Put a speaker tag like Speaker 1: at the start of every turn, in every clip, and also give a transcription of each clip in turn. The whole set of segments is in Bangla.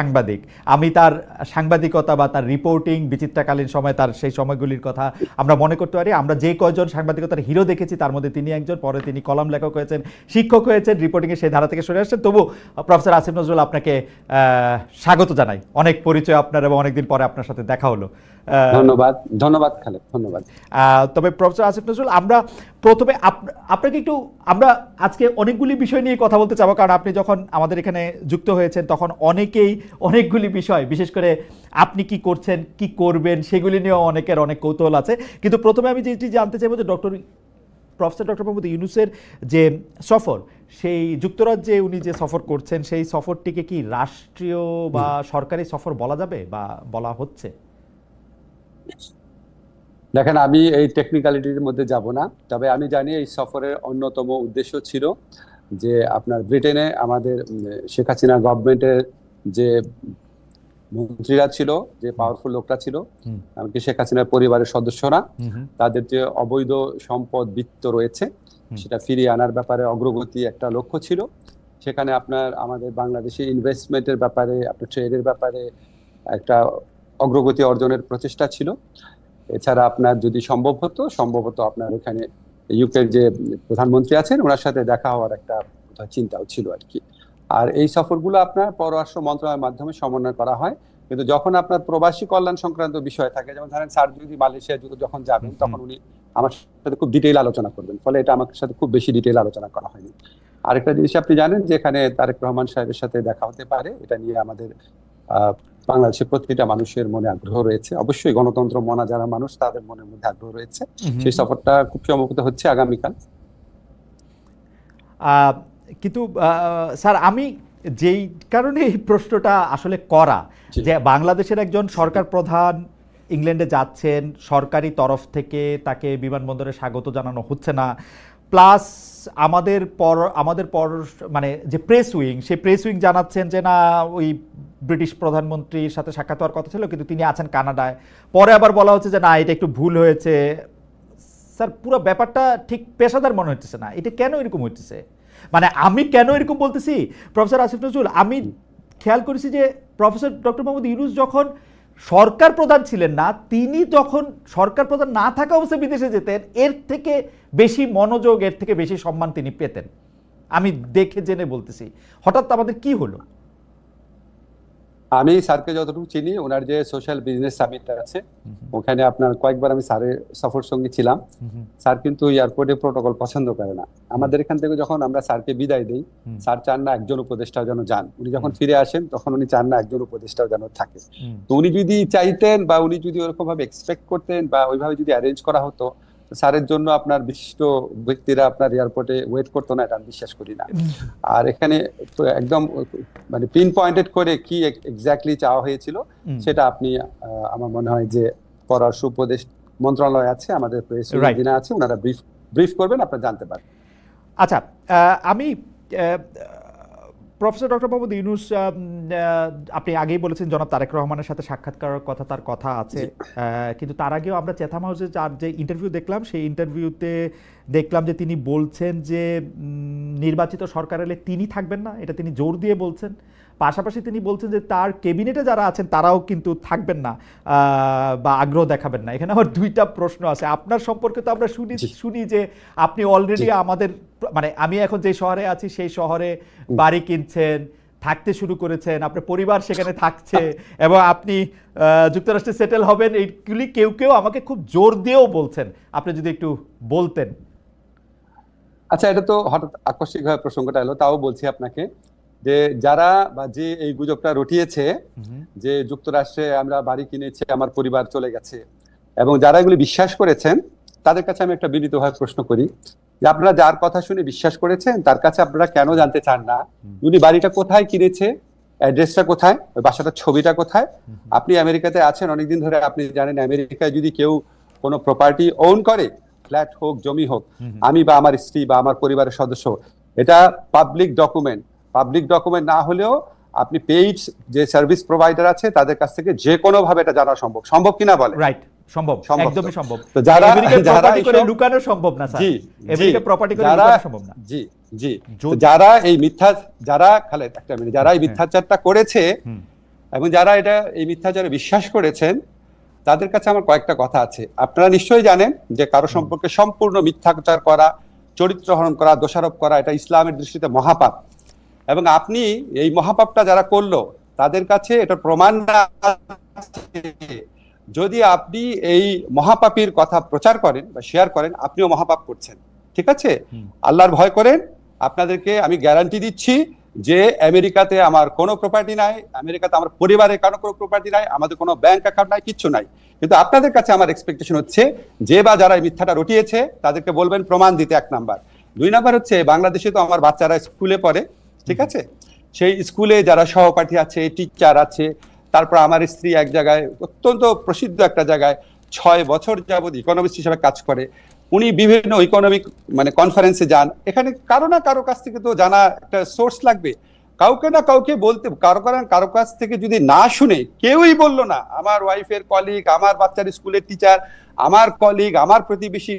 Speaker 1: সাংবাদিক, আমি তার সাংবাদিকতা বা তার রিপোর্টিং বিচিত্রাকালীন সময় তার সেই সময়গুলির কথা আমরা মনে করতে পারি। আমরা যে কয়জন সাংবাদিকতার হিরো দেখেছি তার মধ্যে তিনি একজন। পরে তিনি কলাম লেখক হয়েছেন, শিক্ষক হয়েছেন, রিপোর্টিংয়ের সেই ধারা থেকে সরে আসছেন। তবু প্রফেসর আসিফ নজরুল, আপনাকে স্বাগত জানাই। অনেক পরিচয় আপনার এবং অনেকদিন পরে আপনার সাথে দেখা হলো।
Speaker 2: ধন্যবাদ খালেদ, ধন্যবাদ।
Speaker 1: তবে প্রফেসর আসিফ নজরুল, আমরা প্রথমে আপনাকে একটু, আমরা আজকে অনেকগুলি বিষয় নিয়ে কথা বলতে চাবো, কারণ আপনি যখন আমাদের এখানে যুক্ত হয়েছেন তখন অনেকগুলি বিষয়, বিশেষ করে আপনি কি করছেন, কি করবেন, সেগুলি নিয়েও অনেকের অনেক কৌতূহল আছে। কিন্তু প্রথমে আমি যেটি জানতে চাইবো যে প্রফেসর ডক্টর মোহাম্মদ ইউনূসের যে সফর, সেই যুক্তরাজ্যে উনি যে সফর করছেন, সেই সফরটিকে কি রাষ্ট্রীয় বা সরকারি সফর বলা যাবে বা বলা হচ্ছে?
Speaker 2: দেখেন, আমি এই টেকনিক্যালিটির মধ্যে যাব না, তবে আমি জানি এই সফরের অন্যতম উদ্দেশ্য ছিল যে আপনার ব্রিটেনে আমাদের শেখ হাসিনা গভর্নমেন্টের যে মন্ত্রীরা ছিল, যে পাওয়ারফুল লোকরা ছিল, এমনকি শেখ হাসিনার পরিবারের সদস্যরা, তাদের যে অবৈধ সম্পদ বিত্ত রয়েছে সেটা ফিরিয়ে আনার ব্যাপারে অগ্রগতি একটা লক্ষ্য ছিল। সেখানে আপনার আমাদের বাংলাদেশে ইনভেস্টমেন্টের ব্যাপারে, আপনার ট্রেডের ব্যাপারে একটা অগ্রগতি অর্জনের প্রচেষ্টা ছিল। এছাড়া আপনার যদি সম্ভবত আপনার এখানে ইউকের যে প্রধানমন্ত্রী আছেন ওনার সাথে দেখা হওয়ার একটা চিন্তাও ছিল আর কি। আর এই সফরগুলো আপনার পররাষ্ট্র মন্ত্রণালয়ের মাধ্যমে সমন্বয় করা হয়। কিন্তু যখন আপনার প্রবাসী কল্যাণ সংক্রান্ত বিষয় থাকে, যেমন ধরেন স্যার যদি মালয়েশিয়া যখন যাবেন তখন উনি আমার সাথে খুব ডিটেইল আলোচনা করবেন, ফলে এটা আমার সাথে খুব বেশি ডিটেইল আলোচনা করা হয়নি। আরেকটা জিনিস আপনি জানেন যে এখানে তারেক রহমান সাহেবের সাথে দেখা হতে পারে, এটা নিয়ে আমাদের বাংলাদেশের প্রতিটা মানুষের মনে আগ্রহ রয়েছে। অবশ্যই গণতন্ত্র মনা যারা মানুষ তাদের মনের মধ্যে আগ্রহ রয়েছে। সেই সফরটা খুব সম্ভবত হচ্ছে আগামীকাল।
Speaker 1: কিন্তু স্যার, আমি যেই কারণে এই প্রশ্নটা আসলে করা, যে বাংলাদেশের একজন সরকার প্রধান ইংল্যান্ডে যাচ্ছেন, সরকারি তরফ থেকে তাকে বিমানবন্দরে স্বাগত জানানো হচ্ছে না, প্লাস আমাদের মানে যে প্রেস উইং, সেই প্রেস উইং জানাচ্ছেন যে না, ওই ব্রিটিশ প্রধানমন্ত্রীর সাথে সাক্ষাৎ হওয়ার কথা ছিল কিন্তু তিনি আছেন কানাডায়। পরে আবার বলা হচ্ছে যে না, এটা একটু ভুল হয়েছে। স্যার, পুরো ব্যাপারটা ঠিক পেশাদার মনে হচ্ছে না। এটা কেন এরকম হচ্ছে? মানে আমি কেন এরকম বলতেছি, প্রফেসর আসিফ নজরুল, আমি খেয়াল করেছি যে প্রফেসর ডক্টর মোহাম্মদ ইউনূস যখন সরকার প্রধান ছিলেন না, তিনি যখন সরকার প্রধান না থাকা অবস্থায় বিদেশে যেতেন, এর থেকে বেশি মনোযোগ, এর থেকে বেশি সম্মান তিনি পেতেন। আমি দেখে জেনে বলতেছি, হঠাৎ আমাদের কি হলো?
Speaker 2: আমি স্যারকে যতটুকু চিনি, ওনার যে সোশ্যাল বিজনেস সামিটটা আছে ওখানে আপনার কয়েকবার আমি স্যারের সফর সঙ্গী ছিলাম। স্যার কিন্তু এয়ারপোর্টে প্রোটোকল পছন্দ করে না। আমাদের এখান থেকে যখন আমরা স্যারকে বিদায় দিই, স্যার চান না একজন উপদেষ্টাও যেন যান। উনি যখন ফিরে আসেন তখন উনি চান না একজন উপদেষ্টাও যেন থাকে। তো উনি যদি চাইতেন বা উনি যদি ওরকম ভাবে এক্সপেক্ট করতেন বা ওইভাবে যদি অ্যারেঞ্জ করা হতো, স্যারের জন্য আপনার বিশিষ্ট ব্যক্তিরা আপনার এয়ারপোর্টে ওয়েট করতো না, এটা আমি বিশ্বাস করি না। আর এখানে একদম মানে পিন পয়েন্টেড করে কি এক্স্যাক্টলি চাওয়া হয়েছিল সেটা আপনি আমার মনে হয় যে পররাষ্ট্র উপদেশ মন্ত্রণালয় আছে, আমাদের প্রেস যিনি আছে ওনারা ব্রিফ করবেন, আপনারা জানতে পারবেন।
Speaker 1: আচ্ছা, আমি প্রফেসর ডক্টর মোহাম্মদ ইউনূস, আপনি আগেই বলেছেন জনাব তারেক রহমানের সাথে সাক্ষাৎ করার কথা, তার কথা আছে। কিন্তু তার আগেও আমরা চ্যাথাম হাউসে যে ইন্টারভিউ দেখলাম, সেই ইন্টারভিউতে দেখলাম যে তিনি বলছেন যে নির্বাচিত সরকার এলে তিনি থাকবেন না, এটা তিনি জোর দিয়ে বলছেন। পাশাপাশি তিনি বলছেন যে তার ক্যাবিনেটে যারা আছেন তারাও কিন্তু থাকবেন না বা আগ্রহ দেখাবেন না। এখানে আমার দুইটা প্রশ্ন আছে আপনার সম্পর্কে। তো আমরা শুনি যে আপনি অলরেডি আমাদের, মানে আমি এখন যে শহরে আছি সেই শহরে বাড়ি কিনছেন, থাকতে শুরু করেছেন, আপনার পরিবার সেখানে থাকছে এবং আপনি যুক্তরাষ্ট্রে সেটেল হবেন, এইগুলি কেউ কেউ আমাকে খুব জোর দিয়েও বলছেন। আপনি যদি একটু বলতেন।
Speaker 2: আচ্ছা, এটা তো হঠাৎ আকস্মিকভাবে প্রসঙ্গটা এলো, তাও বলছি আপনাকে যে যারা বা যে এই গুজবটা রটিয়েছে যে যুক্তরাষ্ট্রে আমরা বাড়ি কিনেছি, আমার পরিবার চলে গেছে, এবং যারা এগুলি বিশ্বাস করেছেন তাদের কাছে আমি একটা বিনীতভাবে প্রশ্ন করি যে আপনারা যার কথা শুনে বিশ্বাস করেছেন তার কাছে আপনারা কেন জানতে চান না উনি বাড়িটা কোথায় কিনেছে, অ্যাড্রেসটা কোথায়, ওই বাসাটার ছবিটা কোথায়? আপনি আমেরিকাতে আছেন অনেকদিন ধরে, আপনি জানেন আমেরিকায় যদি কেউ কোনো প্রপার্টি ওন করে, ফ্ল্যাট হোক, জমি হোক, আমি বা আমার স্ত্রী বা আমার পরিবারের সদস্য, এটা পাবলিক ডকুমেন্ট। পাবলিক ডকুমেন্ট না হলেও আপনি পেইড যে সার্ভিস প্রোভাইডার আছে তাদের কাছ থেকে যে কোনো ভাবে এটা জানা সম্ভব কিনা বলে?
Speaker 1: রাইট, সম্ভব, একদমই সম্ভব।
Speaker 2: তো যারা
Speaker 1: লুকানো সম্ভব না স্যার, আমেরিকা প্রপার্টি করে লুকানো সম্ভব না।
Speaker 2: জি জি, যারা এই মিথ্যা, যারা খালেদ একটা মিনিট, যারা এই মিথ্যাচারটা করেছে এবং যারা এই মিথ্যাচারে বিশ্বাস করেছেন তাদের কাছে আমার কয়েকটা কথা আছে। আপনারা নিশ্চয়ই জানেন যে কারো সম্পর্কে সম্পূর্ণ মিথ্যাচার করা, চরিত্র হরণ করা, দোষারোপ করা, এটা ইসলামের দৃষ্টিতে মহাপাপ। এবং আপনি এই মহাপাপটা যারা করলো তাদের কাছে এটা প্রমাণ না যদি আপনি এই মহাপাপীর কথা প্রচার করেন বা শেয়ার করেন, আপনিও মহাপাপ করছেন। ঠিক আছে? আল্লাহর ভয় করেন। আপনাদেরকে আমি গ্যারান্টি দিচ্ছি যে আমেরিকাতে আমার কোনো প্রপার্টি নাই, আমেরিকাতে আমার পরিবারের কারো কোনো প্রপার্টি নাই, আমাদের কোনো ব্যাংক অ্যাকাউন্ট নাই, কিচ্ছু নাই। কিন্তু আপনাদের কাছে আমার এক্সপেকটেশন হচ্ছে যে বা যারা এই মিথ্যাটা রটিয়েছে তাদেরকে বলবেন প্রমাণ দিতে, 1 নাম্বার। 2 নাম্বার হচ্ছে বাংলাদেশে তো আমার বাচ্চারা স্কুলে পড়ে, ঠিক আছে? সেই স্কুলে যারা সহপাঠী আছে, টিচার আছে, তারপর আমার স্ত্রী এক জায়গায় অত্যন্ত প্রসিদ্ধ একটা জায়গায় 6 বছর যাবত ইকোনমিস্ট হিসেবে কাজ করে। উনি বিভিন্ন ইকোনমিক কনফারেন্সে যান। এখানে কারো না কারো কাছ থেকে তো জানা একটা সোর্স লাগবে, কাউকে না কাউকে বলতে। কারো কাছ থেকে যদি না শুনে, কেউই বললো না, আমার ওয়াইফের কলিগ, আমার বাচ্চার স্কুলের টিচার, আমার কলিগ, আমার প্রতিবেশী,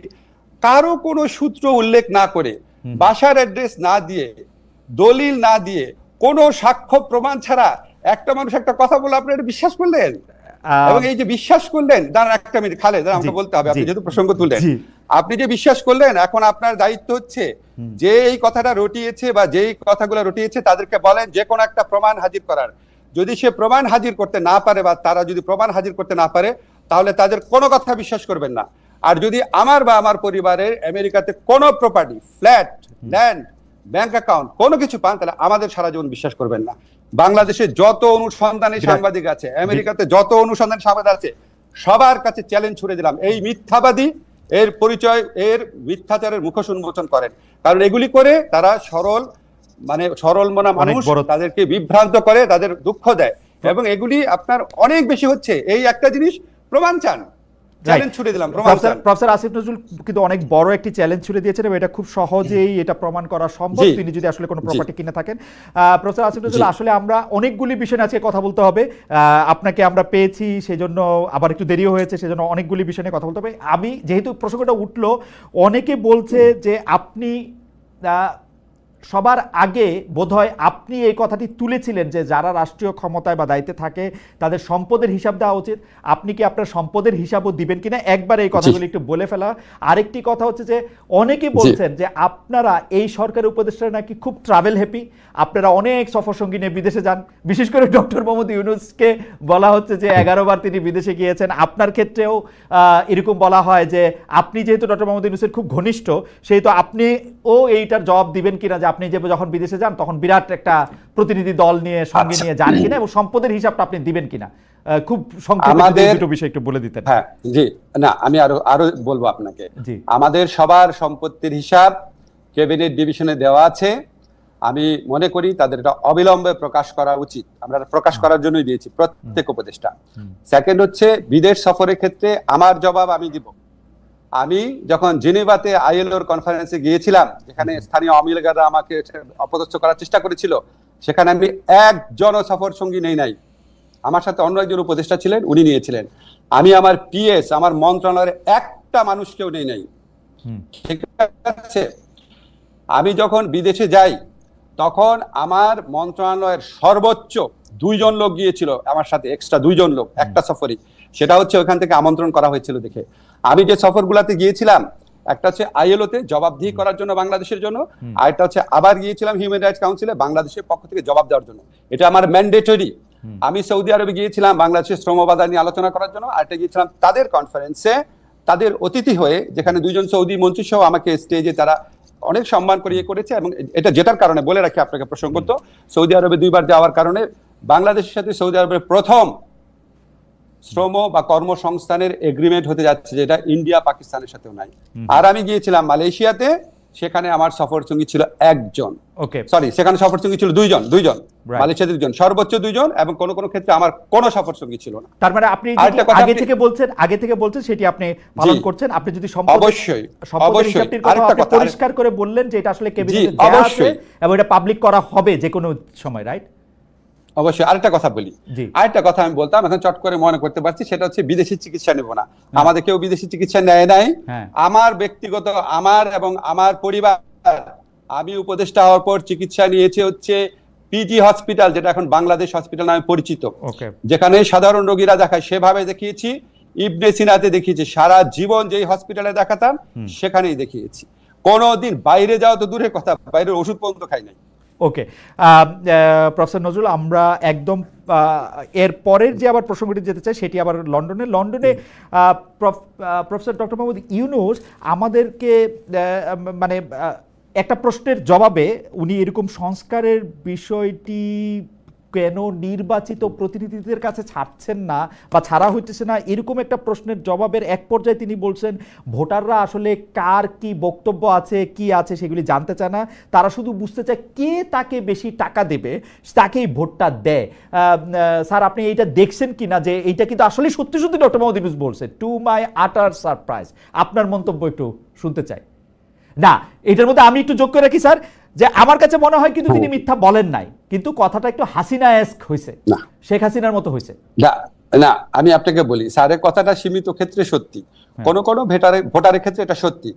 Speaker 2: কারো কোনো সূত্র উল্লেখ না করে, বাসার অ্যাড্রেস না দিয়ে, দলিল না দিয়ে, কোনো সাক্ষ্য প্রমাণ ছাড়া একটা মানুষ একটা কথা বলে আপনি এটা বিশ্বাস করলেন? এবং এই যে বিশ্বাস করলেন, দাঁড়ান একটা মিনিট খালেদ, আমাকে বলতে হবে, আপনি যেহেতু প্রসঙ্গ তুললেন, আপনি যে বিশ্বাস করলেন, এখন আপনার দায়িত্ব হচ্ছে যে এই কথাটা রটিয়েছে বা যেই কথাগুলো রটিয়েছে তাদেরকে বলেন যে কোনো একটা প্রমাণ হাজির করার। যদি সে প্রমাণ হাজির করতে না পারে বা তারা যদি প্রমাণ হাজির করতে না পারে, তাহলে তাদের কোনো কথা বিশ্বাস করবেন না। আর যদি আমার বা আমার পরিবারের আমেরিকাতে কোনো property, flat, land, bank account কোনো কিছু পান, তাহলে আমাদের সারা জীবন বিশ্বাস করবেন না। বাংলাদেশে যত অনুসন্ধানী সাংবাদিক আছে, আমেরিকাতে যত অনুসন্ধানী সাংবাদিক আছে, সবার কাছে চ্যালেঞ্জ ছুড়ে দিলাম, এই মিথ্যাবাদী এর পরিচয়, এর মিথ্যাচারের মুখোশ উন্মোচন করেন। কারণ এগুলি করে তারা সরল মনা মানুষ, তাদেরকে বিভ্রান্ত করে, তাদের দুঃখ দেয়। এবং এগুলি আপনার অনেক বেশি হচ্ছে। এই একটা জিনিস প্রমাণ চান, চ্যালেঞ্জ ছুড়ে দিলাম, প্রমাণ চান।
Speaker 1: প্রফেসর আসিফ নজরুল কিন্তু অনেক বড় একটি চ্যালেঞ্জ ছুড়ে দিয়েছেন এবং এটা খুব সহজেই এটা প্রমাণ করা সম্ভব তিনি যদি আসলে কোনো প্রপার্টি কিনে থাকেন। প্রফেসর আসিফ নজরুল, আসলে আমরা অনেকগুলি বিষয় আজকে কথা বলতে হবে। আপনাকে আমরা পেয়েছি সেজন্য, আবার একটু দেরিও হয়েছে সেজন্য অনেকগুলি বিষয় নিয়ে কথা বলতে হবে। আমি যেহেতু প্রসঙ্গটা উঠলো, অনেকে বলছে যে আপনি সবার আগে বোধহয় আপনি এই কথাটি তুলেছিলেন যে যারা রাষ্ট্রীয় ক্ষমতায় বা দায়িত্বে থাকে তাদের সম্পদের হিসাব দেওয়া উচিত। আপনি কি আপনার সম্পদের হিসাবও দিবেন কিনা, একবার এই কথাগুলি একটু বলে ফেলা। আরেকটি কথা হচ্ছে যে অনেকে বলছেন যে আপনারা এই সরকারের উপদেষ্টারা নাকি খুব ট্রাভেল হ্যাপি, আপনারা অনেক সফর সঙ্গী নিয়ে বিদেশে যান। বিশেষ করে ডক্টর মোহাম্মদ ইউনূসকে বলা হচ্ছে যে 11 বার তিনি বিদেশে গিয়েছেন। আপনার ক্ষেত্রেও এরকম বলা হয় যে আপনি যেহেতু ডক্টর মোহাম্মদ ইউনূসের খুব ঘনিষ্ঠ, সেহেতু আপনিও এইটার জবাব দিবেন কিনা যে আপনি যে যখন বিদেশে যান তখন বিরাট একটা প্রতিনিধি দল নিয়ে সঙ্গে নিয়ে যান কিনা, এবং সম্পদের হিসাবটা আপনি দিবেন কিনা, খুব সংক্ষেপে দুটো বিষয় একটু বলে দিতেন।
Speaker 2: হ্যাঁ, জি, না আমি আরো বলবো আপনাকে। আমাদের সবার সম্পত্তির হিসাব ক্যাবিনেট ডিভিশনে দেওয়া আছে। আমি মনে করি তাদের এটা অবিলম্বে প্রকাশ করা উচিত। আমরা প্রকাশ করার জন্যই দিয়েছি প্রত্যেক উপদেষ্টা। সেকেন্ড হচ্ছে বিদেশ সফরের ক্ষেত্রে আমার জবাব আমি দিব। আমি যখন জেনেভাতে আইএলওর কনফারেন্সে গিয়েছিলাম, যেখানে স্থানীয় আওয়ামী লীগরা আমাকে অপদস্থ করার চেষ্টা করেছিল, সেখানে আমি একজনও সফর সঙ্গী নেই নাই। আমার সাথে অন্য একজন উপদেষ্টা ছিলেন, উনি নিয়েছিলেন। আমি আমার পিএস, আমার মন্ত্রণালয়ের একটা মানুষকেও নেই নাই। ঠিক আছে? আমি যখন বিদেশে যাই তখন আমার মন্ত্রণালয়ের সর্বোচ্চ 2 জন লোক গিয়েছিল আমার সাথে, এক্সট্রা 2 জন লোক একটা সফরে। সেটা হচ্ছে ওখান থেকে আমন্ত্রণ করা হয়েছিল দেখে। আমি যে সফরগুলোতে গিয়েছিলাম, একটা হচ্ছে আইএলওতে জবাবদিহি করার জন্য বাংলাদেশের জন্য, আর একটা হচ্ছে আবার গিয়েছিলাম হিউম্যান রাইটস কাউন্সিলে বাংলাদেশের পক্ষ থেকে জবাব দেওয়ার জন্য। এটা আমার ম্যান্ডেটরি। আমি সৌদি আরবে গিয়েছিলাম বাংলাদেশের শ্রম বাজার নিয়ে আলোচনা করার জন্য, আর একটা গিয়েছিলাম তাদের কনফারেন্সে, তাদের অতিথি হয়ে, যেখানে 2 জন সৌদি মন্ত্রী সহ আমাকে স্টেজে তারা অনেক সম্মান করিয়ে করেছে। এবং এটা যেটার কারণে বলে রাখি আপনাকে প্রসঙ্গত, সৌদি আরবে 2 বার যাওয়ার কারণে বাংলাদেশের সাথে সৌদি আরবের প্রথম শ্রম বা কর্মসংস্থানের এগ্রিমেন্ট হতে যাচ্ছে, যেটা ইন্ডিয়া পাকিস্তানের সাথেও নাই। আর আমি গিয়েছিলাম মালয়েশিয়াতে, সেখানে আমার সফর সঙ্গী ছিল 1 জন। সরি, সেখানে সফর সঙ্গী ছিল 2 জন। মালয়েশিয়াতে 2 জন, সর্বোচ্চ 2 জন, এবং কোন কোন ক্ষেত্রে আমার কোনো সফর সঙ্গী ছিল না।
Speaker 1: তার মানে আপনি আগে থেকে বলছেন সেটি আপনি পালন করছেন। আপনি যদি
Speaker 2: অবশ্যই
Speaker 1: পরিষ্কার করে বললেন যে এটা আসলে ক্যাবিনেটে দেওয়া আছে এবং এটা পাবলিক করা হবে যে কোনো সময়, রাইট?
Speaker 2: অবশ্যই। আরেকটা কথা বলি, আরেকটা কথা আমি বলতাম, এখন চট করে মনে করতে পারছি, সেটা হচ্ছে বিদেশি চিকিৎসা নেব না। আমাদের কেউ বিদেশি চিকিৎসা নেয় নাই। আমার ব্যক্তিগত, আমার এবং আমার পরিবার, আমি উপদেষ্টা হওয়ার পর চিকিৎসা নিয়েছে হচ্ছে পিজি হসপিটাল, যেটা এখন বাংলাদেশ হসপিটাল নামে পরিচিত,
Speaker 1: ওকে,
Speaker 2: যেখানে সাধারণ রোগীরা দেখায় সেভাবে দেখিয়েছি। ইবনে সিনাতে দেখিয়েছি, সারা জীবন যেই হসপিটালে দেখাতাম সেখানেই দেখিয়েছি। কোনোদিন বাইরে যাওয়া তো দূরের কথা, বাইরের ওষুধ পর্যন্ত খাই নাই।
Speaker 1: ওকে, প্রফেসর নজরুল, আমরা একদম এর পরের যে আবার প্রসঙ্গটি যেতে চাই সেটি আবার লন্ডনে প্রফেসর ডক্টর মোহাম্মদ ইউনূস আমাদেরকে মানে একটা প্রশ্নের জবাবে উনি এরকম সংস্কারের বিষয়টি কেন নির্বাচিত প্রতিনিধিদের কাছে ছাড়ছেন না বা ছাড়া হইতেছে না, এরকম একটা প্রশ্নের জবাবের এক পর্যায়ে তিনি বলছেন ভোটাররা আসলে কার কি বক্তব্য আছে কি আছে সেগুলি জানতে চায় না, তারা শুধু বুঝতে চায় কে তাকে বেশি টাকা দেবে তাকেই ভোটটা দেয়। স্যার, আপনি এইটা দেখছেন কি না যে এইটা কিন্তু আসলে সত্যি সত্যি ডক্টর মোহাম্মদ ইউনূস বলছে, টু মাই আটার সারপ্রাইজ। আপনার মন্তব্য একটু শুনতে চাই। না, এটার মধ্যে আমি একটু যোগ করে রাখি স্যার, যে আমার কাছে মনে হয় কিন্তু তিনি মিথ্যা বলেন নাই, কিন্তু কথাটা একটু হাসিনা-এস্ক হয়েছে, শেখ হাসিনার মতো হয়েছে।
Speaker 2: না, আমি আপনাকে বলি, স্যারের কথাটা সীমিত ক্ষেত্রে সত্যি, কোন কোন ভোটারের ক্ষেত্রে এটা সত্যি,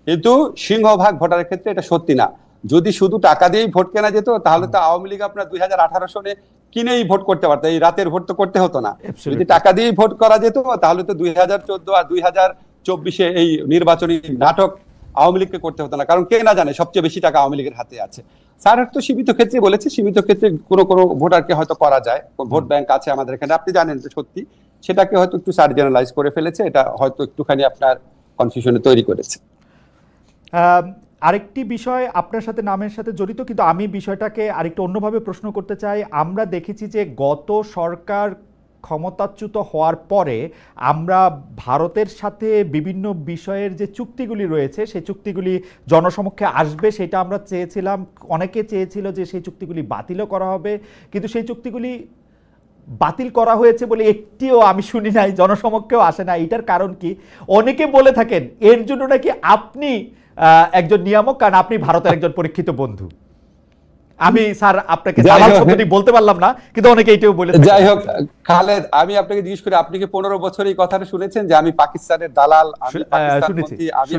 Speaker 2: কিন্তু সিংহভাগ ভোটারের ক্ষেত্রে এটা সত্যি না। যদি শুধু টাকা দিয়েই ভোট কেনা যেত তাহলে তো আওয়ামী লীগ আপনার 2018 সনে কিনেই ভোট করতে পারতো, এই রাতের ভোট তো করতে হতো না। যদি টাকা দিয়েই ভোট করা যেত তাহলে তো 2014 আর 2024 এই নির্বাচনী নাটক আওয়ামী লীগকে করতে হতো না, কারণ কে না জানে সবচেয়ে বেশি টাকা আওয়ামী লীগের হাতে আছে। স্যার তো সীমিত ক্ষেত্রে বলেছে, সীমিত ক্ষেত্রে কোনো কোনো ভোটারকে হয়তো করা যায়, ভোট ব্যাংক আছে আমাদের এখানে, আপনি জানেন যে সত্যি, সেটাকে হয়তো একটু স্যার জেনারেলাইজ করে ফেলেছে, এটা হয়তো একটুখানি আপনার কনফিউশনে তৈরি করেছে।
Speaker 1: আরেকটি বিষয় আপনার সাথে নামের সাথে জড়িত, কিন্তু আমি বিষয়টাকে আরেকটু অন্যভাবে প্রশ্ন করতে চাই। আমরা দেখেছি যে গত সরকার ক্ষমতাচ্যুত হওয়ার পরে আমরা ভারতের সাথে বিভিন্ন বিষয়ের যে চুক্তিগুলি রয়েছে সেই চুক্তিগুলি জনসমক্ষে আসবে সেটা আমরা চেয়েছিলাম, অনেকে চেয়েছিল যে সেই চুক্তিগুলি বাতিলও করা হবে, কিন্তু সেই চুক্তিগুলি বাতিল করা হয়েছে বলে একটিও আমি শুনি নাই, জনসমক্ষেও আসে না। এটার কারণ কি? অনেকে বলে থাকেন এর জন্য নাকি আপনি একজন নিয়ামক, কারণ আপনি ভারতের একজন পরীক্ষিত বন্ধু। আমি স্যার আপনাকে দালাল শব্দটি বলতে পারলাম না, কিন্তু অনেকে এটাও বলে।
Speaker 2: যাই হোক খালেদ, আমি আপনাকে জিজ্ঞেস করি, আপনি কি 15 বছর এই কথাটা শুনেছেন যে আমি পাকিস্তানের দালাল, আমি পাকিস্তান মন্ত্রী, আমি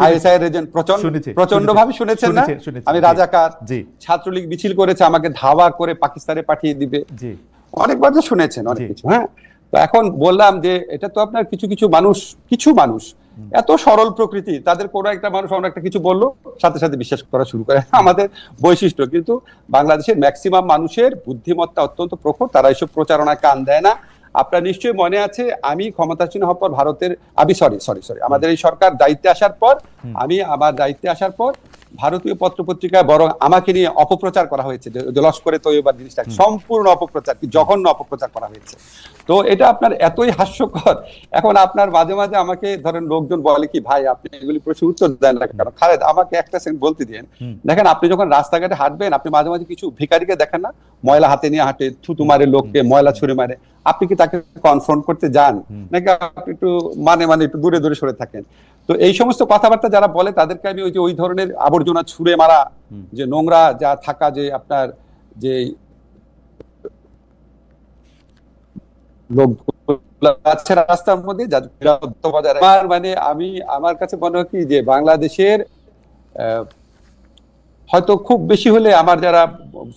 Speaker 2: আইএসআই এর এজেন্ট? প্রচন্ড ভাবে শুনেছেন না? আমি রাজাকার, ছাত্রলীগ মিছিল করেছে আমাকে ধাওয়া করে পাকিস্তানে পাঠিয়ে দিবে, অনেকবার তো শুনেছেন অনেক কিছু। হ্যাঁ, তো এখন বললাম যে এটা তো আপনার কিছু মানুষ এত সরল প্রকৃতি, তাদের কোনো একটা মানুষ অন্য একটা কিছু বললো সাথে সাথে বিশ্বাস করা শুরু করে, আমাদের বৈশিষ্ট্য। কিন্তু বাংলাদেশের ম্যাক্সিমাম মানুষের বুদ্ধিমত্তা অত্যন্ত প্রখর, তারা এইসব প্রচারণায় কান দেয় না। আপনার নিশ্চয়ই মনে আছে, আমি ক্ষমতাসীন হওয়ার পর আমাদের এই সরকার দায়িত্বে আসার পর, আমার দায়িত্বে আসার পর ভারতীয় পত্রপত্রিকায় বরং আমাকে নিয়ে অপপ্রচার করা হয়েছে, যে লস্করে তৈয়বার জিনিসটা সম্পূর্ণ অপপ্রচার, কি জঘন্য অপপ্রচার করা হয়েছে। তো এটা আপনার এতই হাস্যকর। এখন আপনার মাঝে মাঝে আমাকে ধরেন লোকজন বলে কি, ভাই আপনি এগুলি প্রশ্ন উত্তর দেন না কেন? খালেদ, আমাকে একটা সেকেন্ড বলতে দিন। দেখেন, আপনি যখন রাস্তাঘাটে হাঁটবেন, আপনি মাঝে মাঝে কিছু ভিখারিকে দেখেন না, ময়লা হাতে নিয়ে হাঁটে, থুতু মারে লোককে, ময়লা ছুঁড়ে মারে, আপনি কি তাকে কনফ্রন্ট করতে যান নাকি আপনি একটু একটু দূরে দূরে সরে থাকেন? তো এই সমস্ত কথাবার্তা যারা বলে তাদেরকে আমি ওই ধরনের আবর্জনা ছুঁড়ে মারা, যে নোংরা যা থাকা, যে আপনার যে লোক আছে রাস্তার মধ্যে, মানে আমার কাছে মনে হয় কি যে বাংলাদেশের হয়তো খুব বেশি হলে আমার যারা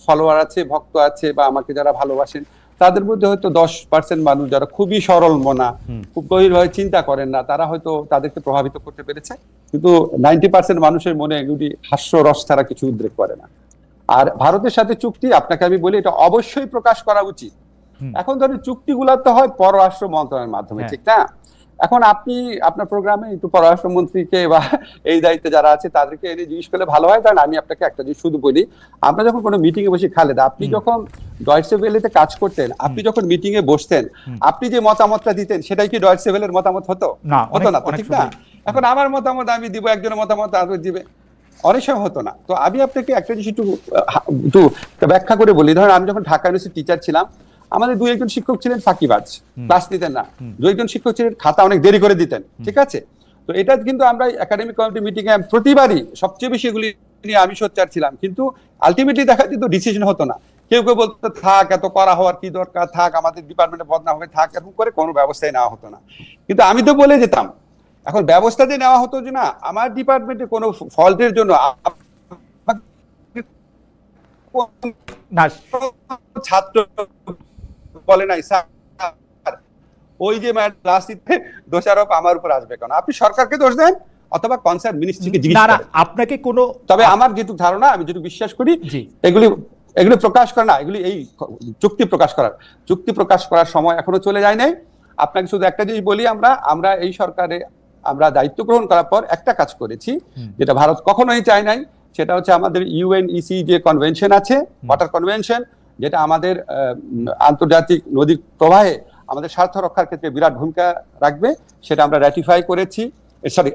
Speaker 2: ফলোয়ার আছে, ভক্ত আছে, বা আমাকে যারা ভালোবাসেন, তাদের মধ্যে হয়তো 10% মানুষ যারা খুবই সরল মনা, খুব গভীরভাবে চিন্তা করেন না, তারা হয়তো তাদেরকে প্রভাবিত করতে পেরেছে। কিন্তু 90% মানুষের মনে এগুলি হাস্যরস ছাড়া কিছু উদ্রেক করে না। আর ভারতের সাথে চুক্তি, আপনাকে আমি বলি এটা অবশ্যই প্রকাশ করা উচিত। এখন ধরেন চুক্তিগুলো তো হয় পররাষ্ট্র মন্ত্রণালয়ের মাধ্যমে, ঠিক না? এখন আপনি আপনার প্রোগ্রামে একটু পররাষ্ট্রমন্ত্রীকে বা এই দায়িত্বে যারা আছে তাদেরকে এনে জিজ্ঞেস করলে ভালো হয়। কারণ আমি আপনাকে একটা জিনিস শুধু বলি, আমরা যখন কোনো মিটিং এ বসে, খালেদা, আপনি যখন ডয়েচে ভেলেতে কাজ করতেন, আপনি যখন মিটিং এ বসতেন, আপনি যে মতামতটা দিতেন সেটাই কি ডয়েচে ভেলের মতামত হতো না? ঠিক না? এখন আমার মতামত আমি দিব, একজনের মতামত আরেকজন দিবে, অনেক সময় হতো না। তো আমি আপনাকে একটা জিনিস একটু ব্যাখ্যা করে বলি। ধরেন আমি যখন ঢাকা ইউনিভার্সিটির টিচার ছিলাম, আমাদের 2-1 শিক্ষক ছিলেন ফাঁকিবাজ, ক্লাস নিতেন না। 2-1 শিক্ষক ছিলেন খাতা অনেক দেরি করে দিতেন, ঠিক আছে? তো এটা কিন্তু আমরা একাডেমিক কমিটি মিটিং এ প্রতিবারই সবচেয়ে বেশি এগুলি নিয়ে আমি সোচ্চার ছিলাম, কিন্তু আলটিমেটলি দেখা যেত ডিসিশন হতো না। কেউ কেউ বলতো থাক, এত করা হওয়ার কি দরকার, থাক, আমাদের ডিপার্টমেন্টে বদনাম হবে, থাক, এরকম করে কোনো ব্যবস্থাই নেওয়া হতো না। কিন্তু আমি তো বলে যেতাম, এখন ব্যবস্থা যে নেওয়া হতো যে না, আমার ডিপার্টমেন্টে কোনো ফল্টের জন্য
Speaker 1: না
Speaker 2: ছাত্র বলে নাই স্যার ওই যে রাজনীতিতে দোষারোপ আমার উপর আসবে কেন? আপনি সরকারকে দোষ দেন অথবা কনসার্ন মিনিস্ট্রিকে জিজ্ঞেস করেন।
Speaker 1: আপনাকে কোনো,
Speaker 2: তবে আমার যেটুকু ধারণা, আমি যেটুকু বিশ্বাস করি, এগুলি প্রকাশ করা না, এগুলি এই চুক্তি প্রকাশ করার সময় এখনো চলে যায় নাই। আপনাকে শুধু একটা জিনিস বলি, আমরা এই সরকারে আমরা দায়িত্ব গ্রহণ করার পর একটা কাজ করেছি যেটা ভারত কখনোই চায় নাই, সেটা হচ্ছে আমাদের ইউএনইসি যে কনভেনশন আছে, ওয়াটার কনভেনশন, যেটা আমাদের আন্তর্জাতিক নদীর প্রবাহে আমাদের স্বার্থ রক্ষার ক্ষেত্রে বিরাট ভূমিকা রাখবে, সেটা আমরা র্যাটিফাই করেছি,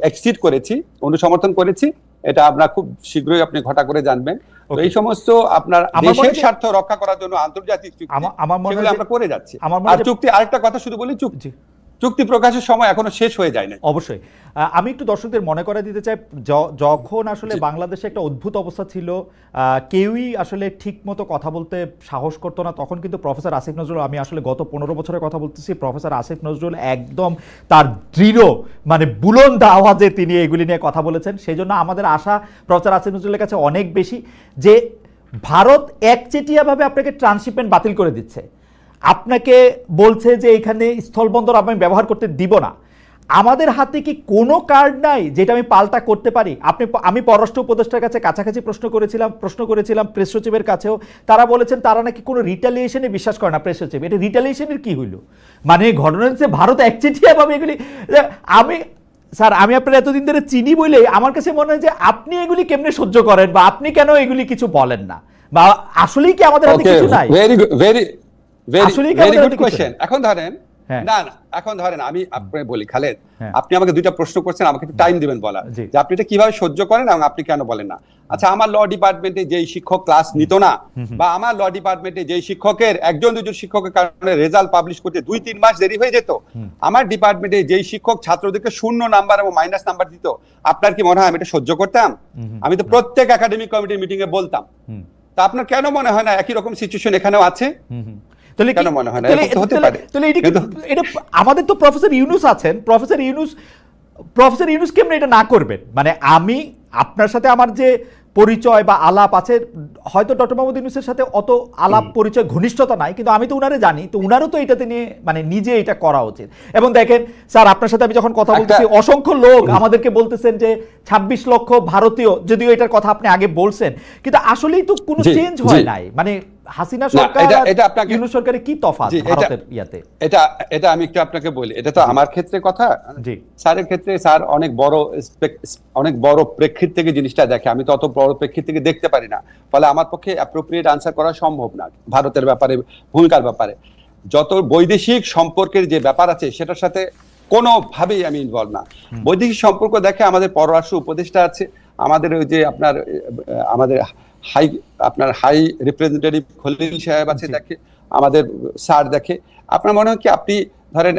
Speaker 2: এক্সিড করেছি, অনুসমর্থন করেছি। এটা আমরা খুব শীঘ্রই আপনি ঘটা করে জানবেন। এই সমস্ত আপনার দেশের স্বার্থ রক্ষা করার জন্য আন্তর্জাতিক চুক্তি আমরা করে যাচ্ছি। আর চুক্তি, আরেকটা কথা শুধু বলি, চুক্তি প্রকাশের সময় এখনো শেষ হয়ে যায় না।
Speaker 1: অবশ্যই আমি একটু দর্শকদের মনে করা দিতে চাই, যখন আসলে বাংলাদেশে একটা অদ্ভুত অবস্থা ছিল, কেউই আসলে ঠিক মতো কথা বলতে সাহস করতো না, তখন কিন্তু প্রফেসর আসিফ নজরুল, আমি আসলে গত 15 বছরের কথা বলতেছি, প্রফেসর আসিফ নজরুল একদম তার দৃঢ় মানে বুলন্দ আওয়াজে তিনি এগুলি নিয়ে কথা বলেছেন। সেই জন্য আমাদের আশা প্রফেসর আসিফ নজরুলের কাছে অনেক বেশি যে ভারত একচেটিয়াভাবে আপনাকে ট্রান্সশিপমেন্ট বাতিল করে দিচ্ছে, আপনাকে বলছে যে এখানে স্থলবন্দর আমি ব্যবহার করতে দিব না। আমাদের হাতে কি কোনো কার্ড নাই যেটা আমি পাল্টা করতে পারি? আমি পররাষ্ট্র উপদেষ্টার কাছে কাছাকাছি প্রশ্ন করেছিলাম প্রেস সচিবের কাছেও, তারা বলেছেন তারা নাকি কোনো রিটালিয়েশনে বিশ্বাস করে না। প্রেস সচিব, এটা রিটালিয়েশনের কি হইল? মানে ঘটনা হচ্ছে ভারত একচেটিয়াভাবে এগুলি, স্যার আমি আপনার এতদিন ধরে চিনি বলে আমার কাছে মনে হয় যে আপনি এগুলি কেমনে সহ্য করেন, বা আপনি কেন এগুলি কিছু বলেন না, বা আসলেই কি আমাদের হাতে কিছু নাই?
Speaker 2: Very good question. এখন ধরেন এখন ধরেন আমি আপনাকে বলি, খালেদ, আপনি আমাকে দুইটা প্রশ্ন করছেন, আমাকে একটু টাইম দিবেন বলা যে আপনি এটা কিভাবে সহ্য করেন এবং আপনি কেন বলেন না। আচ্ছা, আমার ল ডিপার্টমেন্টে যেই শিক্ষক ক্লাস নিত না, বা আমার ল ডিপার্টমেন্টে যেই শিক্ষকের একজন দুজন শিক্ষকের কারণে রেজাল্ট পাবলিশ করতে 2-3 মাস দেরি হয়ে যেত, আমার ডিপার্টমেন্টে যেই শিক্ষক ছাত্রদেরকে 0 নাম্বার এবং মাইনাস নাম্বার দিত, আপনার কি মনে হয় আমি এটা সহ্য করতাম? আমি তো প্রত্যেক একাডেমিক কমিটির মিটিং এ বলতাম। তা আপনার কেন মনে হয় না একই রকম সিচুয়েশন এখানেও আছে?
Speaker 1: আমাদের তো প্রফেসর ইউনুস আছেন, প্রফেসর ইউনুস কেমন এটা না করবেন? মানে আমি আপনার সাথে আমার যে পরিচয় বা আলাপ আছে, হয়তো ডক্টর মোহাম্মদ ইউনুসের সাথে অত আলাপ পরিচয় ঘনিষ্ঠতা নাই, কিন্তু আমি তো উনারে জানি, তো উনারও তো এটাতে নিয়ে মানে নিজে এটা করা উচিত। এবং দেখেন স্যার, আপনার সাথে আমি যখন কথা বলতেছি, অসংখ্য লোক আমাদেরকে বলতেছেন যে 26 লক্ষ ভারতীয়, যদিও এটার কথা আপনি আগে বলছেন, কিন্তু আসলেই তো কোনো চেঞ্জ হয় নাই। মানে হাসিনা সরকার আর ইউনুস সরকারের কি তফাৎ ভারতের ইয়াতে?
Speaker 2: এটা আমি একটু আপনাকে বলি, এটা তো আমার ক্ষেত্রে কথা, স্যারের ক্ষেত্রে স্যার অনেক বড় প্রেক্ষিত থেকে জিনিসটা দেখে, আমি তো অত বড় প্রেক্ষিত থেকে দেখতে পারি না, ফলে আমার পক্ষে অ্যাপ্রোপ্রিয়েট আনসার করা সম্ভব না ভারতের ব্যাপারে, ভূমিকার ব্যাপারে। যত বৈদেশিক সম্পর্কের যে ব্যাপার আছে সেটার সাথে কোনোভাবেই আমি ইনভলভ না। বৈদেশিক সম্পর্ক দেখে আমাদের পররাষ্ট্র উপদেষ্টা আছে, আমাদের ওই যে আমাদের হাই রিপ্রেজেন্টেটিভ খলিল সাহেব আছে, দেখে আমাদের স্যার দেখে। আপনার মনে হয় কি, আপনি ধরেন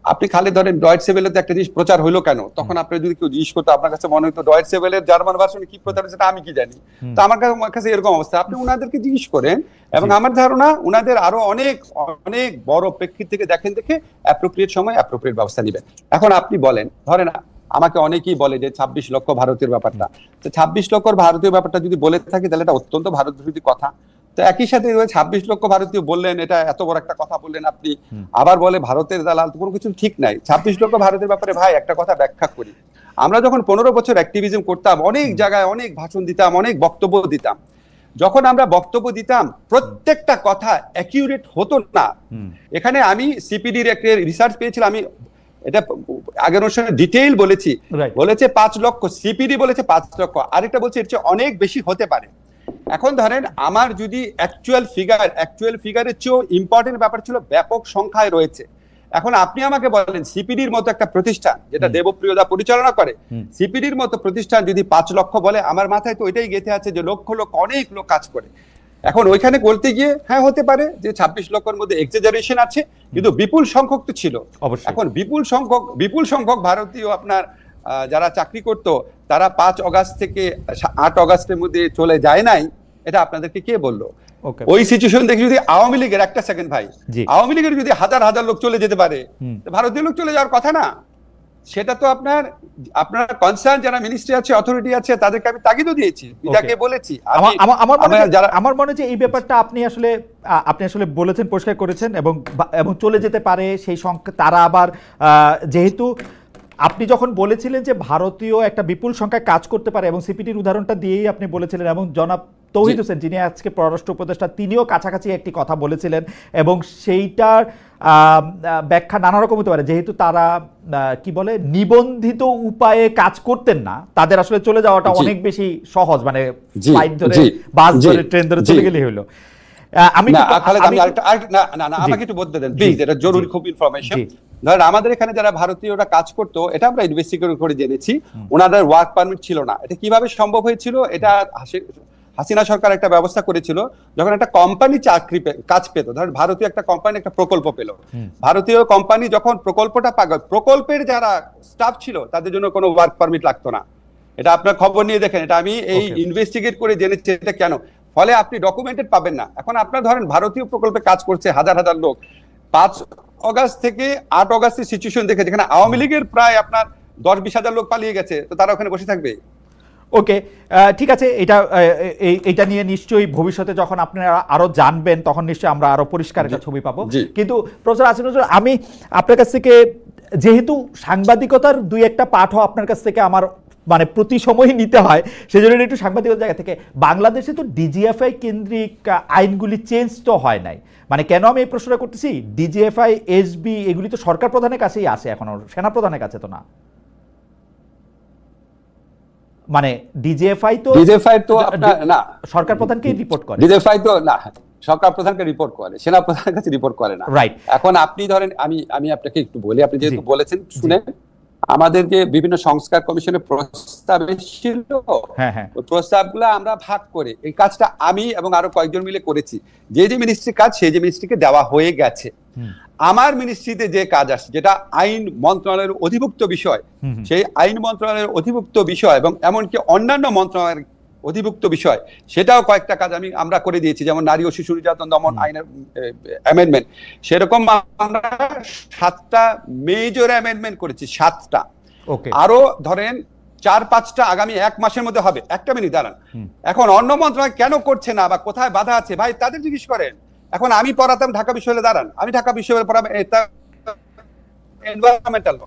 Speaker 2: আপনি খালি ধরেন ডয়েটসে ভেলেতে একটা জিনিস প্রচার হইলো কেন, তখন আপনি যদি কেউ জিজ্ঞেস করতো, আপনার কাছে মনে হইতো ডয়েটসে ভেলের জার্মান ভার্সনে কি প্রচার হয়েছে আমি কি জানি। তো আমার কাছে এরকম অবস্থা, আপনি উনাদেরকে জিজ্ঞেস করেন, এবং আমার ধারণা উনাদের আরো অনেক অনেক বড় প্রেক্ষিত থেকে দেখে অ্যাপ্রোপ্রিয়েট সময় অ্যাপ্রোপ্রিয়েট ব্যবস্থা নিবেন। এখন আপনি বলেন, ধরেন আমাকে অনেকেই বলে যে 26 লক্ষ ভারতীয় ব্যাপারটা, তো 26 লক্ষ ভারতীয় ব্যাপারটা যদি বলে থাকি তাহলে এটা অত্যন্ত ভারত বিরোধী কথা। তো একই সাথে 26 লক্ষ ভারতীয় বললেন, এটা এত বড় একটা কথা বললেন আপনি, আবার বলে ভারতের দালাল, কোনো কিছু ঠিক নাই। 26 লক্ষ ভারতের ব্যাপারে ভাই একটা কথা ব্যাখ্যা করি, আমরা যখন 15 বছর অ্যাক্টিভিজম করতাম, অনেক জায়গায় অনেক ভাষণ দিতাম, অনেক বক্তব্য দিতাম, যখন আমরা বক্তব্য দিতাম প্রত্যেকটা কথা অ্যাকিউরেট হতো না। এখানে আমি সিপিডির একটা রিসার্চ পেয়েছিলাম, আমি এটা আগের অনুষ্ঠানে ডিটেইল বলেছি, বলেছে 5 লক্ষ, সিপিডি বলেছে 5 লক্ষ, আরেকটা বলছে এর চেয়ে অনেক বেশি হতে পারে। এখন ধরেন আমার যদি অ্যাকচুয়াল ফিগারের চেয়েও ইম্পর্টেন্ট ব্যাপার ছিল ব্যাপক সংখ্যায় রয়েছে। এখন আপনি আমাকে বলেন, সিপিডির মতো একটা প্রতিষ্ঠান যেটা দেবপ্রিয়দা পরিচালনা করে, সিপিডির মতো প্রতিষ্ঠান যদি 5 লক্ষ বলে, আমার মাথায় তো এটাই গেঁথে আছে যে লক্ষ লক্ষ অনেক লোক কাজ করে। এখন ওইখানে বলতে গিয়ে হ্যাঁ হতে পারে যে 26 লক্ষের মধ্যে এক্সাজারেশন আছে, কিন্তু বিপুল সংখ্যক তো ছিল। এখন বিপুল সংখ্যক ভারতীয় আপনার যারা চাকরি করতো, তারা 5 অগাস্ট থেকে 8 অগাস্টের মধ্যে চলে যায় নাই, এটা আপনাদেরকে কে বললো? ওই সিচুয়েশন দেখে যদি আওয়ামী লীগের, একটা সেকেন্ড ভাই, আওয়ামী লীগের যদি হাজার হাজার লোক চলে যেতে পারে, ভারতীয় লোক চলে যাওয়ার কথা না। সেটা তো আপনার কনসার্ন যারা মিনিস্ট্রি আছে, অথরিটি আছে, তাদেরকে আমি তাগিদও দিয়েছি, পিতাকে বলেছি।
Speaker 1: আমার মনে হয় যে এই ব্যাপারটা আপনি আসলে বলেছেন, পরিষ্কার করেছেন, এবং চলে যেতে পারে সেই সংখ্যা। তারা আবার যেহেতু আপনি যখন বলেছিলেন যে ভারতীয় একটা বিপুল সংখ্যায় কাজ করতে পারে, এবং সিপিটির উদাহরণটা দিয়েই আপনি বলেছিলেন, এবং জনাব তৌহিদ হোসেন যিনি আজকে পররাষ্ট্র উপদেষ্টা তিনিও কাছাকাছি একটি কথা বলেছিলেন, এবং সেইটার ব্যাখ্যা নানা রকম হতে পারে। যেহেতু তারা কি বলে নিবন্ধিত উপায়ে কাজ করতেন না, তাদের আসলে চলে যাওয়াটা অনেক বেশি সহজ, মানে ফ্লাইট ধরে, বাস ধরে, ট্রেন ধরে চলে গেলেই হলো।
Speaker 2: আমাকে একটু বলতে দেন প্লিজ, এটা জরুরি খুব ইনফরমেশন। ধরেন আমাদের এখানে যারা ভারতীয়রা কাজ করতো, এটা আমরা ইনভেস্টিগেট করে জেনেছি, ওনাদের ওয়ার্ক পারমিট ছিল না। এটা কিভাবে সম্ভব হয়েছিল? এটা হাসিনা সরকার একটা ব্যবস্থা করেছিল, যখন একটা কোম্পানি কাজ পেত, ধরেন ভারতীয় একটা কোম্পানি একটা প্রকল্প পেল, ভারতীয় কোম্পানি যখন প্রকল্পটা পাবে, প্রকল্পের যারা স্টাফ ছিল তাদের জন্য কোনো ওয়ার্ক পারমিট লাগতো না। এটা আপনার খবর নিয়ে দেখেন, এটা আমি এই ইনভেস্টিগেট করে জেনেছি এটা কেন। ফলে আপনি ডকুমেন্টেড পাবেন না। এখন আপনার ধরেন ভারতীয় প্রকল্পে কাজ করছে হাজার হাজার লোক, 5 অগাস্ট থেকে 8 অগাস্টের সিচুয়েশন দেখে, যেখানে আওয়ামী লীগের প্রায় আপনার 10-20 হাজার লোক পালিয়ে গেছে, তো তারা ওখানে বসে থাকবে?
Speaker 1: ওকে, ঠিক আছে। এটা নিয়ে নিশ্চয়ই ভবিষ্যতে যখন আপনারা আরো জানবেন, তখন নিশ্চয়ই আমরা আরো পরিষ্কার একটা ছবি পাবো। কিন্তু প্রফেসর আসিফ নজরুল, আমি আপনার কাছ থেকে, যেহেতু সাংবাদিকতার 2-1টা পাঠও আপনার কাছ থেকে আমার মানে প্রতি সময়ই নিতে হয়, সেজন্য একটু সাংবাদিকতার জায়গা থেকে, বাংলাদেশে তো ডিজিএফআই কেন্দ্রিক আইনগুলি চেঞ্জ তো হয় নাই। মানে কেন আমি এই প্রশ্নটা করতেছি, ডিজিএফআই, এসবি এগুলি তো সরকার প্রধানের কাছেই আসে, এখনো সেনা প্রধানের কাছে তো না। মানে ডিজিএফআই তো আপনার না, সরকার প্রধানকে রিপোর্ট করে।
Speaker 2: ডিজিএফআই তো না, সরকার প্রধানকে রিপোর্ট করে, সেনা প্রধানের কাছে রিপোর্ট করে না।
Speaker 1: রাইট।
Speaker 2: এখন আপনি ধরেন, আমি আপনাকে একটু বলি, আপনি যেহেতু বলেছেন শুনে, আমাদের যে বিভিন্ন সংস্কার কমিশনের প্রস্তাব ছিল, ওই প্রস্তাবগুলো আমরা ভাগ করে এই কাজটা আমি এবং আরো কয়েকজন মিলে করেছি। যে মিনিস্ট্রির কাজ সেই মিনিস্ট্রিকে দেওয়া হয়ে গেছে। আমার মিনিস্ট্রিতে যে কাজ আসছে, যেটা আইন মন্ত্রণালয়ের অধিভুক্ত বিষয়, সেই আইন মন্ত্রণালয়ের অধিভুক্ত বিষয় এবং এমনকি অন্যান্য মন্ত্রণালয়ের অধিভুক্ত বিষয়, সেটাও কয়েকটা কাজ আমরা করে দিয়েছি। যেমন নারী ও শিশু নির্যাতন দমন আইনের অ্যামেন্ডমেন্ট, সেরকম আমরা 7টা মেজর অ্যামেন্ডমেন্ট করেছি, 7টা। আরো ধরেন 4-5টা আগামী 1 মাসের মধ্যে হবে। একটা মিনিট দাঁড়ান। এখন অন্য মন্ত্রণালয় কেন করছে না বা কোথায় বাধা আছে, ভাই তাদের জিজ্ঞেস করেন। এখন আমি পড়াতাম ঢাকা বিশ্ববিদ্যালয়ে, দাঁড়ান, আমি ঢাকা বিশ্ববিদ্যালয়ে পড়াবো এনভায়রনমেন্টাল ল।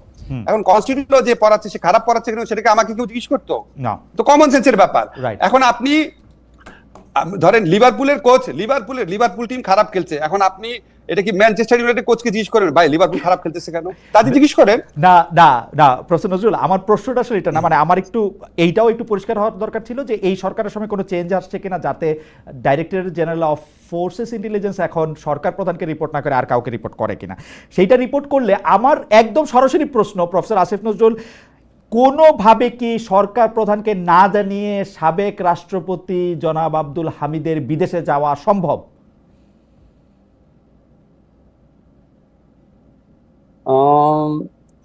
Speaker 2: এখন কনস্টিটিউশন ল যে পড়াচ্ছে, সে খারাপ পড়াচ্ছে কিনা সেটাকে আমাকে কেউ জিজ্ঞেস করতো না, তো কমন সেন্সের ব্যাপার। এখন আপনি ধরেন লিভারপুলের কোচ, লিভারপুল টিম খারাপ খেলছে, এখন আপনি এটা কি ম্যানচেস্টার ইউনাইটেড কোচকে জিজ্ঞেস করেন, ভাই লিভারপুল খারাপ খেলতেছে কেন? তাদের জিজ্ঞেস করেন
Speaker 1: না। না না প্রফেসর নজরুল, আমার প্রশ্নটা আসলে এটা না, মানে আমার এইটাও একটু পরিষ্কার হওয়ার দরকার ছিল যে এই সরকারের সময় কোনো চেঞ্জ আসছে কিনা, যাতে director general of forces intelligence এখন সরকার প্রধানকে রিপোর্ট না করে আর কাউকে রিপোর্ট করে কিনা। সেইটা রিপোর্ট করলে আমার একদম সরাসরি প্রশ্ন, প্রফেসর আসিফ নজরুল, কোনোভাবে কি সরকার প্রধানকে না জানিয়ে সাবেক রাষ্ট্রপতি জনাব আব্দুল হামিদের বিদেশে যাওয়া সম্ভব?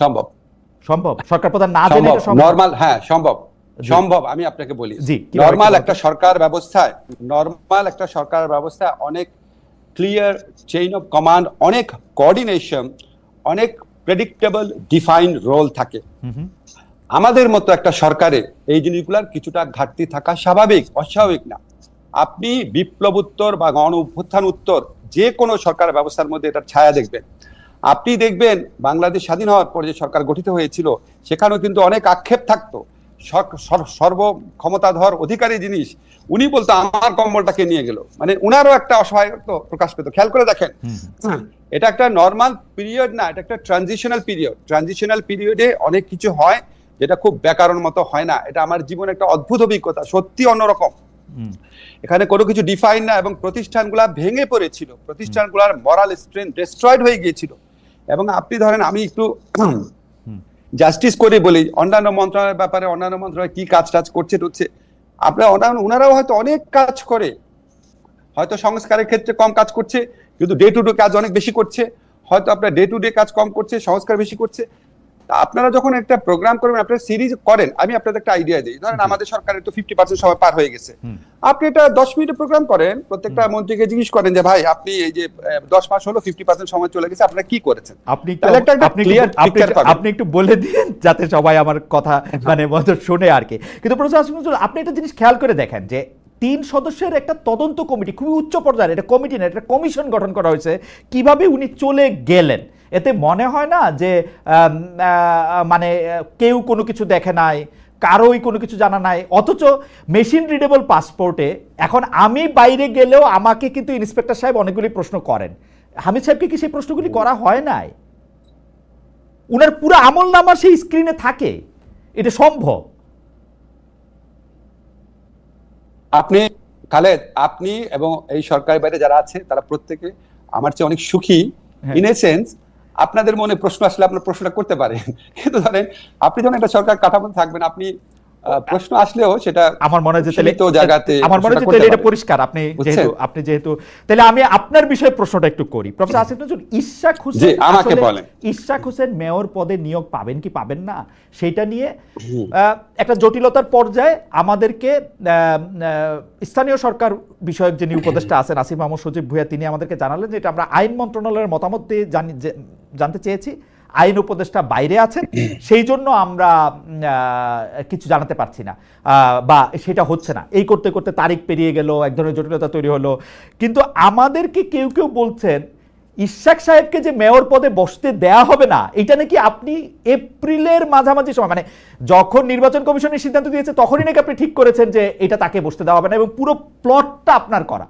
Speaker 1: সম্ভব। সরকার প্রধান না জেনে
Speaker 2: নরমাল, হ্যাঁ সম্ভব। আমি আপনাকে বলি, নরমাল একটা সরকার ব্যবস্থা অনেক ক্লিয়ার চেইন অফ কমান্ড, অনেক কোঅর্ডিনেশন, অনেক প্রেডিক্টেবল ডিফাইন্ড রোল থাকে। আমাদের মতো একটা সরকারে এই জিনিসগুলোর কিছুটা ঘাটতি থাকা স্বাভাবিক, অস্বাভাবিক না। আপনি বিপ্লব উত্তর বা গণ অভ্যুত্থান উত্তর যে কোনো সরকার ব্যবস্থার মধ্যে এটার ছায়া দেখবেন। আপনি দেখবেন বাংলাদেশ স্বাধীন হওয়ার পর যে সরকার গঠিত হয়েছিল, সেখানেও কিন্তু অনেক আক্ষেপ থাকতো। সর্ব ক্ষমতাধর অধিকারী জিনিস, উনি বলতো আমার কম্বলটাকে নিয়ে গেল, মানে উনারও একটা অসহায়ত্ব প্রকাশ পেত। খেয়াল করে দেখেন, এটা একটা নর্মাল পিরিয়ড না, এটা একটা ট্রানজিশনাল পিরিয়ড। ট্রানজিশনাল পিরিয়ডে অনেক কিছু হয় যেটা খুব ব্যাকরণ মতো হয় না। এটা আমার জীবনে একটা অদ্ভুত অভিজ্ঞতা, সত্যি অন্যরকম। এখানে কোনো কিছু ডিফাইন না, এবং প্রতিষ্ঠানগুলা ভেঙে পড়েছিল, প্রতিষ্ঠানগুলার মরাল স্ট্রেংথ ডিস্ট্রয়েড হয়ে গিয়েছিল। এবং আপনি ধরেন, আমি একটু জাস্টিস করে বলি, অন্যান্য মন্ত্রণালয়ের ব্যাপারে, অন্যান্য মন্ত্রণালয় কি কাজ করছে আপনার ওনারাও হয়তো অনেক কাজ করে, হয়তো সংস্কারের ক্ষেত্রে কম কাজ করছে, কিন্তু ডে টু ডে কাজ অনেক বেশি করছে। হয়তো আপনার ডে টু ডে কাজ কম করছে, সংস্কার বেশি করছে। তা আপনারা যখন একটা প্রোগ্রাম করবেন, আপনারা সিরিজ করেন, আমি আপনাদের একটা আইডিয়া দিই। ধরেন আমাদের সরকারের তো 50% সময় পার হয়ে গেছে, আপনি এটা 10 মিনিটের প্রোগ্রাম করেন, প্রত্যেকটা মন্ত্রীকে জিজ্ঞেস করেন যে ভাই আপনি এই যে 10 মাস হলো 50% সময় চলে গেছে, আপনারা কি করেছেন?
Speaker 1: আপনি একটু বলে দিন যাতে সবাই আমার কথা মানে মতো শুনে আর কি। কিন্তু প্রফেসর আসিফ নজরুল, আপনি একটা জিনিস খেয়াল করে দেখেন যে 3 সদস্যের একটা তদন্ত কমিটি, খুবই উচ্চ পর্যায়ের, এটা কমিটি না, এটা কমিশন গঠন করা হয়েছে, কিভাবে উনি চলে গেলেন এতে মনে হয় না যে মানে কেউ কোনো কিছু দেখে নাই, কারোই কোনো কিছু জানা নাই, অথচ মেশিন রিডেবল পাসপোর্টে এখন আমি বাইরে গেলেও আমাকে কিন্তু ইন্সপেক্টর সাহেব অনেকগুলি প্রশ্ন করেন। হামিদ সাহেবকে কি সেই প্রশ্নগুলি করা হয় নাই? উনার পুরো আমল নামা সেই স্ক্রিনে থাকে, এটা সম্ভব?
Speaker 2: আপনি খালেদ, আপনি এবং এই সরকারের বাইরে যারা আছে তারা প্রত্যেকে আমার চেয়ে অনেক সুখী, ইন এ সেন্স আপনাদের মনে প্রশ্ন আসলে আপনার প্রশ্নটা করতে পারেন, কিন্তু ধরেন আপনি যখন একটা সরকার কাঠামোতে থাকবেন, আপনি প্রশ্ন আসলেও সেটা
Speaker 1: আমার মনে হয়
Speaker 2: সীমিত জায়গাতে,
Speaker 1: আমার মনে হয় এটা পরিষ্কার। আপনি যেহেতু তাহলে আমি আপনার বিষয়ে প্রশ্নটা একটু করি। প্রফেসর আসিফ নজরুল, ইশাক হোসেন মেয়র পদে নিয়োগ পাবেন কি পাবেন না সেটা নিয়ে একটা জটিলতার পর্যায়ে আমাদেরকে স্থানীয় সরকার বিষয়ক যিনি উপদেষ্টা আছেন আসিফ মাহমুদ সজীব ভুঁইয়া, তিনি আমাদেরকে জানালেন যে এটা আমরা আইন মন্ত্রণালয়ের মতামত দিয়ে জানতে চেয়েছি, আইন উপদেষ্টা বাইরে আছেন, সেই জন্য আমরা কিছু জানাতে পারছি না বা সেটা হচ্ছে না। এই করতে করতে তারিখ পেরিয়ে গেল, এক ধরনের জটিলতা তৈরি হলো। কিন্তু আমাদেরকে কেউ কেউ বলছেন ইশাক সাহেবকে যে মেয়র পদে বসতে দেয়া হবে না, এটা নাকি আপনি এপ্রিলের মাঝামাঝি সময়, মানে যখন নির্বাচন কমিশনের সিদ্ধান্ত দিয়েছে তখনই নাকি আপনি ঠিক করেছেন যে এটা তাকে বসতে দেওয়া হবে না, এবং পুরো প্লটটা আপনার করা,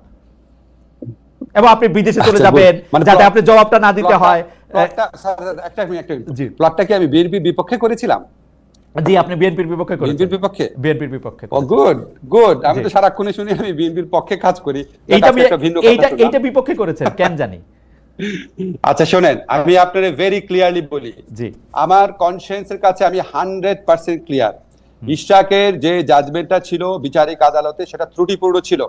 Speaker 1: এবং আপনি বিদেশে চলে যাবেন যাতে আপনি জবাবটা না দিতে হয়।
Speaker 2: প্লটটা কি আমি বিএনপির বিপক্ষে করেছিলাম?
Speaker 1: জি, আপনি বিএনপির বিপক্ষে করেছেন।
Speaker 2: বিএনপির বিপক্ষে?
Speaker 1: বিএনপির বিপক্ষে।
Speaker 2: ও গুড গুড, আমি তো সারাক্ষণ শুনি আমি বিএনপির পক্ষে কাজ করি।
Speaker 1: এইটা বিপক্ষে করেছেন কেন জানি।
Speaker 2: আচ্ছা শোনেন, আমি আপনারে ভেরি ক্লিয়ারলি বলি, জি আমার কনসিয়েন্সের কাছে আমি 100% ক্লিয়ার। ইশাকের যে জাজমেন্টটা ছিল বিচারিক আদালতে সেটা ত্রুটিপূর্ণ ছিল।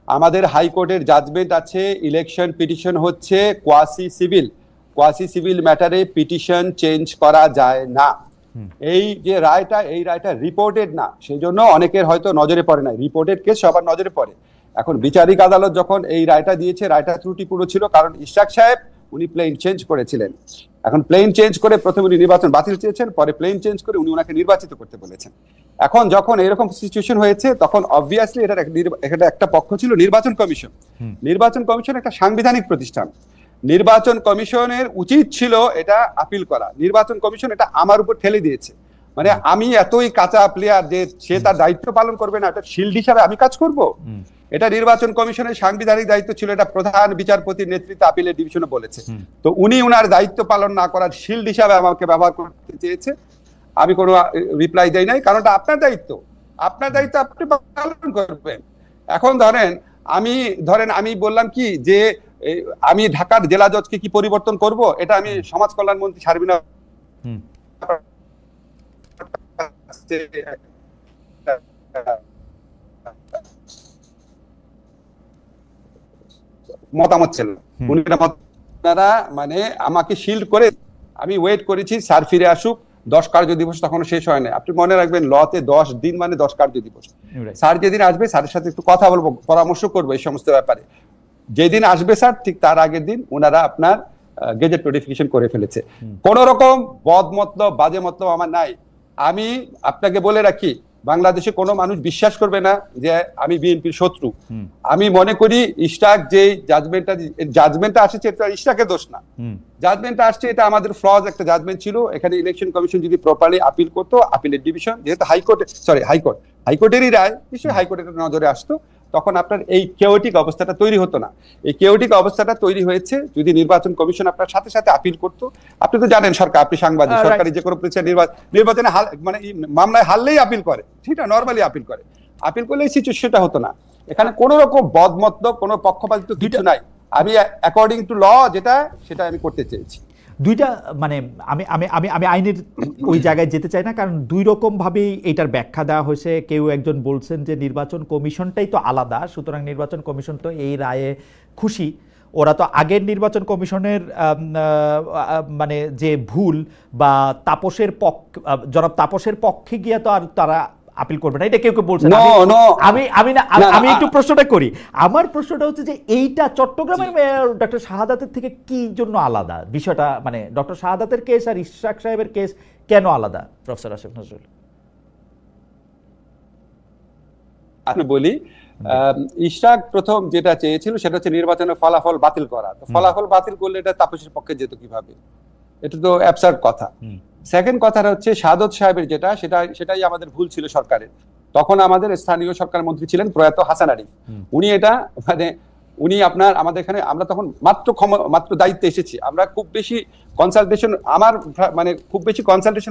Speaker 2: আমাদের হাইকোর্টের জাজমেন্ট আছে, ইলেকশন পিটিশন হচ্ছে কোয়াসি সিভিল ম্যাটারে পিটিশন চেঞ্জ করা যায় না। এই যে রায়টা, এই রায়টা রিপোর্টেড না, সেই জন্য অনেকের হয়তো নজরে পড়ে না। রিপোর্টেড কেস সবার নজরে পড়ে। এখন বিচারিক আদালত যখন এই রায়টা দিয়েছে, রায়টা ত্রুটিপূর্ণ ছিল, কারণ ইশাক সাহেব উনি প্লেন চেঞ্জ করেছিলেন। এখন প্লেন চেঞ্জ করে প্রথমে উনি নির্বাচন বাতিল চেয়েছেন, পরে প্লেন চেঞ্জ করে উনি ওনাকে নির্বাচিত করতে বলেছেন। এখন যখন এরকম সিচুয়েশন হয়েছে, তখন অবভিয়াসলি এটা একটা পক্ষ ছিল নির্বাচন কমিশন। নির্বাচন কমিশন একটা সাংবিধানিক প্রতিষ্ঠান। নির্বাচন কমিশনের উচিত ছিল এটা আপিল করা। নির্বাচন কমিশন এটা আমার উপর ঠেলে দিয়েছে। মানে আমি এতই কাঁচা প্লেয়ার যে সে তার দায়িত্ব পালন করবে না, এটা শিল্ড হিসাবে আমি কাজ করব? এটা নির্বাচন কমিশনের সাংবিধানিক দায়িত্ব ছিল, এটা প্রধান বিচারপতির নেতৃত্বে আপিলের ডিভিশনে বলেছে। তো উনি উনার দায়িত্ব পালন না করার শিল্ড হিসাবে আমাকে ব্যবহার করতে চেয়েছে। আমি কোনো রিপ্লাই দেই নাই, কারণ এটা আপনার দায়িত্ব, আপনার দায়িত্ব আপনি পালন করবেন। এখন আমি বললাম কি যে আমি ঢাকার জেলা জজকে কি পরিবর্তন করব, এটা আমি সমাজ কল্যাণ মন্ত্রী শারমিনা মতামত ছিল। আপনারা মানে আমাকে শিল্ড করে আমি ওয়েট করেছি স্যার ফিরে আসুক, 10 কার্য দিবস তখনও শেষ হয় না। আপনি মনে রাখবেন লতে 10 দিন মানে 10 কার্য দিবস। স্যার যেদিন আসবে স্যারের সাথে একটু কথা বলবো, পরামর্শ করবো এই সমস্ত ব্যাপারে। যেদিন আসবে স্যার ঠিক তার আগের দিন ওনারা আপনার গেজেট নোটিফিকেশন করে ফেলেছে। কোন রকম বদ মতলব বাজে মতলব আমার নাই। আমি আপনাকে বলে রাখি, বাংলাদেশে কোনো মানুষ বিশ্বাস করবে না যে আমি বিএনপির শত্রু। আমি মনে করি ইশাক যে জাজমেন্টটা আসছে এটা ইশাকের দোষ না। জাজমেন্টটা আসছে এটা আমাদের ফ্লজ একটা জাজমেন্ট ছিল। এখানে ইলেকশন কমিশন যদি প্রপারলি আপিল করতো, আপিলের ডিভিশন যেহেতু হাইকোর্টেরই রায়, নিশ্চয়ই হাইকোর্টের নজরে আসতো, তখন আপনার এই কেওটিক অবস্থাটা তৈরি হতো না। এই কেওটিক অবস্থাটা তৈরি হয়েছে যদি নির্বাচন কমিশন আপনার সাথে সাথে আপিল করতো। আপনি তো জানেন সরকার, আপনি সাংবাদিক, সরকারি যে কোনো নির্বাচনে মানে মামলায় হারলেই আপিল করে, ঠিক আছে, নর্মালি আপিল করে। আপিল করলে এই সিচুয়েশনটা হতো না। এখানে কোন রকম বদমতলব, কোনো পক্ষপাতিত্ব কিছু নাই। আমি অ্যাকর্ডিং টু ল সেটা আমি করতে চেয়েছি।
Speaker 1: দুইটা মানে আমি আমি আমি আমি আইনের ওই জায়গায় যেতে চাই না, কারণ দুই রকম ভাবেই এটার ব্যাখ্যা দেওয়া হয়েছে। কেউ একজন বলছেন যে নির্বাচন কমিশনটাই তো আলাদা, সুতরাং নির্বাচন কমিশন তো এই রায়ে খুশি। ওরা তো আগের নির্বাচন কমিশনের মানে যে ভুল বা তাপসের জনাব তাপসের পক্ষে গিয়ে তো আর তারা আপিল করবে না, এটা কেউ কেউ বলছে। আমি একটু প্রশ্নটা করি। আমার প্রশ্নটা হচ্ছে যে এইটা চট্টগ্রামের মেয়র ডক্টর শাহাদাতের থেকে কি জন্য আলাদা বিষয়টা, মানে ডক্টর শাহাদাতের কেস আর ইশরাক সাহেবের কেস কেন আলাদা প্রফেসর আসিফ নজরুল?
Speaker 2: আমি বলি, ইশরাক প্রথম যেটা চেয়েছিল সেটা হচ্ছে নির্বাচনের ফলাফল বাতিল করা। তো ফলাফল বাতিল করলে এটা তাপসের পক্ষে যেত কিভাবে? এটা তো অ্যাবসার্ড কথা। সেকেন্ড কথাটা হচ্ছে শাহাদত সাহেবের সেটাই আমাদের ভুল ছিল সরকারের। তখন আমাদের স্থানীয় সরকার মন্ত্রী ছিলেন প্রয়াত হাসান আরিফ। উনি এটা উনি আমাদের এখানে আমরা তখন মাত্র দায়িত্বে এসেছি, আমরা খুব বেশি কনসালটেশন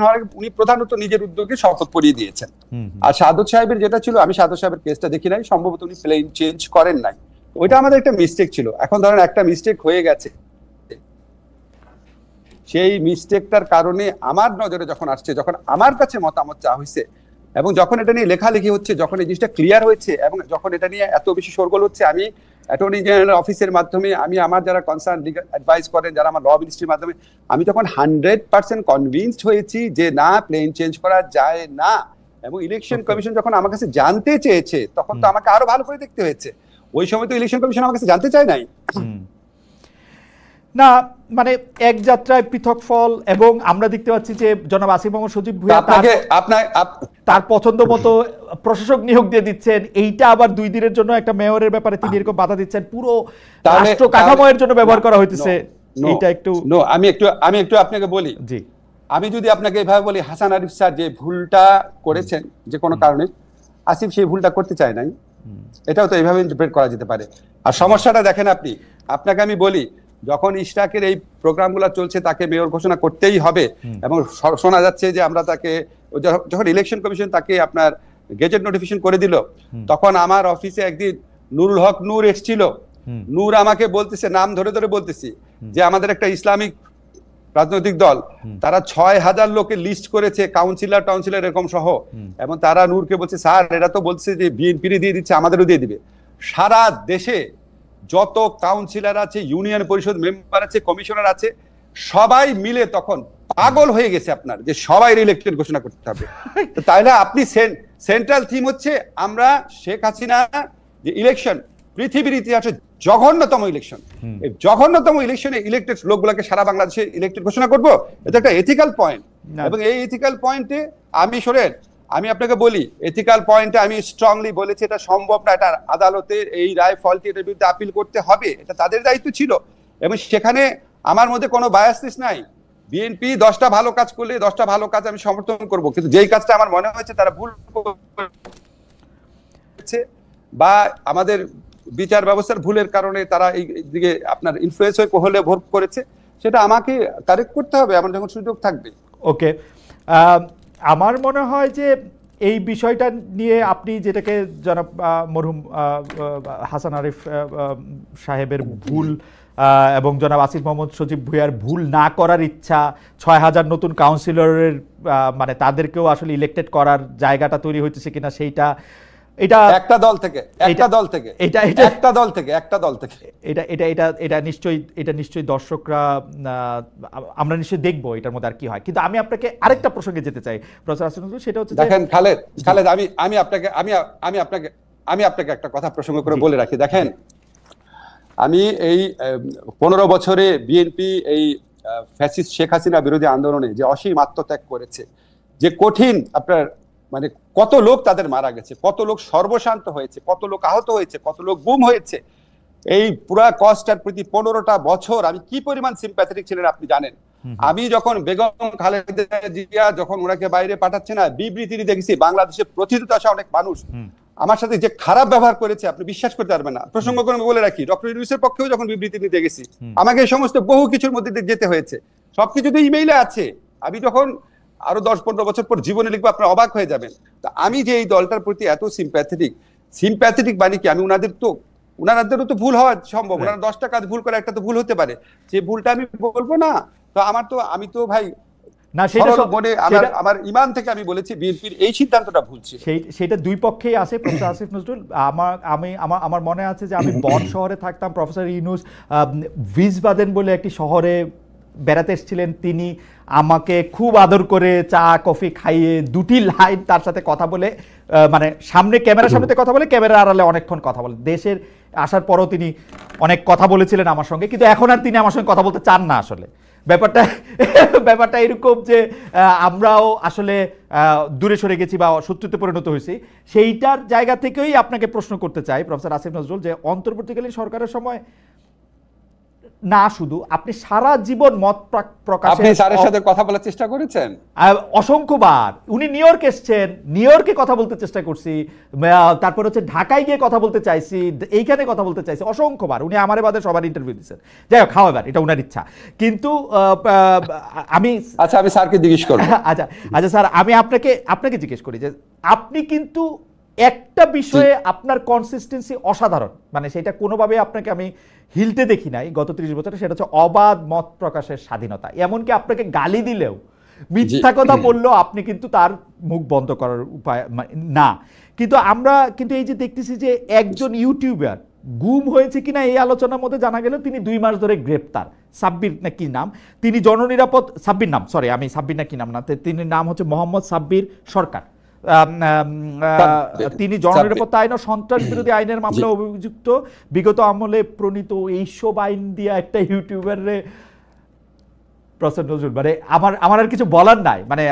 Speaker 2: হওয়ার আগে উনি প্রধানত নিজের উদ্যোগে শপথ পড়িয়ে দিয়েছেন। আর শাহাদত সাহেবের যেটা ছিল, আমি শাহাদত সাহেবের কেসটা দেখি নাই, সম্ভবত উনি প্লেন চেঞ্জ করেন নাই, ওইটা আমাদের একটা মিস্টেক ছিল। এখন ধরেন একটা মিস্টেক হয়ে গেছে, সেই মিস্টেকটার কারণে আমার নজরে যখন আসছে, যখন আমার কাছে মতামত চাওয়া হয়েছে এবং যখন এটা নিয়ে লেখালেখি হচ্ছে, যখন এই জিনিসটা ক্লিয়ার হয়েছে এবং যখন এটা নিয়ে এত বেশি শোরগোল হচ্ছে, আমি অ্যাটর্নি জেনারেল অফিসের মাধ্যমে, আমি আমার যারা কনসার্ন লিগ্যাল অ্যাডভাইস করেন, যারা আমার ল মিনিস্ট্রির মাধ্যমে, আমি তখন 100% কনভিন্সড হয়েছি যে না, প্লেন চেঞ্জ করা যায় না। এবং ইলেকশন কমিশন যখন আমার কাছে জানতে চেয়েছে, তখন তো আমাকে আরো ভালো করে দেখতে হয়েছে। ওই সময় তো ইলেকশন কমিশন আমার কাছে জানতে চায় নাই
Speaker 1: না, মানে এক যাত্রায় পৃথক ফল। এবং আমরা দেখতে পাচ্ছি যে জনাব আসিফ মোহাম্মদ সজীব ভুঁইয়া তার পছন্দ মতো প্রশাসক নিয়োগ দিয়ে দিচ্ছেন, এইটা আবার 2 দিনের জন্য একটা মেয়রের ব্যাপারে তিনি এরকম বাধা দিচ্ছেন, পুরো রাষ্ট্র কাঠামোর জন্য ব্যবহার করা হইতেছে। এটা একটু
Speaker 2: আমি একটু আপনাকে বলি, জি, আমি যদি আপনাকে এভাবে বলি, হাসান আরিফ স্যার যে ভুলটা করেছেন যে কোনো কারণে, আসিফ সেই ভুলটা করতে চায় নাই, এটাও তো এইভাবে ইন্টারপ্রেট করা যেতে পারে। আর সমস্যাটা দেখেন আপনাকে আমি বলি, যখন ইশরাকের এই প্রোগ্রামগুলো চলছে, তাকে মেয়র ঘোষণা করতেই হবে। এবং শোনা যাচ্ছে যে আমরা তাকে, যখন ইলেকশন কমিশন তাকে আপনার গেজেট নোটিফিকেশন করে দিল, তখন আমার অফিসে একদিন নুরুল হক নূর এসেছিল। নূর আমাকে বলতেছে, নাম ধরে ধরে বলতেছি, যে আমাদের একটা ইসলামিক রাজনৈতিক দল, তারা 6000 লোকের লিস্ট করেছে, কাউন্সিলর এরকম সহ, এবং তারা নূরকে বলছে, স্যার এরা তো বলছে যে বিএনপি দিয়ে দিচ্ছে, আমাদেরও দিয়ে দিবে। সারা দেশে যত কাউন্সিলর আছে, ইউনিয়ন পরিষদ মেম্বার আছে, কমিশনার আছে, সবাই মিলে তখন পাগল হয়ে গেছে আপনার, যে সবাই ইলেকটেড ঘোষণা করতে হবে। তাহলে আপনি সেন্ট্রাল থিম হচ্ছে আমরা শেখ হাসিনা যে ইলেকশন, পৃথিবীর ইতিহাসে জঘন্যতম ইলেকশন, এই জঘন্যতম ইলেকশনে ইলেকটেড লোকগুলোকে সারা বাংলাদেশে ইলেকটেড ঘোষণা করব, এটা একটা এথিক্যাল পয়েন্ট। এবং এই এথিক্যাল পয়েন্টে আমি আপনাকে বলি, এথিক্যাল পয়েন্টে আমি স্ট্রংলি বলেছি এটা সম্ভব না, এটা আদালতের এই রায় ফলটি এটার বিরুদ্ধে আপিল করতে হবে, এটা তাদের দায়িত্ব ছিল। এবং সেখানে আমার মধ্যে কোনো বায়াসনেস নাই। বিএনপি 10টা ভালো কাজ করলে 10টা ভালো কাজ আমি সমর্থন করব, কিন্তু যেই কাজটা আমার মনে হয়েছে তারা ভুল করেছে বা আমাদের বিচার ব্যবস্থার ভুলের কারণে তারা এই দিকে আপনার ইনফ্লুয়েন্স হয়ে ভোট করেছে, সেটা আমাকে কারেক্ট করতে হবে, আমার যখন সুযোগ থাকবে।
Speaker 1: ওকে, আমার মনে হয় যে এই বিষয়টা নিয়ে আপনি যেটাকে জনাব মরহুম হাসান আরিফ সাহেবের ভুল এবং জনাব আসিফ মোহাম্মদ সজীব ভুঁইয়ার ভুল না করার ইচ্ছা, 6000 নতুন কাউন্সিলরের মানে তাদেরকেও আসলে ইলেক্টেড করার জায়গাটা তৈরি হইতেছে কিনা, সেইটা এটা নিশ্চয়ই দর্শকরা, আমরা নিশ্চয়ই দেখবো এটার মধ্যে আর কি হয়। কিন্তু আমি আপনাকে আরেকটা প্রসঙ্গে যেতে চাই প্রফেসর আসিফ নজরুল, সেটা হচ্ছে
Speaker 2: দেখেন খালেদ, আমি আপনাকে একটা কথা প্রসঙ্গ করে বলে রাখি। দেখেন, আমি এই 15 বছরে বিএনপি এই ফ্যাসিস্ট শেখ হাসিনা বিরোধী আন্দোলনে যে অসীম আত্মত্যাগ করেছে, যে কঠিন আপনার মানে কত লোক তাদের মারা গেছে, কত লোক সর্বশান্ত হয়েছে, কত লোক আহত হয়েছে, কত লোক গুম হয়েছে, এই পুরা কস্টার প্রতি 15টা বছর আমি কি পরিমাণ সিম্প্যাথেটিক ছিলেন আপনি জানেন। আমি যখন বেগম খালেদা জিয়া যখন ওনাকে বাইরে পাঠাচ্ছে না, বিবৃতি দেখেছি, বাংলাদেশের প্রতিনিধিত আসা অনেক মানুষ আমার সাথে যে খারাপ ব্যবহার করেছে আপনি বিশ্বাস করতে পারবেন না। প্রসঙ্গ করে বলে রাখি, ডক্টর ইউনূসের পক্ষেও যখন বিবৃতি নিতে গেছি, আমাকে এই সমস্ত বহু কিছুর মধ্যে যেতে হয়েছে, সবকিছু তো ইমেইলে আছে। আমি যখন আরো 10-15 বছর পর জীবনে লিখবো, আপনারা অবাক হয়ে যাবেন। তা আমি যে এই দলটার প্রতি এত সিম্প্যাথেটিক মানে কি, আমি ওনাদেরও তো ভুল হওয়া সম্ভব, ওনারা 10টা কাজ ভুল করে একটা তো ভুল হতে পারে, যে ভুলটা আমি বলবো না। তো আমি তো ভাই
Speaker 1: না সেটা
Speaker 2: মনে আমার ঈমান থেকে আমি বলেছি বিএনপির এই সিদ্ধান্তটা ভুল ছিল।
Speaker 1: সেটা দুই পক্ষেই আছে প্রফেসর আসিফ নজরুল। আমার মনে আছে যে আমি বন শহরে থাকতাম, প্রফেসর ইউনূস ভিসবাদেন বলে একটি শহরে বেড়াতে এসেছিলেন, তিনি আমাকে খুব আদর করে চা কফি খাইয়ে দুটি লাইন তার সাথে কথা বলে, মানে সামনে ক্যামেরার সামনে কথা বলে, ক্যামেরার আড়ালে অনেকক্ষণ কথা বলে। দেশের আসার পরও তিনি অনেক কথা বলেছিলেন আমার সঙ্গে, কিন্তু এখন আর তিনি আমার সঙ্গে কথা বলতে চান না। আসলে ব্যাপারটা এরকম যে আমরাও আসলে দূরে সরে গেছি বা শত্রুতে পরিণত হয়েছি। সেইটার জায়গা থেকেই আপনাকে প্রশ্ন করতে চাই প্রফেসর আসিফ নজরুল, যে অন্তর্বর্তীকালীন সরকারের সময় না শুধু আপনি সারা জীবন মত প্রকাশে,
Speaker 2: আপনি স্যারের সাথে কথা বলার চেষ্টা করেছেন
Speaker 1: অসংখ্যবার। উনি নিউ ইয়র্ক এসছেন, নিউ ইয়র্কে কথা বলতে চেষ্টা করছি, তারপর হচ্ছে ঢাকায় গিয়ে কথা বলতে চাইছি, এইখানে কথা বলতে চাইছি অসংখ্যবার। উনি আমার বাদে সবার ইন্টারভিউ দিচ্ছেন। যাই হোক, হাওয়েভার এটা উনার ইচ্ছা। কিন্তু আমি
Speaker 2: স্যারকে জিজ্ঞেস করব।
Speaker 1: আচ্ছা স্যার, আমি আপনাকে জিজ্ঞেস করি যে আপনি কিন্তু একটা বিষয়ে আপনার কনসিস্টেন্সি অসাধারণ, মানে সেটা কোনোভাবে আপনাকে আমি হিলতে দেখি নাই গত 30 বছরে, সেটা হচ্ছে অবাধ মত প্রকাশের স্বাধীনতা। এমনকি আপনাকে গালি দিলেও, মিথ্যা কথা বললেও আপনি কিন্তু তার মুখ বন্ধ করার উপায় না। কিন্তু আমরা কিন্তু এই যে দেখতেছি যে একজন ইউটিউবার গুম হয়েছে কিনা এই আলোচনার মধ্যে জানা গেল তিনি 2 মাস ধরে গ্রেপ্তার। সাব্বির না কি নাম, তিনি জননিরাপদ, সাব্বির নাম, সরি আমি সাব্বির না কি নাম না, তিনি নাম হচ্ছে মোহাম্মদ সাব্বির সরকার। তিনি জননিরাপত্তা আইন ও সন্ত্রাস বিরোধী আইনের মামলা অভিযুক্ত। বিগত আমলে প্রণীত এইসব আইন দিয়ে একটা ইউটিউবারে প্রফেসর নজরুল, মানে আমার আর কিছু বলার নাই। মানে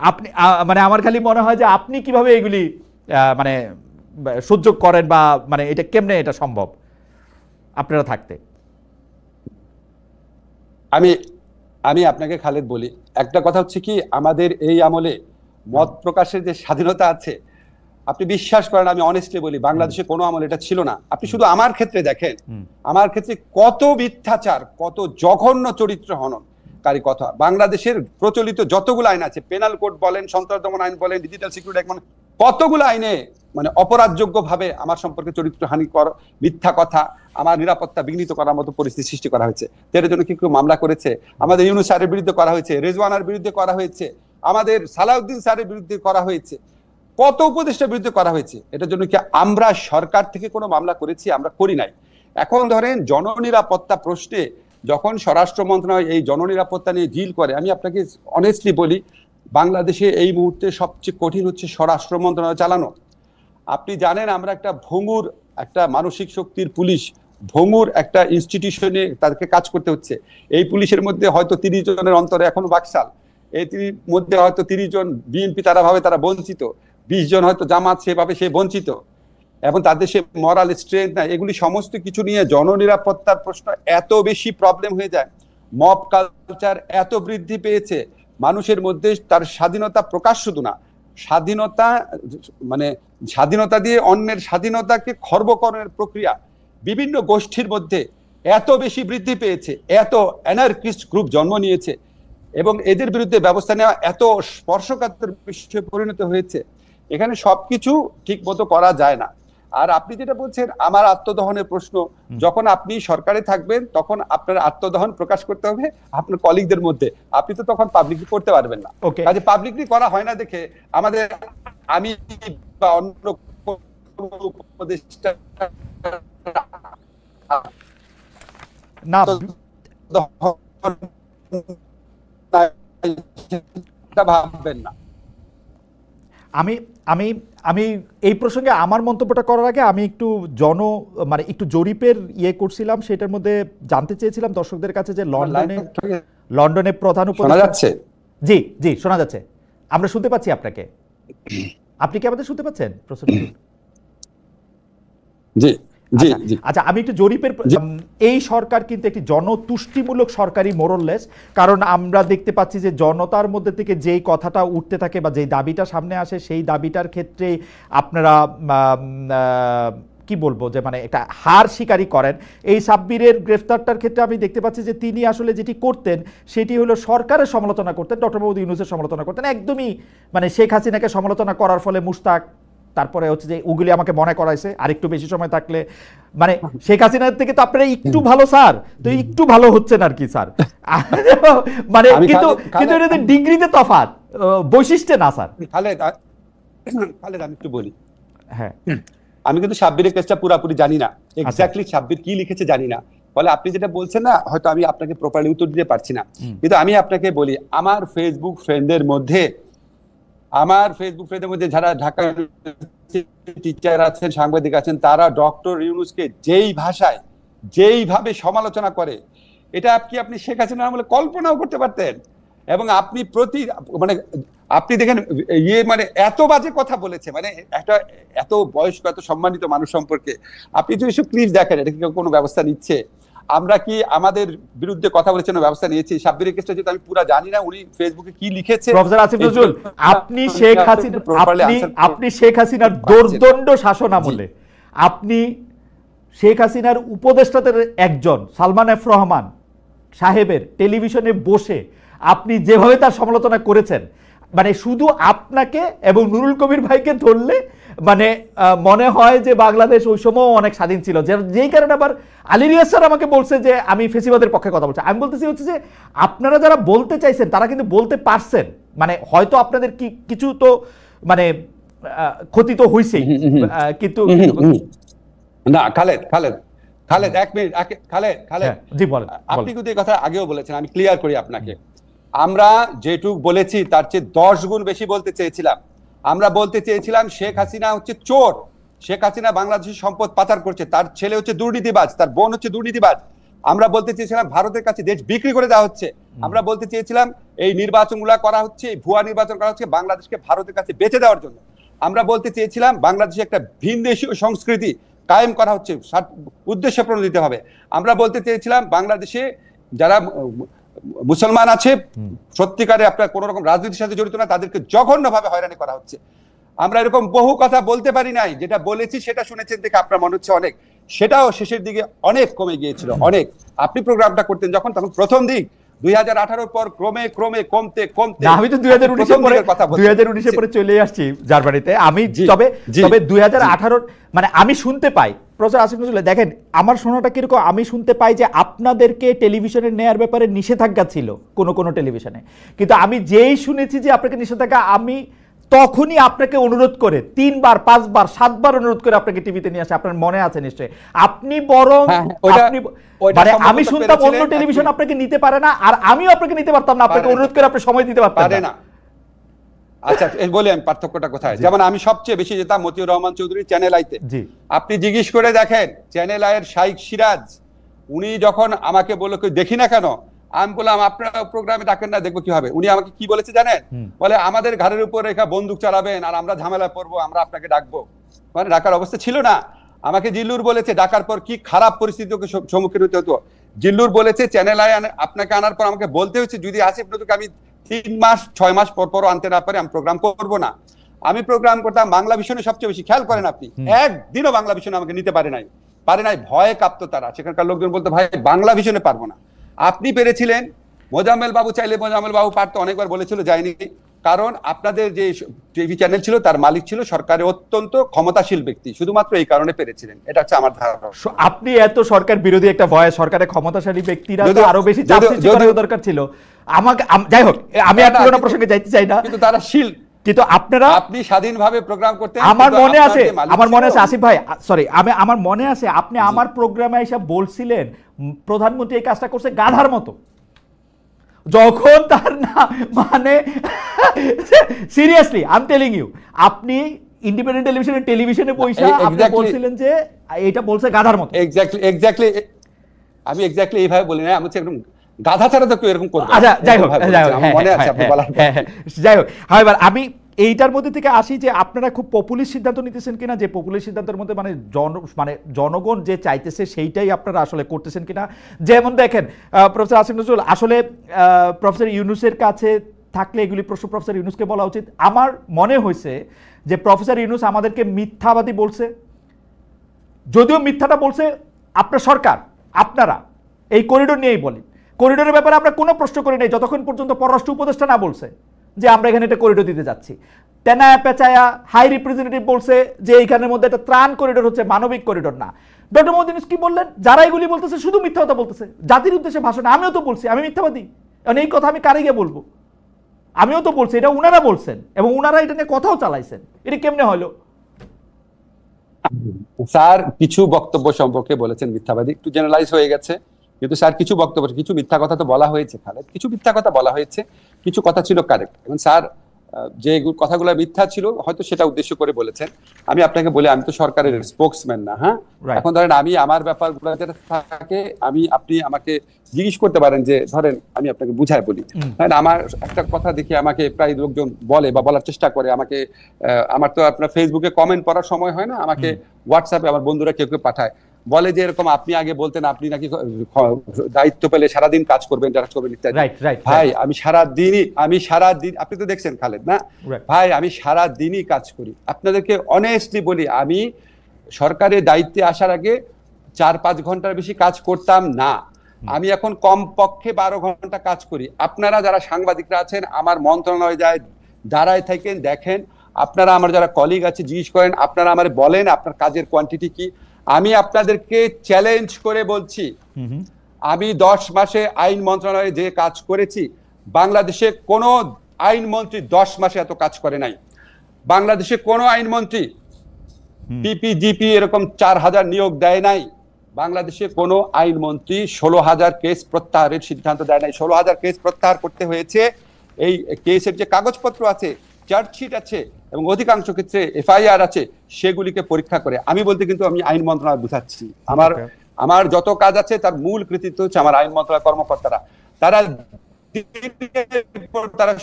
Speaker 1: আপনি, মানে আমার খালি মনে হয় যে আপনি কিভাবে এগুলি মানে সহ্য করেন, বা মানে এটা কেমনে এটা সম্ভব আপনারা থাকতে।
Speaker 2: আমি আপনাকে খালেদ বলি, একটা কথা হচ্ছে কি, আমাদের এই আমলে মত প্রকাশের যে স্বাধীনতা আছে, আপনি বিশ্বাস করেন, আমি অনেস্টলি বলি, বাংলাদেশে কোনো আমল এটা ছিল না। আপনি শুধু আমার ক্ষেত্রে দেখেন, আমার ক্ষেত্রে কত মিথ্যাচার, কত জঘন্য চরিত্র হননকারী কথা। বাংলাদেশের প্রচলিত যতগুলো আইন আছে, পেনাল কোড বলেন, সন্ত্রাস দমন আইন বলেন, ডিজিটাল সিকিউরিটি অ্যাক্ট, কতগুলো আইনে মানে অপরাধযোগ্য ভাবে আমার সম্পর্কে চরিত্রহানি কর, মিথ্যা কথা, আমার নিরাপত্তা বিঘ্নিত করার মতো পরিস্থিতি সৃষ্টি করা হয়েছে। এর জন্য কি কেউ মামলা করেছে? আমাদের ইউনূস স্যারের বিরুদ্ধে করা হয়েছে, রেজওয়ানার বিরুদ্ধে করা হয়েছে, আমাদের সালাউদ্দিন স্যারের বিরুদ্ধে করা হয়েছে, কত উপদেষ্টার বিরুদ্ধে করা হয়েছে। এটার জন্য কি আমরা সরকার থেকে কোনো মামলা করেছি? আমরা করি নাই। এখন ধরেন জননিরাপত্তা প্রশ্নে যখন স্বরাষ্ট্র মন্ত্রণালয় এই জননিরাপত্তা নিয়ে ডিল করে, আমি আপনাকে অনেস্টলি বলি, বাংলাদেশে এই মুহূর্তে সবচেয়ে কঠিন হচ্ছে স্বরাষ্ট্র মন্ত্রণালয় চালানো। আপনি জানেন, আমরা একটা ভঙ্গুর, একটা মানসিক শক্তির পুলিশ, ভঙ্গুর একটা ইনস্টিটিউশনে তাদেরকে কাজ করতে হচ্ছে। এই পুলিশের মধ্যে হয়তো 30 জনের অন্তরে এখনো বাকশাল, এই মধ্যে হয়তো 30 জন বিএনপি তারা বঞ্চিত, 20 জন হয়তো জামাত সেভাবে সে বঞ্চিত, এবং তাদের সে মরাল স্ট্রেংথ নাই। এগুলি সমস্ত কিছু নিয়ে জননিরাপত্তার প্রশ্ন এত বেশি প্রবলেম হয়ে যায়, মব কালচার এত বৃদ্ধি পেয়েছে, মানুষের মধ্যে তার স্বাধীনতা প্রকাশ শুধু না, স্বাধীনতা মানে স্বাধীনতা দিয়ে অন্যের স্বাধীনতাকে খর্বকরণের প্রক্রিয়া বিভিন্ন গোষ্ঠীর মধ্যে এত বেশি বৃদ্ধি পেয়েছে, এত অ্যানার্কিস্ট গ্রুপ জন্ম নিয়েছে, এবং এদের বিরুদ্ধে ব্যবস্থা নেওয়া এত স্পর্শকাতর বিষয়ে পরিণত হয়েছে। এখানে সবকিছু ঠিক মতো করা যায় না। আর আপনি যেটা বলছেন আমার আত্মদহনের প্রশ্ন, যখন আপনি সরকারে থাকবেন তখন আপনার আত্মদহন প্রকাশ করতে হবে আপনার কলিগদের মধ্যে, আপনি তো তখন পাবলিকলি করতে পারবেন না। কাজে পাবলিকলি করা হয় না দেখে আমাদের, আমি বা অন্য উপদেষ্টা না ভাববেন না।
Speaker 1: আমি আমি আমি এই প্রসঙ্গে আমার মন্তব্যটা করার আগে আমি একটু মানে একটু জরিপের করছিলাম, সেটার মধ্যে জানতে চেয়েছিলাম দর্শকদের কাছে যে লন্ডনে প্রধান উপদেষ্টা, জি জি শোনা যাচ্ছে, আমরা শুনতে পাচ্ছি আপনাকে, আপনি কি আমাদের শুনতে পাচ্ছেন প্রশ্ন?
Speaker 2: জি জি জি।
Speaker 1: আচ্ছা, আমি একটু জরিপের, এই সরকার কিন্তু একটি জনতুষ্টিমূলক সরকারি মোরললেস, কারণ আমরা দেখতে পাচ্ছি যে জনতার মধ্যে থেকে যেই কথাটা উঠতে থাকে বা যেই দাবিটা সামনে আসে, সেই দাবিটার ক্ষেত্রে আপনারা কি বলবো যে মানে একটা হার স্বীকারই করেন। এই সাব্বিরের গ্রেফতারটার ক্ষেত্রে আমি দেখতে পাচ্ছি যে তিনি আসলে যেটি করতেন সেটি হলো সরকারের সমালোচনা করতেন, ডক্টর মোহাম্মদ ইউনূসের সমালোচনা করতেন, একদমই মানে শেখ হাসিনাকে সমালোচনা করার ফলে মুশতাক তারপরে হচ্ছে যে ওগুলি আমাকে মনে করাইছে আর একটু বেশি সময় থাকলে মানে শেখ হাসিনার থেকে তো আপনারা একটু ভালো স্যার, তো একটু ভালো হচ্ছেন আর কি স্যার। মানে কিন্তু কিন্তু এটা ডিগ্রিতে তফাৎ, বৈশিষ্ট্যে না স্যার।
Speaker 2: খালেদ আমি একটু বলি,
Speaker 1: হ্যাঁ
Speaker 2: আমি কিন্তু সাব্বিরের কেসটা পুরোপুরি জানি না, এক্স্যাক্টলি সাব্বির কি লিখেছে জানি না, ফলে আপনি যেটা বলছেন না হয়তো আমি আপনাকে প্রপারলি উত্তর দিতে পারছি না। কিন্তু আমি আপনাকে বলি, আমার ফেসবুক ফ্রেন্ডদের মধ্যে যারা ঢাকা টিচার আছেন, সাংবাদিক আছেন, তারা ডক্টর ইউনূসকে যেইভাবে সমালোচনা করে, এটা আপনি শেখ হাসিনার আমলে কল্পনাও করতে পারতেন। এবং আপনি আপনি দেখেন মানে এত বাজে কথা বলেছে, মানে একটা এত বয়স্ক এত সম্মানিত মানুষ সম্পর্কে আপনি যদি এসব ক্লিপ দেখেন, এটা কি কোনো ব্যবস্থা নিচ্ছে? আমরা কি আমাদের বিরুদ্ধে কথা বলেছেন, ব্যবস্থা নিয়েছি? সাব্বিরের কেসটা যেটা আমি পুরো জানি না, উনি ফেসবুকে কি লিখেছে।
Speaker 1: প্রফেসর আসিফ নজরুল, আপনি শেখ হাসিনার দোর্দণ্ড শাসন আমলে আপনি শেখ হাসিনার উপদেষ্টাদের একজন সালমান এফ রহমান সাহেবের টেলিভিশনে বসে আপনি যেভাবে তার সমালোচনা করেছেন, মানে শুধু আপনাকে এবং নুরুল কবির ভাইকে ধরলে মানে মনে হয় যে বাংলাদেশ ওই সময় অনেক স্বাধীন ছিল, যেই কারণে আবার আলী রিয়াজ স্যার আমাকে বলছে যে আমি ফেসিবাদের পক্ষে কথা বলছি। আমি বলতেছি হচ্ছে যে আপনারা যারা বলতে চাইছেন তারা কিন্তু বলতে পারছেন, মানে হয়তো আপনাদের কিছু তো মানে ক্ষতি তো হয়েছেই, কিন্তু
Speaker 2: না খালেদ এক মিনিট, খালেদ
Speaker 1: জি বলেন।
Speaker 2: আপনি কিন্তু এই কথা আগেও বলেছেন, আমি ক্লিয়ার করি আপনাকে। আমরা যেটুক বলেছি তার চেয়ে 10 গুণ বেশি বলতে চেয়েছিলাম। আমরা বলতে চেয়েছিলাম শেখ হাসিনা হচ্ছে চোর, শেখ হাসিনা বাংলাদেশের সম্পদ পাচার করছে, তার ছেলে হচ্ছে দুর্নীতিবাজ, তার বোন হচ্ছে দুর্নীতিবাজ। আমরা বলতে চেয়েছিলাম ভারতের কাছে দেশ বিক্রি করে দেওয়া হচ্ছে। আমরা বলতে চেয়েছিলাম এই নির্বাচনগুলো করা হচ্ছে, এই ভুয়া নির্বাচন করা হচ্ছে বাংলাদেশকে ভারতের কাছে বেচে দেওয়ার জন্য। আমরা বলতে চেয়েছিলাম বাংলাদেশে একটা ভিনদেশীয় সংস্কৃতি কায়েম করা হচ্ছে, উদ্দেশ্য প্রণোদিত হবে। আমরা বলতে চেয়েছিলাম বাংলাদেশে যারা মুসলমান আছে সত্যিকারে আপনার কোন রকম রাজনীতির সাথে জড়িত না, তাদেরকে জঘন্যভাবে হয়রানি করা হচ্ছে। আমরা এরকম বহু কথা বলতে পারি নাই, যেটা বলেছি সেটা শুনেছেন দেখে আপনার মনে হচ্ছে অনেক, সেটাও শেষের দিকে অনেক কমে গিয়েছিল, অনেক। আপনি প্রোগ্রামটা করতেন যখন, তখন প্রথম দিক 2018 পর ক্রমে ক্রমে কমতে কমতে,
Speaker 1: আমি তো 2019 পরে চলে আসছি জার্মানিতে। আমি তবে 2018 মানে আমি শুনতে পাই, প্রফেসর আসিফ নজরুল দেখেন আমার শোনাটা কিরকম, আমি শুনতে পাই যে আপনাদেরকে টেলিভিশনে নেয়ার ব্যাপারে নিষেধাজ্ঞা ছিল কোনো টেলিভিশনে, কিন্তু আমি যেই শুনেছি যে আপনাকে নিষেধাজ্ঞা, আমি তখনই আপনাকে অনুরোধ করে 3 বার 5 বার 7 বার অনুরোধ করে আপনাকে টিভিতে নিয়ে আসে, আপনার মনে আছে নিশ্চয়ই। আপনি বরং মানে আমি শুনতাম অন্য টেলিভিশন আপনাকে নিতে পারে না, আর আমিও আপনাকে নিতে পারতাম না, আপনাকে অনুরোধ করে আপনি সময় দিতে পারতেন না।
Speaker 2: আচ্ছা বলি আমি পার্থক্যটা কোথায়। যেমন আমি সবচেয়ে বেশি যেতাম মতিউর রহমান চৌধুরী চ্যানেল আইতে। আপনি জিজ্ঞেস করে দেখেন চ্যানেল আইয়ের শাইখ সিরাজ, উনি যখন আমাকে বললো দেখি না কেন, আমি বললাম আপনারা প্রোগ্রামে ডাকেন না, দেখবো কি হবে। উনি আমাকে কি বলেছে জানেন? বলে আমাদের ঘরের উপর রেখা বন্দুক চালাবেন আর আমরা ঝামেলা পড়বো, আমরা আপনাকে ডাকবো। মানে ডাকার অবস্থা ছিল না। আমাকে জিল্লুর বলেছে ডাকার পর কি খারাপ পরিস্থিতিকে সম্মুখীন হতে হতো। জিল্লুর বলেছে চ্যানেল আই আপনাকে আনার পর আমাকে বলতে হচ্ছে যদি আসিফ নজরুলকে আমি 3 মাস 6 মাস পর আনতে না পারি আমি প্রোগ্রাম করবো না। আমি প্রোগ্রাম করতাম বাংলা ভিশনে সবচেয়ে বেশি। খেয়াল করেন আপনি, একদিনও বাংলা ভিশনে আমাকে নিতে পারে নাই, ভয়ে কাঁপতো তারা। সেখানকার লোকজন বলতো ভাই বাংলা ভিশনে পারবো না। আপনি পেরেছিলেন, মোজাম্মেল বাবু চাইলে মোজাম্মেল বাবু পারতো, অনেকবার বলেছিল যায়নি, কারণ আপনাদের যে টিভি চ্যানেল ছিল তার মালিক ছিল সরকারের অত্যন্ত ক্ষমতাশীল ব্যক্তি, শুধুমাত্র এই কারণে পেরেছিলেন। এটা হচ্ছে আমার ধারণা।
Speaker 1: আপনি এত সরকার বিরোধী একটা ভয়, সরকারের ক্ষমতাশালী ব্যক্তিরা তো আরো বেশি চাপ সৃষ্টি করার দরকার ছিল। আমাকে যাই হোক, আমি আর পুরোনো প্রসঙ্গে যাইতে চাই না,
Speaker 2: কিন্তু তারা শিল,
Speaker 1: কিন্তু আপনারা
Speaker 2: আপনি স্বাধীনভাবে প্রোগ্রাম করতেন।
Speaker 1: আমার মনে আছে আসিফ ভাই, সরি আমার মনে আছে আপনি আমার প্রোগ্রামে এসে বলছিলেন প্রধানমন্ত্রী এই কাজটা করছে গাধার মতো, যখন তার না মানে seriously I am telling you, আপনি ইন্ডিপেন্ডেন্ট টেলিভিশনে পয়সা আপনি বলছিলেন যে এটা বলছে গাধার মতো।
Speaker 2: এক্স্যাক্টলি আমি এক্স্যাক্টলি এইভাবে বলি না, আমি একদম গাধা ছাড়া তো কেউ এরকম করবে।
Speaker 1: আচ্ছা যাই হোক,
Speaker 2: মনে আছে আপনি বলার।
Speaker 1: যাই হোক, এবার আমি এইটার মধ্যে থেকে আসি যে আপনারা খুব পপুলিস্ট সিদ্ধান্ত নিতেছেন কিনা, যে পপুলিস্ট সিদ্ধান্তের মধ্যে মানে জনগণ যে চাইতেছে সেইটাই আপনারা আসলে করতেছেন কিনা। যেমন দেখেন প্রফেসর আসিফ নজরুল, আসলে প্রফেসর ইউনূসের কাছে থাকলে এগুলি প্রশ্ন প্রফেসর ইউনূসকে বলা উচিত। আমার মনে হয়েছে যে প্রফেসর ইউনূস আমাদেরকে মিথ্যাবাদী বলছে, যদিও মিথ্যাটা বলছে আপনার সরকার, আপনারা এই করিডোর নিয়েই বলি, করিডোরের ব্যাপারে আমরা কোনো প্রশ্ন করি নাই যতক্ষণ পর্যন্ত পররাষ্ট্র উপদেষ্টা না বলছে যে আমরা এখানে একটা করিডোর দিতে যাচ্ছি। তেনায়া পেঁচায়া হাই রিপ্রেজেন্টেটিভ বলছে যে এইখানের মধ্যে একটা ত্রাণ করিডোর হচ্ছে, মানবিক করিডোর না। ডক্টর মোহাম্মদ ইউনূস কি বললেন? যারা এগুলি বলতেছে শুধু মিথ্যা কথা বলতেছে, জাতির উদ্দেশ্যে ভাষণ। আমিও তো বলছি আমি মিথ্যাবাদী, কারণ এই কথা আমি কারে গিয়ে বলবো? আমিও তো বলছি, এটা উনারা বলছেন এবং উনারা এটা নিয়ে কথাও চালাইছেন। এটা কেমনে হলো?
Speaker 2: স্যার কিছু বক্তব্য সম্পর্কে বলেছেন মিথ্যাবাদী, একটু জেনারেলাইজ হয়ে গেছে, কিন্তু স্যার কিছু বক্তব্য, কিছু মিথ্যা কথা তো বলা হয়েছে খালেদ, কিছু মিথ্যা কথা বলা হয়েছে, কিছু কথা ছিল কারেক্ট। এবং স্যার যে কথাগুলো মিথ্যা ছিল হয়তো সেটা উদ্দেশ্য করে বলেছেন। আমি আপনাকে বলি, আমি তো সরকারের স্পোকসম্যান না। হ্যাঁ, এখন ধরেন আমি আমার ব্যাপারগুলো যেটা থাকে, আপনি আমাকে জিজ্ঞেস করতে পারেন যে ধরেন আমি আপনাকে বুঝায় বলি। আমার একটা কথা দেখি আমাকে প্রায় লোকজন বলে বা বলার চেষ্টা করে, আমাকে আমার তো আপনার ফেসবুকে কমেন্ট পড়ার সময় হয় না, আমাকে হোয়াটসঅ্যাপে আমার বন্ধুরা কেউ কেউ পাঠায়, বলে যে এরকম আপনি আগে বলতেন আপনি নাকি দায়িত্ব পেলে সারাদিন কাজ করবেন, ইত্যাদি। ভাই আমি সারাদিন আপনি তো দেখছেন খালেদ না ভাই, আমি সারাদিনই কাজ করি। আপনাদেরকে অনেস্টলি বলি, আমি সরকারের দায়িত্বে আসার আগে 4-5 ঘন্টার বেশি কাজ করতাম না। আমি এখন কমপক্ষে 12 ঘন্টা কাজ করি। আপনারা যারা সাংবাদিকরা আছেন, আমার মন্ত্রণালয়ে যায় দাঁড়ায় থাকেন, দেখেন, আপনারা আমার যারা কলিগ আছে জিজ্ঞেস করেন, আপনারা আমার বলেন আপনার কাজের কোয়ান্টিটি কি। আমি আপনাদেরকে চ্যালেঞ্জ করে বলছি, আমি 10 মাসে আইন মন্ত্রণালয়ে যে কাজ করেছি, বাংলাদেশে কোনো আইনমন্ত্রী 10 মাসে এত কাজ করে নাই। বাংলাদেশে কোনো আইনমন্ত্রী পিপিজিপি এরকম 4000 নিয়োগ দেয় নাই। বাংলাদেশে কোনো আইনমন্ত্রী 16,000 কেস প্রত্যাহারের সিদ্ধান্ত দেয় নাই। 16,000 কেস প্রত্যাহার করতে হয়েছে। এই কেসের যে কাগজপত্র আছে, চার্জশিট আছে এবং অধিকাংশ ক্ষেত্রে এফআইআর আছে, সেগুলিকে পরীক্ষা করে। আমি বলতে কিন্তু আমি আইন মন্ত্রণালয় বুঝাচ্ছি, আমার যত কাজ আছে তার মূল কৃতিত্ব হচ্ছে আমার আইন মন্ত্রণালয় কর্মকর্তারা। তারা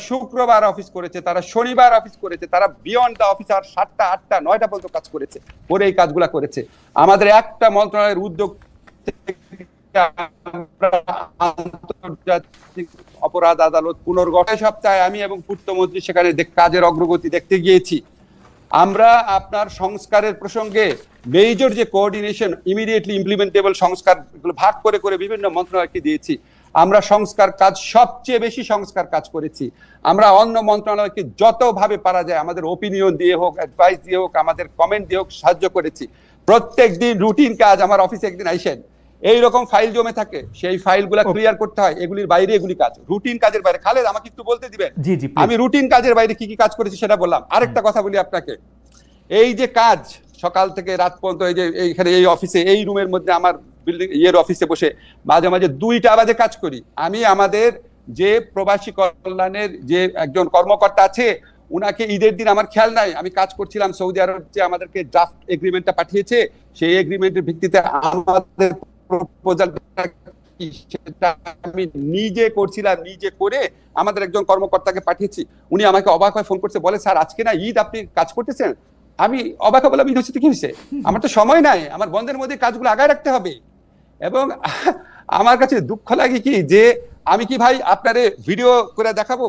Speaker 2: শুক্রবার অফিস করেছে, তারা শনিবার অফিস করেছে, তারা বিয়ন্ড দ্য অফিস আর 7টা 8টা 9টা পর্যন্ত কাজ করেছে, করে এই কাজগুলা করেছে। আমাদের একটা মন্ত্রণালয়ের উদ্যোগ আন্তর্জাতিক অপরাধ আদালত পুনর্গঠন সপ্তাহে আমি এবং পূর্তমন্ত্রী সেখানে কাজের অগ্রগতি দেখতে গিয়েছি। আমরা আপনার সংস্কারের প্রসঙ্গে মেজর যে কোঅর্ডিনেশন, ইমিডিয়েটলি ইমপ্লিমেন্টেবল সংস্কার ভাগ করে করে বিভিন্ন মন্ত্রণালয়কে দিয়েছি। আমরা সংস্কার কাজ, সবচেয়ে বেশি সংস্কার কাজ করেছি। আমরা অন্য মন্ত্রণালয়কে যতভাবে পারা যায় আমাদের ওপিনিয়ন দিয়ে হোক, অ্যাডভাইস দিয়ে হোক, আমাদের কমেন্ট দিয়ে হোক সাহায্য করেছি। প্রত্যেক দিন রুটিন কাজ, আমার অফিসে একদিন আইসেন, এইরকম ফাইল জমে থাকে, সেই ফাইলগুলো ক্লিয়ার করতে হয়। এগুলির বাইরে এগুলি কাজ, রুটিন কাজের বাইরে। খালেদ আমাকে একটু বলতে দিবেন, আমি রুটিন কাজের বাইরে কি কি কাজ করেছি সেটা বললাম। আরেকটা কথা বলি আপনাকে, এই যে কাজ সকাল থেকে রাত পর্যন্ত, এই যে এইখানে এই অফিসে এই রুমের মধ্যে আমার বিল্ডিং অফিসে বসে মাঝে মাঝে 2টা বাজে কাজ করি। আমি আমাদের যে প্রবাসী কল্যাণের যে একজন কর্মকর্তা আছে, উনাকে ঈদের দিন আমার খেয়াল নাই, আমি কাজ করছিলাম সৌদি আরব, যে আমাদেরকে ড্রাফট এগ্রিমেন্টটা পাঠিয়েছে, সেই এগ্রিমেন্টের ভিত্তিতে আমাদের প্রপোজালটা সেটা আমি নিজে করছিলাম, নিজে করে আমাদের একজন কর্মকর্তাকে পাঠিয়েছি। উনি আমাকে অবাক হয়ে ফোন করছে, বলে স্যার আজকে না ঈদ, আপনি কাজ করতেছেন? আমি অবাক হয়ে বললাম, ঈদ হচ্ছে কি হয়েছে? আমার তো সময় নাই, আমার বন্ধের মধ্যে কাজগুলো আগায় রাখতে হবে। এবং আমার কাছে দুঃখ লাগে কি, যে আমি কি ভাই আপনারে ভিডিও করে দেখাবো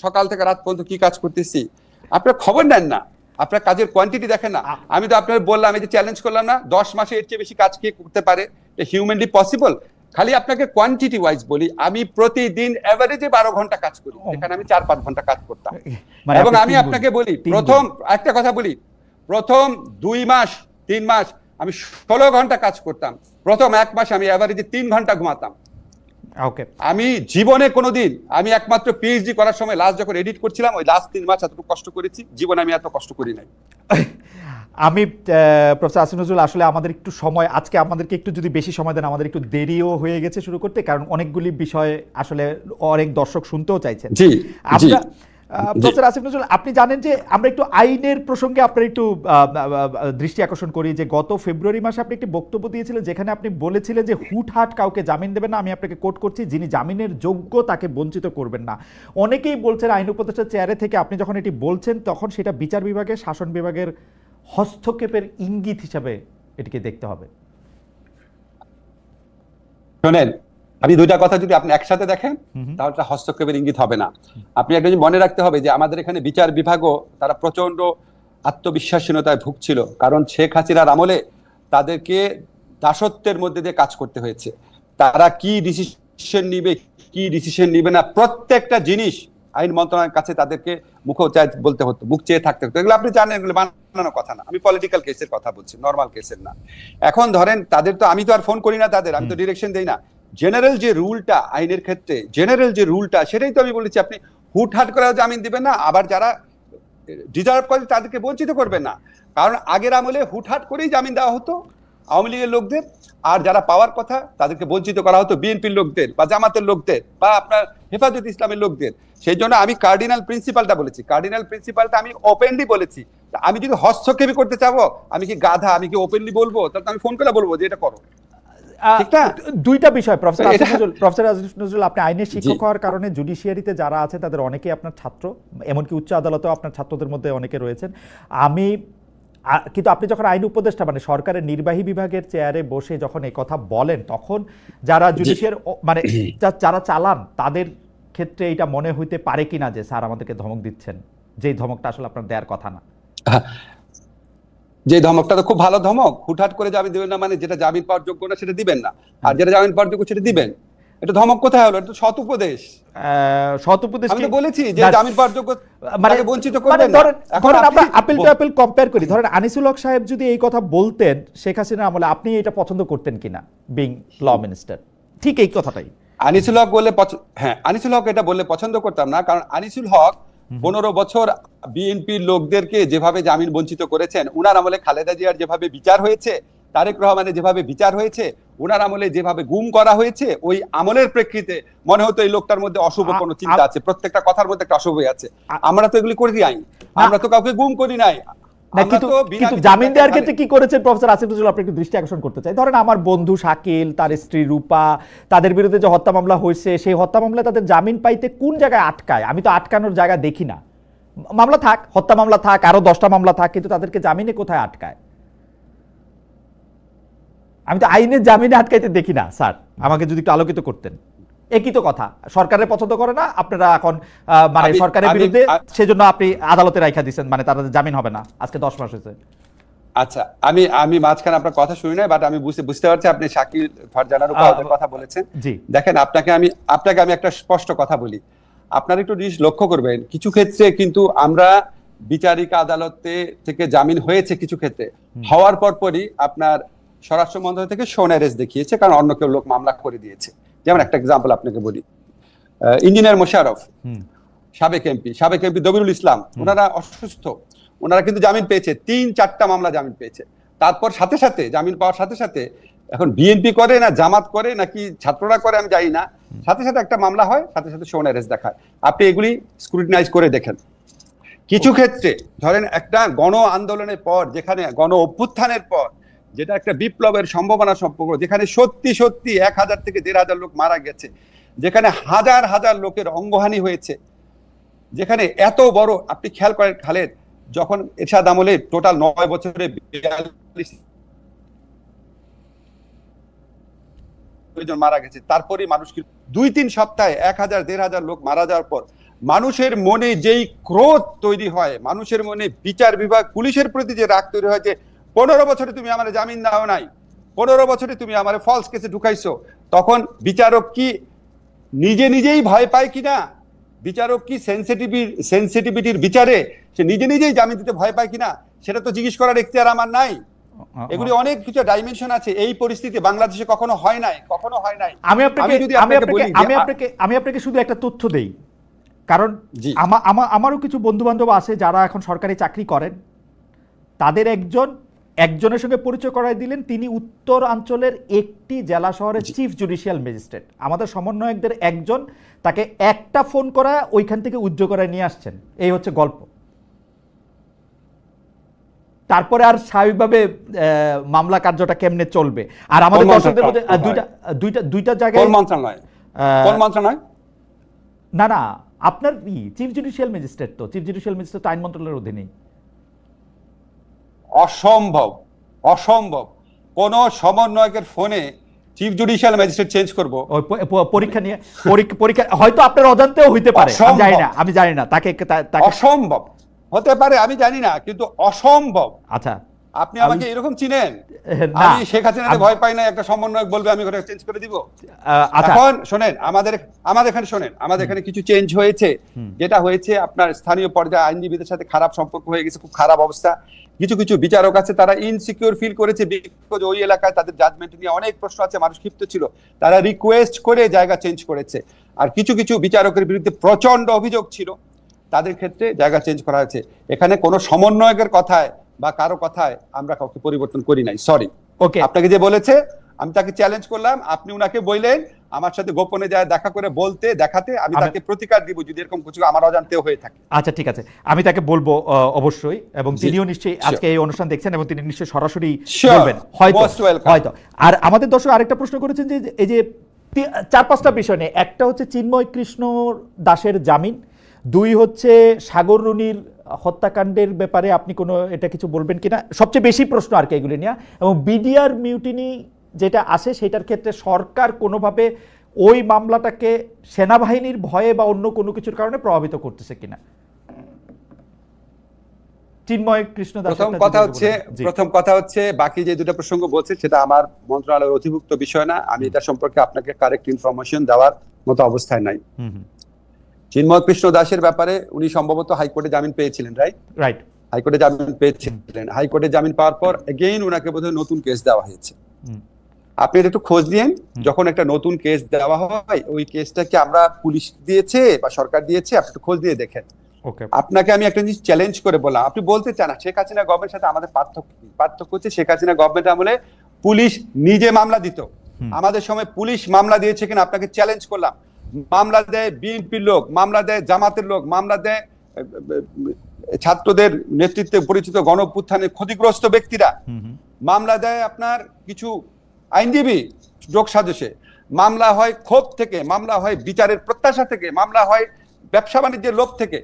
Speaker 2: সকাল থেকে রাত পর্যন্ত কি কাজ করতেছি? আপনার খবর নেন না, আপনার কাজের কোয়ান্টিটি দেখেন না। আমি তো আপনার বললাম, এই যে চ্যালেঞ্জ করলাম না, 10 মাসে এর চেয়ে বেশি কাজ কে করতে পারে? Humanly possible? খালি আপনাকে কোয়ান্টিটি ওয়াইজ বলি, আমি প্রতিদিন এভারেজে 12 ঘন্টা কাজ করি, এখানে আমি 4-5 ঘন্টা কাজ করতাম। এবং আমি আপনাকে বলি, প্রথম একটা কথা বলি, প্রথম 2 মাস 3 মাস আমি 16 ঘন্টা কাজ করতাম। প্রথম 1 মাস আমি এভারেজে 3 ঘন্টা ঘুমাতাম। আমি জীবনে কোনোদিন, আমি একমাত্র পিএইচডি করার সময় লাস্ট যখন এডিট করছিলাম, ওই লাস্ট 3 মাস এতটুকু কষ্ট করেছি, জীবনে আমি এত কষ্ট করি নাই।
Speaker 1: আমি প্রফেসর আসিফ নজরুল, আসলে আমাদের একটু সময়, আজকে আমাদেরকে একটু যদি বেশি সময় দেন, আমাদের একটু দেরিও হয়ে গেছে শুরু করতে, কারণ অনেকগুলি বিষয় আসলে অনেক দর্শক শুনতেও চাইছেন। প্রফেসর আসিফ নজরুল, আপনি জানেন যে আমরা একটু আইনের প্রসঙ্গে আপনার একটু দৃষ্টি আকর্ষণ করি, যে গত ফেব্রুয়ারি মাসে আপনি একটি বক্তব্য দিয়েছিলেন, যেখানে আপনি বলেছিলেন যে হুটহাট কাউকে জামিন দেবেন না। আমি আপনাকে কোট করছি, যিনি জামিনের যোগ্য তাকে বঞ্চিত করবেন না। অনেকেই বলছেন আইন উপদেষ্টার চেয়ারে থেকে আপনি যখন এটি বলছেন, তখন সেটা বিচার বিভাগের, শাসন বিভাগের হস্তক্ষেপের ইঙ্গিত হিসাবে এটিকে দেখতে হবে।
Speaker 2: শোনেন, আমি 2টা কথা যদি আপনি একসাথে দেখেন, তাহলে হস্তক্ষেপের ইঙ্গিত হবে না। আপনি একটা জিনিস মনে রাখতে হবে, যে আমাদের এখানে বিচার বিভাগও তারা প্রচন্ড আত্মবিশ্বাসহীনতায় ভুগছিল, কারণ শেখ হাসিনার আমলে তাদেরকে দাসত্বের মধ্যে দিয়ে কাজ করতে হয়েছে। তারা কি ডিসিশন নিবে, কি ডিসিশন নিবে না, প্রত্যেকটা জিনিস আইন মন্ত্রণালয়ের কাছে তাদেরকে মুখ বলতে হতো, মুখ চেয়ে থাকতে হতো। এগুলো আপনি জানেন, এগুলো বানানো কথা না। আমি পলিটিক্যাল কেসের কথা বলছি, নর্মাল কেসের না। এখন ধরেন তাদের তো, আমি তো আর ফোন করি না তাদের, আমি তো ডিরেকশন দেই না। জেনারেল যে রুলটা আইনের ক্ষেত্রে, জেনারেল যে রুলটা, সেটাই তো আমি বলেছি। আপনি হুটহাট করে জামিন দিবেন না, আবার যারা ডিজার্ভ করে তাদেরকে বঞ্চিত করবেন না। কারণ আগের আমলে হুটহাট করেই জামিন দেওয়া হতো আওয়ামী লীগের লোকদের, আর যারা পাওয়ার কথা তাদেরকে বঞ্চিত করা হতো বিএনপির লোকদের বা জামাতের লোকদের বা আপনার হেফাজত ইসলামের লোকদের। সেই জন্য আমি কার্ডিনাল প্রিন্সিপালটা বলেছি, কার্ডিনাল প্রিন্সিপালটা আমি ওপেনলি বলেছি। আমি যদি হস্তক্ষেপই করতে চাবো, আমি কি গাধা? আমি কি ওপেনলি বলবো? তাহলে আমি ফোন করে বলবো যে এটা করো।
Speaker 1: দুইটা বিষয় প্রফেসর আসিফ নজরুল, আপনি আইনের শিক্ষক হওয়ার কারণে জুডিশিয়ারিতে যারা আছে তাদের অনেকেই আপনার ছাত্র, এমনকি উচ্চ আদালতেও আপনার ছাত্রদের মধ্যে অনেকে রয়েছেন। কিন্তু আপনি যখন আইন উপদেষ্টা, মানে সরকারের নির্বাহী বিভাগের চেয়ারে বসে যখন এই কথা বলেন, তখন যারা জুডিশিয়ার মানে যারা চালান তাদের ক্ষেত্রে এটা মনে হইতে পারে কিনা যে স্যার আমাদেরকে ধমক দিচ্ছেন, যেই ধমকটা আসলে আপনার দেওয়ার কথা না?
Speaker 2: যে ধমকটা তো খুব ভালো ধমক। হুটহাট করে জামিন দিবেন না, মানে যেটা জামিন পাওয়ার যোগ্য না সেটা দিবেন না, আর যেটা জামিন পাওয়ার যোগ্য সেটা দিবেন। এটা ধমক কোথায় হলো? এটা সৎ উপদেশ। আমি তো বলেছি যে জামিন পাওয়ার যোগ্য মানে বঞ্চিত করবেন না।
Speaker 1: এখন আমরা আপিল টু আপিল কম্পেয়ার করি, ধরেন আনিসুল হক সাহেব যদি এই কথা বলতেন শেখ হাসিনার আমলে, আপনি এটা পছন্দ করতেন কিনা বিং ল মিনিস্টার? ঠিক এই কথাটাই
Speaker 2: আনিসুল হক বললে, হ্যাঁ আনিসুল হক এটা বললে পছন্দ করতাম না। কারণ আনিসুল হক 15 বছর বিএনপির লোকদেরকে যেভাবে জামিন বঞ্চিত করেছেন, উনার আমলে খালেদা জিয়ার যেভাবে বিচার হয়েছে, তারেক রহমানের যেভাবে বিচার হয়েছে, উনার আমলে যেভাবে গুম করা হয়েছে, ওই আমলের প্রেক্ষিতে মনে হতো এই লোকটার মধ্যে অশুভ কোনো চিন্তা আছে, প্রত্যেকটা কথার মধ্যে একটা অশুভই আছে। আমরা তো এগুলি করি নাই, আমরা তো কাউকে গুম করি নাই।
Speaker 1: কিন্তু জামিন দেওয়ার ক্ষেত্রে কি করেছেন প্রফেসর আসিফ নজরুল, আপনি একটু দৃষ্টি আকর্ষণ করতে চাই। ধরেন আমার বন্ধু শাকিল, তার স্ত্রী রূপা, তাদের বিরুদ্ধে যে হত্যা মামলা হয়েছে, সেই হত্যা মামলায় তাদের জামিন পাইতে কোন জায়গায় আটকায়? আমি তো আটকানোর জায়গা দেখি না। মামলা থাক, হত্যা মামলা থাক, আরো 10টা মামলা থাক, কিন্তু তাদেরকে জামিনে কোথায় আটকায়? আমি তো আইনের জামিনে আটকাইতে দেখি না স্যার, আমাকে যদি একটু আলোকিত করতেন। একই তো কথা, সরকারের পছন্দ করে না, আপনারা এখন মানে সরকারের বিরুদ্ধে, সেজন্য আপনি আদালতে রাইখা দিচ্ছেন, মানে তাদের জামিন হবে না। আজকে 10 মাস হয়েছে।
Speaker 2: আচ্ছা, আমি মাঝখানে আপনার কথা শুনি নাই, বাট আমি বুঝতে পারছি আপনি শাকিল, ফারজানার কথা বলেছেন। দেখেন, আপনাকে আমি একটা স্পষ্ট কথা বলি, আপনারা একটু জিনিস লক্ষ্য করবেন। কিছু ক্ষেত্রে কিন্তু আমরা বিচারিক আদালতে থেকে জামিন হয়েছে, কিছু ক্ষেত্রে হওয়ার পরই আপনার স্বরাষ্ট্র মন্ত্রণালয় থেকে শোন অ্যারেস্ট দেখিয়েছে, কারণ অন্য কেউ লোক মামলা করে দিয়েছে। যেমন একটা এক্সাম্পল আপনাকে বলি, ইঞ্জিনিয়ার মোশাররফ, সাবেক এমপি দবিরুল ইসলাম, ওনারা অসুস্থ, ওনারা কিন্তু জামিন পেয়েছে, 3-4টা মামলা জামিন পেয়েছে। তারপর সাথে সাথে জামিন পাওয়ার সাথে সাথে, এখন বিএনপি করে না জামাত করে নাকি ছাত্ররা করে আমি জানি না, সাথে সাথে একটা মামলা হয়, সাথে সাথে শোন অ্যারেস্ট দেখায়। আপনি এগুলি স্ক্রুটিনাইজ করে দেখেন। কিছু ক্ষেত্রে ধরেন একটা গণ আন্দোলনের পর, যেখানে গণ অভ্যুত্থানের পর, যেটা একটা বিপ্লবের সম্ভাবনা সম্পর্ক, যেখানে সত্যি 1000 থেকে 1500 লোক মারা গেছে, যেখানে হাজার হাজার লোকের অঙ্গহানি হয়েছে, যেখানে এত বড়, আপনি খেয়াল করেন খালেদ, যখন এরশাদ আমলে টোটাল 9 বছরে 42 জন মারা গেছে, তারপরে মানুষ 2-3 সপ্তাহে 1000-1500 লোক মারা যাওয়ার পর মানুষের মনে যেই ক্রোধ তৈরি হয়, মানুষের মনে বিচার বিভাগ, পুলিশের প্রতি যে রাগ তৈরি হয়, যে 15 বছরে তুমি আমার জামিন দাও নাই, 15 বছরে তুমি আমার ফলস কেসে ঢুকাইছো, তখন বিচারক কি নিজেই ভয় পায় কিনা, বিচারক কি সেনসিটিভিটির বিচারে সে নিজেই জামিন দিতে ভয় পায় কিনা, সেটা তো জিজ্ঞেস করার এখতিয়ার আমার নাই। এগুলি অনেক কিছু ডাইমেনশন আছে। এই পরিস্থিতি বাংলাদেশে কখনো হয় নাই।
Speaker 1: আমি আপনাকে শুধু একটা তথ্য দেই, কারণ আমারও কিছু বন্ধু বান্ধব আছে যারা এখন সরকারি চাকরি করেন, তাদের একজনের সঙ্গে পরিচয় করাই দিলেন, তিনি উত্তরাঞ্চলের একটি জেলা শহরের চিফ জুডিশিয়াল ম্যাজিস্ট্রেট। আমাদের সমন্বয়কদের একজন তাকে একটা ফোন করা ওইখান থেকে উদ্যোগ করায় নিয়ে আসছেন। এই হচ্ছে গল্প। তারপরে আর স্বাভাবিকভাবে মামলা কার্যটা কেমনে চলবে? আর আমাদের দর্শকদের মধ্যে দুইটা জায়গায় না, আপনার চিফ জুডিশিয়াল ম্যাজিস্ট্রেট, তো চিফ জুডিশিয়াল ম্যাজিস্ট্রেট আইন মন্ত্রণালয়ের অধীনেই।
Speaker 2: অসম্ভব কোন সমন্বয়কের ফোনে চিফ জুডিশিয়াল ম্যাজিস্ট্রেট চেঞ্জ করব?
Speaker 1: পরীক্ষা হয়তো আপনার অজান্তেও হইতে পারে, আমি জানি না। তাকে
Speaker 2: অসম্ভব হতে পারে, আমি জানি না, কিন্তু অসম্ভব।
Speaker 1: আচ্ছা,
Speaker 2: আপনি আমাকে এরকম চিনেন?
Speaker 1: না,
Speaker 2: আমি শেখ হাসিনাতে ভয় পাই না, একটা সমন্বয়ক বলবে আমি ওটা চেঞ্জ করে দিব।
Speaker 1: আচ্ছা
Speaker 2: এখন শোনেন, আমাদের এখানে কিছু চেঞ্জ হয়েছে। যেটা হয়েছে, আপনার স্থানীয় পর্যায়ে আইনজীবীদের সাথে খারাপ সম্পর্ক হয়ে গেছে, খুব খারাপ অবস্থা। কিছু কিছু বিচারক আছে, তারা ইনসিকিউর ফিল করেছে, বিকজ ওই এলাকায় তাদের জাজমেন্ট নিয়ে অনেক প্রশ্ন আছে, মানুষ ক্ষিপ্ত ছিল, তারা রিকোয়েস্ট করে জায়গা চেঞ্জ করেছে। আর কিছু কিছু বিচারকের বিরুদ্ধে প্রচন্ড অভিযোগ ছিল, তাদের ক্ষেত্রে জায়গা চেঞ্জ করা হয়েছে। এখানে কোনো সমন্বয়কের কথায় বা কারো কথায় আমরা কাউকে পরিবর্তন করি নাই, সরি।
Speaker 1: ওকে,
Speaker 2: আপনাকে যে বলেছে, আমি তাকে চ্যালেঞ্জ করলাম, আপনি উনাকে বললেন আমার সাথে গোপনে যায় দেখা করে বলতে দেখাতে, আমি তাকে প্রতিকার দিব যদি এরকম কিছু আমার অজান্তেও হয়ে থাকে।
Speaker 1: আচ্ছা ঠিক আছে, আমি তাকে বলবো অবশ্যই, এবং তিনিও নিশ্চয়ই আজকে এই অনুষ্ঠান দেখছেন এবং তিনি নিশ্চয়ই সরাসরি বলবেন হয়তো। আর আমাদের দর্শক আরেকটা প্রশ্ন করেছেন যে এই যে 4-5টা বিষয় নিয়ে, একটা হচ্ছে চিন্ময় কৃষ্ণ দাসের জামিন, 2 হচ্ছে সাগর রুনির হত্যাকাণ্ডের ব্যাপারে আপনি কোনো এটা কিছু বলবেন কিনা, সবচেয়ে বেশি প্রশ্ন আর কি এগুলি নিয়ে, এবং বিডিআর মিউটিনি যেটা আছে সেটার ক্ষেত্রে সরকার কোনোভাবে ওই মামলাটাকে সেনাবাহিনীর ভয়ে বা অন্য কোনো কিছুর কারণে প্রভাবিত করতেছে কিনা। চিন্ময় কৃষ্ণ দাস,
Speaker 2: প্রথম কথা হচ্ছে বাকি যে দুটো প্রসঙ্গ বলছে সেটা আমার মন্ত্রণালয়ের অধিভুক্ত বিষয় না, আমি এটা সম্পর্কে আপনাকে কারেক্ট ইনফরমেশন দেওয়ার মতো অবস্থায় নাই। চিন্ময় কৃষ্ণ দাসের ব্যাপারে উনি সম্ভবত হাইকোর্টে জামিন পেয়েছিলেন, রাইট? হাইকোর্টে জামিন পেয়েছিলেন, হাইকোর্টে জামিন পাওয়ার পর এগেইন ওনাকে বোধহয় নতুন কেস দেওয়া হয়েছে। আপনি একটু খোঁজ দিয়েন, যখন একটা নতুন কেস দেওয়া হয় ওই কেসটা কি আমরা পুলিশ দিয়েছে বা সরকার দিয়েছে, আপনি একটু খোঁজ দিয়ে দেখেন। আপনাকে আমি একটা জিনিস চ্যালেঞ্জ করে বললাম, আপনি বলতে চান শেখ হাসিনা গভর্নমেন্টের সাথে আমাদের পার্থক্য হচ্ছে শেখ হাসিনা গভর্নমেন্ট আমলে পুলিশ নিজে মামলা দিত, আমাদের সময় পুলিশ মামলা দিয়েছে কিনা আপনাকে চ্যালেঞ্জ করলাম। মামলা দেয় বিএনপির লোক, মামলা দেয় জামাতের লোক, মামলা দেয় ছাত্রদের নেতৃত্বে পরিচিত গণঅভ্যুত্থানের ক্ষতিগ্রস্ত ব্যক্তিরা, মামলা দেয় আপনার কিছু আইনজীবী যোগ সাজসে, মামলা হয় ক্ষোভ থেকে, মামলা হয় বিচারের প্রত্যাশা থেকে, মামলা হয় ব্যবসা বাণিজ্যের লোভ থেকে,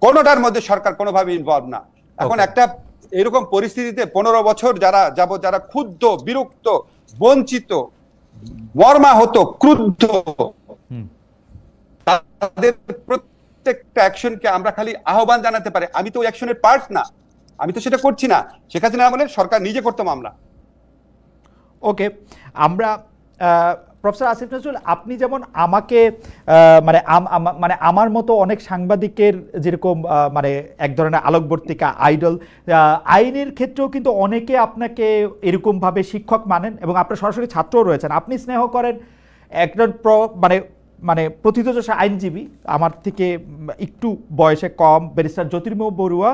Speaker 2: কোনোটার মধ্যে সরকার কোনোভাবে ইনভলভ না। এখন একটা এরকম পরিস্থিতিতে 15 বছর যারা ক্ষুব্ধ, বিরক্ত, বঞ্চিত, মর্মাহত, ক্রুদ্ধ, তাদের প্রত্যেকটা অ্যাকশনকে আমরা খালি আহ্বান জানাতে পারি। আমি তো ওই অ্যাকশনের পার্ট না, আমি তো সেটা করছি না। শেখ হাসিনা আমলে সরকার নিজে করতো মামলা।
Speaker 1: ওকে, আমরা প্রফেসর আসিফ নজরুল, আপনি যেমন আমাকে মানে আমার মতো অনেক সাংবাদিকের যেরকম মানে এক ধরনের আলোকবর্তিকা আইডল, আইনের ক্ষেত্রেও কিন্তু অনেকে আপনাকে এরকমভাবে শিক্ষক মানেন এবং আপনার সরাসরি ছাত্রও রয়েছেন। আপনি স্নেহ করেন একজন মানে প্রথিতযশা আইনজীবী, আমার থেকে একটু বয়সে কম, ব্যারিস্টার জ্যোতির্ময় বড়ুয়া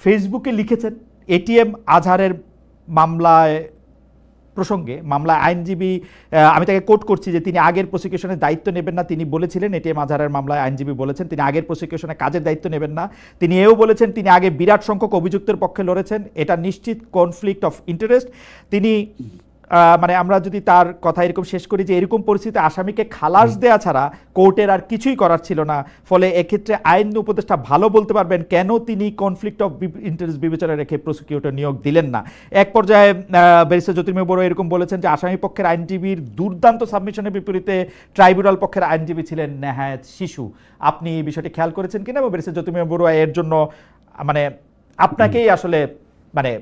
Speaker 1: ফেসবুকে লিখেছেন এটিএম আজহারের প্রসঙ্গে মামলায় আইনজীবী, আমি তাকে কোট করছি যে তিনি আগের প্রসিকিউশনের দায়িত্ব নেবেন না। তিনি বলেছিলেন, এটিএম আজহারের মামলায় আইনজীবী বলেছেন তিনি আগের প্রসিকিউশনে কাজের দায়িত্ব নেবেন না। তিনি এও বলেছেন তিনি আগে বিরাট সংখ্যক অভিযুক্তের পক্ষে লড়েছেন, এটা নিশ্চিত কনফ্লিক্ট অফ ইন্টারেস্ট। তিনি মানে আমরা যদি তার কথা এরকম শেষ করি যে এরকম পরিস্থিতিতে আসামিকে খালাস দেয়া ছাড়া কোর্টের আর কিছুই করার ছিল না, ফলে এক্ষেত্রে আইন উপদেষ্টা ভালো বলতে পারবেন কেন তিনি কনফ্লিক্ট অফ ইন্টারেস্ট বিবেচনা রেখে প্রসিকিউটর নিয়োগ দিলেন না। এক পর্যায়ে ব্যারিস্টার জ্যোতির্ময় বড়ুয়া এরকম বলেছেন যে আসামি পক্ষের আইনজীবীর দুর্দান্ত সাবমিশনের বিপরীতে ট্রাইব্যুনাল পক্ষের আইনজীবী ছিলেন নেহায়েত শিশু। আপনি এই বিষয়টি খেয়াল করেছেন কিনা, এবং ব্যারিস্টার জ্যোতির্ময় বড়ুয়া এর জন্য মানে আপনাকেই আসলে মানে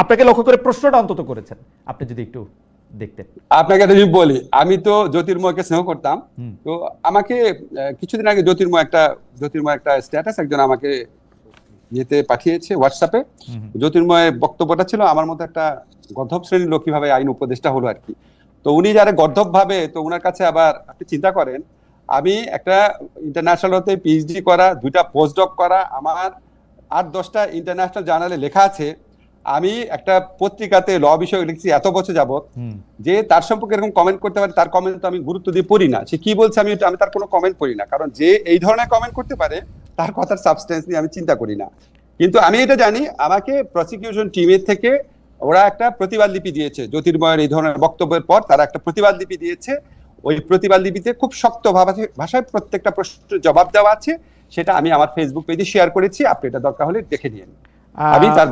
Speaker 1: আপনাকে লক্ষ্য করে প্রশ্নটা অন্তত করেছেন, আপনি যদি একটু দেখতেন।
Speaker 2: আপনাকে একটা জিনিস বলি, আমি তো জ্যোতির্ময়কে স্নেহ করতাম। তো আমাকে কিছুদিন আগে জ্যোতির্ময় একটা স্ট্যাটাস একজন আমাকে ইয়েতে পাঠিয়েছে হোয়াটসঅ্যাপে। জ্যোতির্ময়ের বক্তব্যটা ছিল আমার মতো একটা গর্ধব শ্রেণীর লোক কিভাবে আইন উপদেষ্টা হলো আর কি। তো উনি যারা গর্ধব ভাবে, তো ওনার কাছে আবার আপনি চিন্তা করেন, আমি একটা ইন্টারন্যাশনাল হতে পিএইচডি করা, 2টা পোস্টডক করা, আমার 8-10টা ইন্টারন্যাশনাল জার্নালে লেখা আছে, আমি একটা পত্রিকাতে ল বিষয়ে লিখছি এত বছর যাবত, যে তার সম্পর্কে এরকম কমেন্ট করতে পারে, তার কমেন্ট তো আমি গুরুত্ব দিয়ে পড়ি না। সে কি বলছে আমি তার কোনো কমেন্ট পড়ি না, কারণ যে এই ধরনের কমেন্ট করতে পারে তার কথার সাবস্টেন্স নিয়ে আমি চিন্তা করি না। কিন্তু আমি এটা জানি, আমাকে প্রসিকিউশন টিমের থেকে ওরা একটা প্রতিবাদ লিপি দিয়েছে জ্যোতির্ময়ের এই ধরনের বক্তব্যের পর, তারা একটা প্রতিবাদ লিপি দিয়েছে। ওই প্রতিবাদ লিপিতে খুব শক্ত ভাষায় প্রত্যেকটা প্রশ্নের জবাব দেওয়া আছে, সেটা আমি আমার ফেসবুক পেজে শেয়ার করেছি, আপনি এটা দরকার হলে দেখে নিন। আমি তার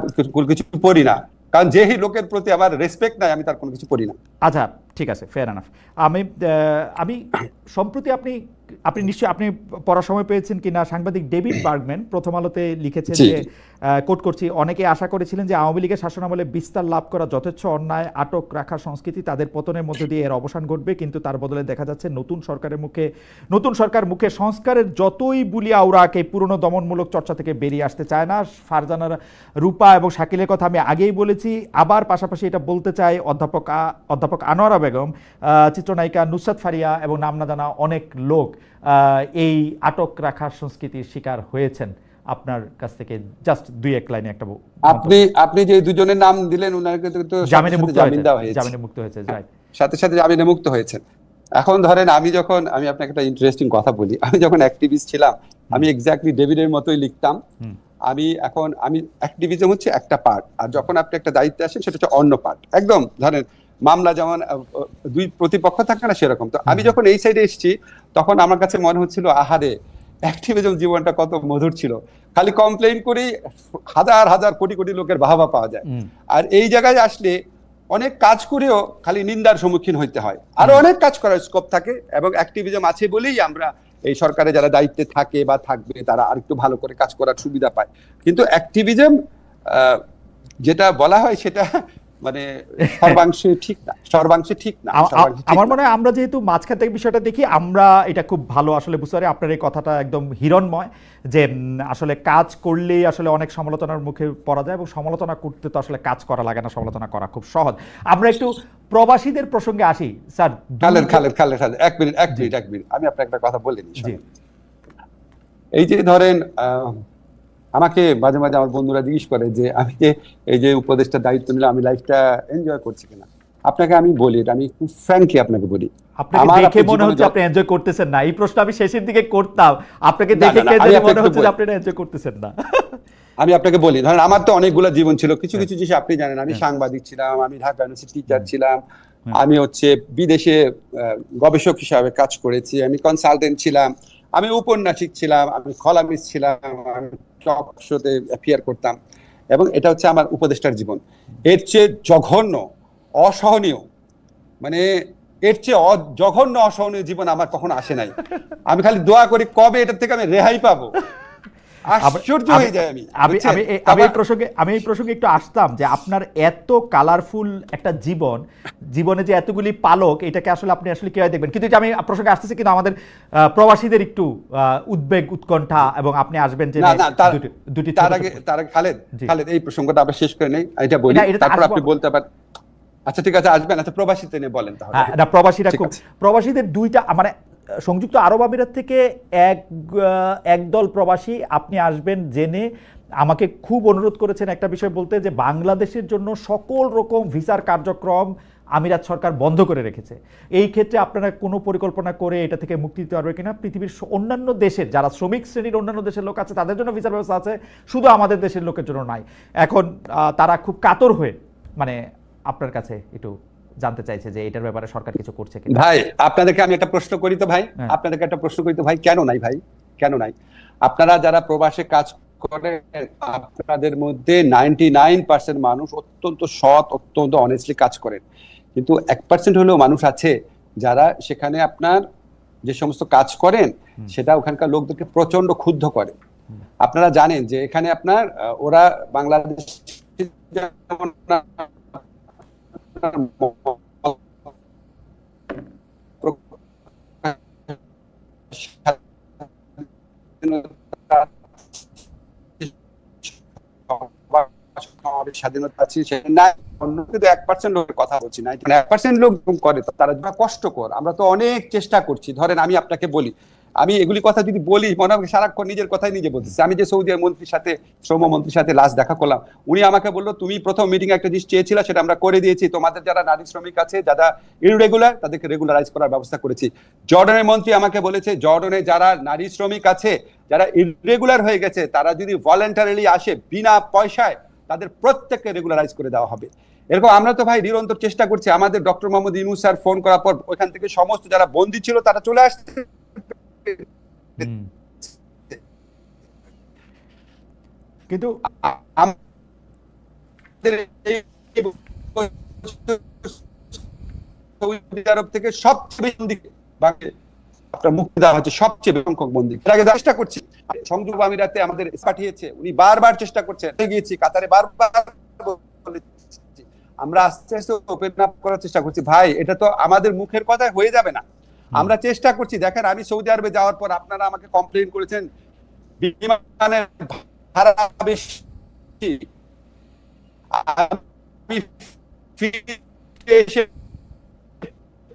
Speaker 2: কিছু পড়ি না, কারণ যেই লোকের প্রতি আমার রেসপেক্ট নাই আমি তার কোনো কিছু পড়ি না।
Speaker 1: আচ্ছা ঠিক আছে, ফেয়ার এনাফ। আমি সম্প্রতি আপনি নিশ্চয়ই আপনি পড়ার সময় পেয়েছেন কিনা, সাংবাদিক ডেভিড বার্গম্যান প্রথম আলোতে লিখেছেন যে কোট করছি, অনেকে আশা করেছিলেন যে আওয়ামী লীগের শাসনামলে বিস্তার লাভ করা যথেচ্ছ অন্যায় আটক রাখার সংস্কৃতি তাদের পতনের মধ্য দিয়ে এর অবসান ঘটবে, কিন্তু তার বদলে দেখা যাচ্ছে নতুন সরকার মুখে সংস্কারের যতই বুলি আওরাক এই পুরনো দমনমূলক চর্চা থেকে বেরিয়ে আসতে চায় না। ফারজানা রূপা এবং শাকিলের কথা আমি আগেই বলেছি, আবার পাশাপাশি এটা বলতে চাই অধ্যাপক আনোয়ারা বেগম, চিত্রনায়িকা নুসরাত ফারিয়া এবং নাম না জানা অনেক লোক এই আটক রাখার সংস্কৃতির শিকার হয়েছেন। আপনার কাছ থেকে জাস্ট 2-1 লাইনে একটা
Speaker 2: আপনি যে দুজনের নাম দিলেন ওনাকে তো
Speaker 1: জামিনে মুক্ত হয়েছে
Speaker 2: সাথে সাথে জামিনে মুক্ত হয়েছেন। এখন ধরেন আমি আপনাকে একটা ইন্টারেস্টিং কথা বলি, আমি যখন অ্যাক্টিভিস্ট ছিলাম আমি এক্স্যাক্টলি ডেভিডের মতোই লিখতাম। আমি অ্যাক্টিভিজম হচ্ছে একটা পার্ট, আর যখন আপনি একটা দায়িত্বে আসেন সেটা হচ্ছে অন্য পার্ট। একদম ধরেন মামলা যেমন দুই প্রতিপক্ষ থাকে না, সেরকম। তো আমি যখন এই সাইডে এসেছি তখন আমার কাছে মনে হচ্ছিল আহারে অ্যাক্টিভিজম জীবনটা কত মধুর ছিল, খালি কমপ্লেইন করি, হাজার হাজার কোটি কোটি লোকের বাহবা পাওয়া যায়। আর এই জায়গায় আসলে অনেক কাজ করেও খালি নিন্দার সম্মুখীন হইতে হয়, আরো অনেক কাজ করার স্কোপ থাকে। এবং অ্যাক্টিভিজম আছে বলেই আমরা এই সরকারে যারা দায়িত্বে থাকে বা থাকবে তারা আরেকটু ভালো করে কাজ করার সুবিধা পায়। কিন্তু অ্যাক্টিভিজম যেটা বলা হয় সেটা মানে সর্বাংশে ঠিক না।
Speaker 1: আমার মনে হয় আমরা যেহেতু মাঝখান থেকে বিষয়টা দেখি, আমরা এটা খুব ভালো আসলে বুঝতে পারি। আপনার এই কথাটা একদম হিরণময়, যে আসলে কাজ করলেই আসলে অনেক সমালোচনার মুখে পড়া যায়, এবং সমালোচনা করতে তো আসলে কাজ করা লাগে না, সমালোচনা করা খুব সহজ। আমরা একটু প্রবাসীদের প্রসঙ্গে আসি স্যার।
Speaker 2: খালেদ এক মিনিট আমি আপনাকে একটা কথা বলে নিই। এই যে ধরেন আমাকে মাঝে মাঝে আমার বন্ধুরা জিজ্ঞেস করে যে আমি যে এই যে উপদেষ্টার দায়িত্ব নিলাম আমি লাইফটা এনজয় করছি কিনা। আপনাকে আমি বলি, এটা আমি খুব ফ্র্যাঙ্কলি আপনাকে বলি,
Speaker 1: আপনাকে দেখে মনে হচ্ছে আপনি এনজয় করতেছেন না। এই প্রশ্ন আমি শেষের দিকে করতাম, আপনাকে দেখে মনে হচ্ছে যে আপনি এনজয় করতেছেন না।
Speaker 2: আমি আপনাকে বলি, ধরেন আমার তো অনেকগুলো জীবন ছিল, কিছু কিছু জিনিস আপনি জানেন। আমি সাংবাদিক ছিলাম, আমি ঢাকা ইউনিভার্সিটি টিচার ছিলাম, আমি বিদেশে গবেষক হিসাবে কাজ করেছি, আমি কনসালটেন্ট ছিলাম, আমি উপন্যাসিক ছিলাম, আমি কলামিস্ট ছিলাম, আমি টক শোতে অ্যাপিয়ার করতাম। এবং এটা হচ্ছে আমার উপদেষ্টার জীবন। এর চেয়ে জঘন্য অসহনীয়, মানে এর চেয়ে জঘন্য অসহনীয় জীবন আমার কখনো আসে নাই। আমি খালি দোয়া করি কবে এটা থেকে আমি রেহাই পাবো। আশ্চর্য হয়ে যায়
Speaker 1: আমি এই প্রসঙ্গে একটু আসতাম যে আপনার এত কালারফুল একটা জীবনে যে এতগুলি পালক, এটাকে আসলে আপনি আসলে কিভাবে দেখবেন। কিন্তু আমি প্রসঙ্গে আসতেছি, কিন্তু আমাদের প্রবাসীদের একটু উদ্বেগ উৎকণ্ঠা, এবং আপনি আসবেন যে দুটি
Speaker 2: তার আগে খালেদ এই প্রসঙ্গটা আবার শেষ করে নেই, এটা বলি, তারপর আপনি বলতে পারেন। আচ্ছা ঠিক আছে, আসবেন। আচ্ছা প্রবাসীতে নিয়ে বলেন তাহলে।
Speaker 1: প্রবাসীদের দুইটা, মানে সংযুক্ত আরব আমিরাত থেকে একদল প্রবাসী আপনি আসবেন জেনে আমাকে খুব অনুরোধ করেছেন একটা বিষয় বলতে, যে বাংলাদেশের জন্য সকল রকম ভিসার কার্যক্রম আমিরাত সরকার বন্ধ করে রেখেছে। এই ক্ষেত্রে আপনারা কোনো পরিকল্পনা করে এটা থেকে মুক্তি দিতে পারবে কিনা? পৃথিবীর অন্যান্য দেশের যারা শ্রমিক শ্রেণীর অন্যান্য দেশের লোক আছে তাদের জন্য ভিসার ব্যবস্থা আছে, শুধু আমাদের দেশের লোকের জন্য নাই। এখন তারা খুব কাতর হয়ে মানে আপনার কাছে একটু জানতে চাইছে যে এটার ব্যাপারে সরকার কিছু করছে কিনা।
Speaker 2: ভাই আপনাদেরকে আমি একটা প্রশ্ন করি তো ভাই, কেন নাই? আপনারা যারা প্রবাসে কাজ করে আপনাদের মধ্যে 99% মানুষ অত্যন্ত সৎ, অত্যন্ত অনেস্টলি কাজ করেন, কিন্তু 1% হলেও মানুষ আছে যারা সেখানে আপনার যে সমস্ত কাজ করেন সেটা ওখানকার লোকদেরকে প্রচন্ড ক্ষুব্ধ করে। আপনারা জানেন যে এখানে আপনার ওরা বাংলাদেশ স্বাধীনতা আছে না, অন্য কিন্তু 1% লোকের কথা বলছি না, 1% লোক করে তারা কষ্টকর। আমরা তো অনেক চেষ্টা করছি। ধরেন আমি আপনাকে বলি, আমি এগুলি কথা যদি বলি মনে হয় সারাক্ষণ নিজের কথাই নিজে বলতেছি। আমি যে সৌদি মন্ত্রীর সাথে শ্রমমন্ত্রীর সাথে লাস্ট দেখা করলাম, উনি আমাকে বললো তুমি প্রথম মিটিং একটা জিনিস চেয়েছিল সেটা আমরা করে দিয়েছি, তোমাদের যারা নারী শ্রমিক আছে যারা ইররেগুলার তাদেরকে রেগুলারাইজ করার ব্যবস্থা করেছি। জর্ডানের মন্ত্রী আমাকে বলেছে জর্ডনে যারা নারী শ্রমিক আছে যারা ইররেগুলার হয়ে গেছে তারা যদি ভলান্টারিলি আসে বিনা পয়সায় তাদের প্রত্যেককে রেগুলারাইজ করে দেওয়া হবে। এরকম আমরা তো ভাই নিরন্তর চেষ্টা করছি। আমাদের doctor Mohammad Yunus sir phone করার পর ওইখান থেকে সমস্ত যারা বন্দী ছিল তারা চলে আসছে।
Speaker 1: কিন্তু
Speaker 2: সৌদি আরব থেকে সবচেয়ে আপনার মুক্তি দেওয়া হচ্ছে সবচেয়ে বেশি সংখ্যক বন্দী। এর আগে চেষ্টা করছি, সংযুক্ত আমিরাতে আমাদের পাঠিয়েছে, উনি বারবার চেষ্টা করছেন, গিয়েছি কাতারে বারবার বলেছি, আমরা আস্তে আস্তে ওপেন আপ করার চেষ্টা করছি। ভাই এটা তো আমাদের মুখের কথায় হয়ে যাবে না, আমরা চেষ্টা করছি। দেখেন আমি সৌদি আরবে যাওয়ার পর আপনারা আমাকে কমপ্লেইন করেছেন বিমানের ভাড়া বেশি, আমি ফিরে এসে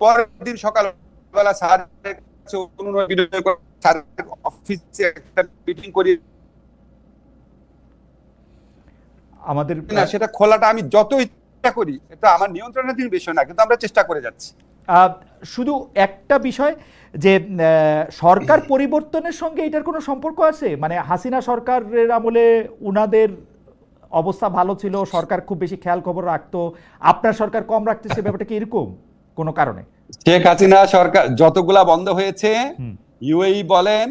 Speaker 2: পরের দিন সকালবেলা স্যারের কাছে অফিসে একটা মিটিং করি,
Speaker 1: আমাদের
Speaker 2: না সেটা খোলাটা আমি যত ইচ্ছা করি, এটা আমার নিয়ন্ত্রণাধীন বিষয় না, কিন্তু আমরা চেষ্টা করে যাচ্ছি।
Speaker 1: শুধু একটা বিষয় যে সরকার পরিবর্তনের সঙ্গে এটার কোনো সম্পর্ক আছে? মানে হাসিনা সরকারের আমলে উনাদের অবস্থা ভালো ছিল, সরকার খুব বেশি খেয়াল খবর রাখতো, আপনার সরকার কম রাখতেছে, ব্যাপারটা কি এরকম কোনো কারণে?
Speaker 2: শেখ হাসিনা সরকার যতগুলা বন্ধ হয়েছে, ইউএই বলেন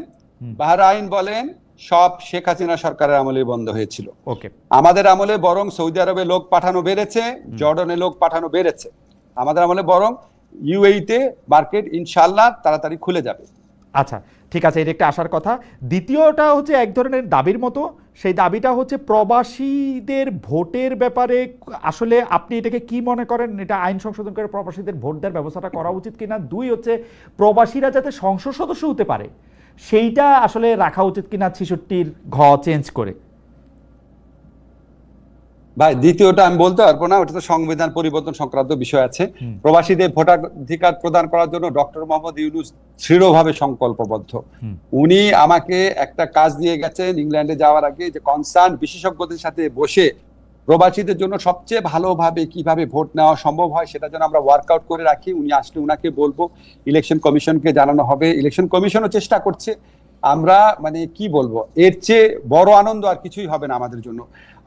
Speaker 2: বাহরাইন বলেন, সব শেখ হাসিনা সরকারের আমলে বন্ধ হয়েছিল।
Speaker 1: ওকে,
Speaker 2: আমাদের আমলে বরং সৌদি আরবে লোক পাঠানো বেড়েছে, জর্ডানে লোক পাঠানো বেড়েছে। আমাদের আমলে বরং ইউএইতে মার্কেট ইনশাআল্লাহ তাড়াতাড়ি খুলে যাবে।
Speaker 1: আচ্ছা ঠিক আছে, এটা একটা আসার কথা। দ্বিতীয়টা হচ্ছে এক ধরনের দাবির মতো, সেই দাবিটা হচ্ছে প্রবাসীদের ভোটের ব্যাপারে। আসলে আপনি এটাকে কি মনে করেন, এটা আইন সংশোধন করে প্রবাসীদের ভোট দেওয়ার ব্যবস্থাটা করা উচিত কিনা? দুই হচ্ছে প্রবাসীরা যাতে সংসদ সদস্য হতে পারে, সেইটা আসলে রাখা উচিত কিনা 66 ঘ চেঞ্জ করে?
Speaker 2: ভাই দ্বিতীয়টা আমি বলতে পারবো না, ওটা তো সংবিধান পরিবর্তন সংক্রান্ত বিষয় আছে। প্রবাসীদের ভোটাধিকার প্রদান করার জন্য ডক্টর মোহাম্মদ ইউনূস দৃঢ়ভাবে সংকল্পবদ্ধ। উনি আমাকে একটা কাজ দিয়ে গেছেন ইংল্যান্ডে যাওয়ার আগে, যে কনসার্ন বিশেষজ্ঞদের সাথে বসে প্রবাসীদের জন্য সবচেয়ে ভালোভাবে কিভাবে ভোট নেওয়া সম্ভব হয় সেটা যেন আমরা ওয়ার্কআউট করে রাখি। উনি আসলে উনাকে বলবো, ইলেকশন কমিশনকে জানানো হবে, ইলেকশন কমিশনও চেষ্টা করছে। আমরা মানে কি বলবো, এর চেয়ে বড় আনন্দ আর কিছুই হবে না আমাদের জন্য।